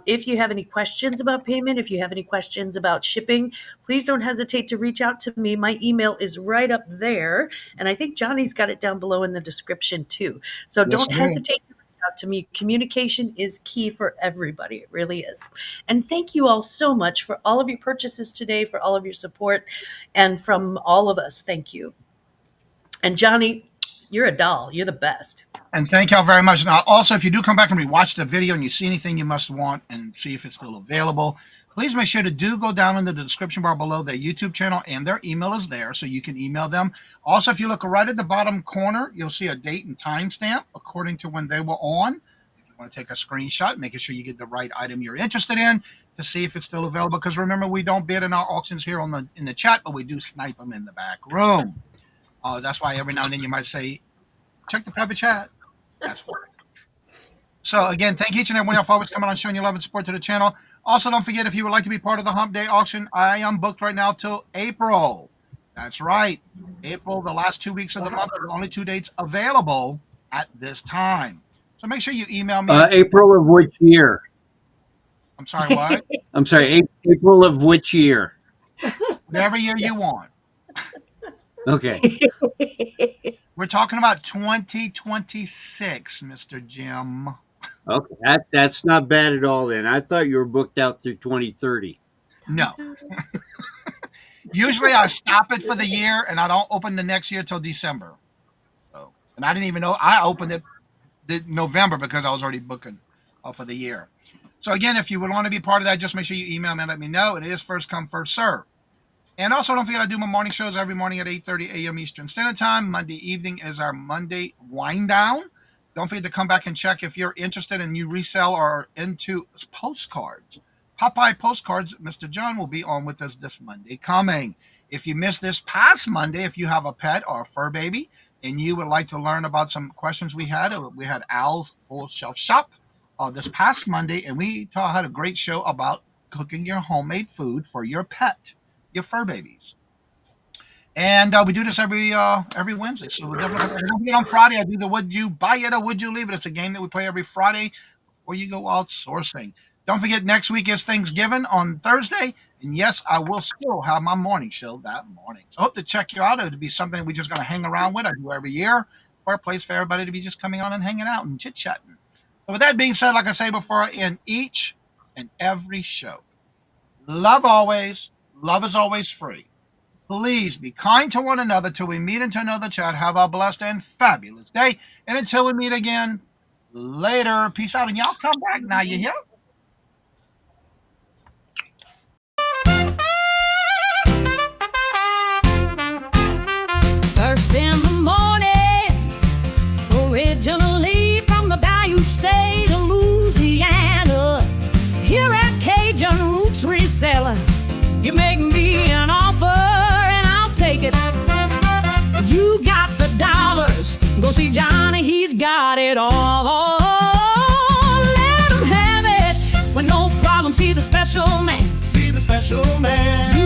If you have any questions about payment, if you have any questions about shipping, please don't hesitate to reach out to me. My email is right up there, and I think Johnny's got it down below in the description too. So Yes, don't I do. hesitate to reach out to me. Communication is key for everybody. It really is. And thank you all so much for all of your purchases today, for all of your support, and from all of us. Thank you. And Johnny, you're a doll. You're the best. And thank y'all very much. Now, also, if you do come back and rewatch the video and you see anything you must want and see if it's still available, please make sure to go down in the description bar below their YouTube channel, and their email is there, so you can email them. Also, if you look right at the bottom corner, you'll see a date and timestamp according to when they were on. If you want to take a screenshot, making sure you get the right item you're interested in to see if it's still available. Because remember, we don't bid in our auctions here in the chat, but we do snipe them in the back room. That's why every now and then you might say, check the private chat. That's why. So again, thank each and every one of y'all for always coming on, showing your love and support to the channel. Also, don't forget, if you would like to be part of the Hump Day auction, I am booked right now till April. That's right. April, the last 2 weeks of the month, are the only 2 dates available at this time. So make sure you email me. April of which year? I'm sorry, what? I'm sorry, April of which year? Whatever year you want. Okay. We're talking about 2026, Mr. Jim. Okay. That's not bad at all then. I thought you were booked out through 2030. No. Usually I stop it for the year and I don't open the next year till December. So, and I didn't even know I opened it November because I was already booking for the year. So again, if you would want to be part of that, just make sure you email me and let me know. And it is first come, first serve. And also, don't forget, I do my morning shows every morning at 8:30 a.m. Eastern Standard Time. Monday evening is our Monday wind down. Don't forget to come back and check if you're interested and you resell or are into postcards. Popeye Postcards, Mr. John will be on with us this Monday coming. If you missed this past Monday, if you have a pet or a fur baby and you would like to learn about some questions we had Al's Full Shelf Shop this past Monday, and we had a great show about cooking your homemade food for your pet, your fur babies. And we do this every Wednesday. So we'll definitely don't forget on Friday. I do the Would You Buy It or Would You Leave It? It's a game that we play every Friday before you go outsourcing. Don't forget, next week is Thanksgiving on Thursday. And yes, I will still have my morning show that morning. So I hope to check you out. It'll be something we're just going to hang around with. I do every year, or a place for everybody to be just coming on and hanging out and chit-chatting. So with that being said, like I say before, in each and every show, love always, love is always free. Please be kind to one another till we meet into another chat. Have a blessed and fabulous day. And until we meet again, later. Peace out. And y'all come back now, you hear? First in the mornings, originally from the Bayou State of Louisiana. Here at Cajun Roots Reseller, you make me an offer and I'll take it. You got the dollars, go see Johnny, he's got it all. Let him have it with no problem. See the special man. See the special man.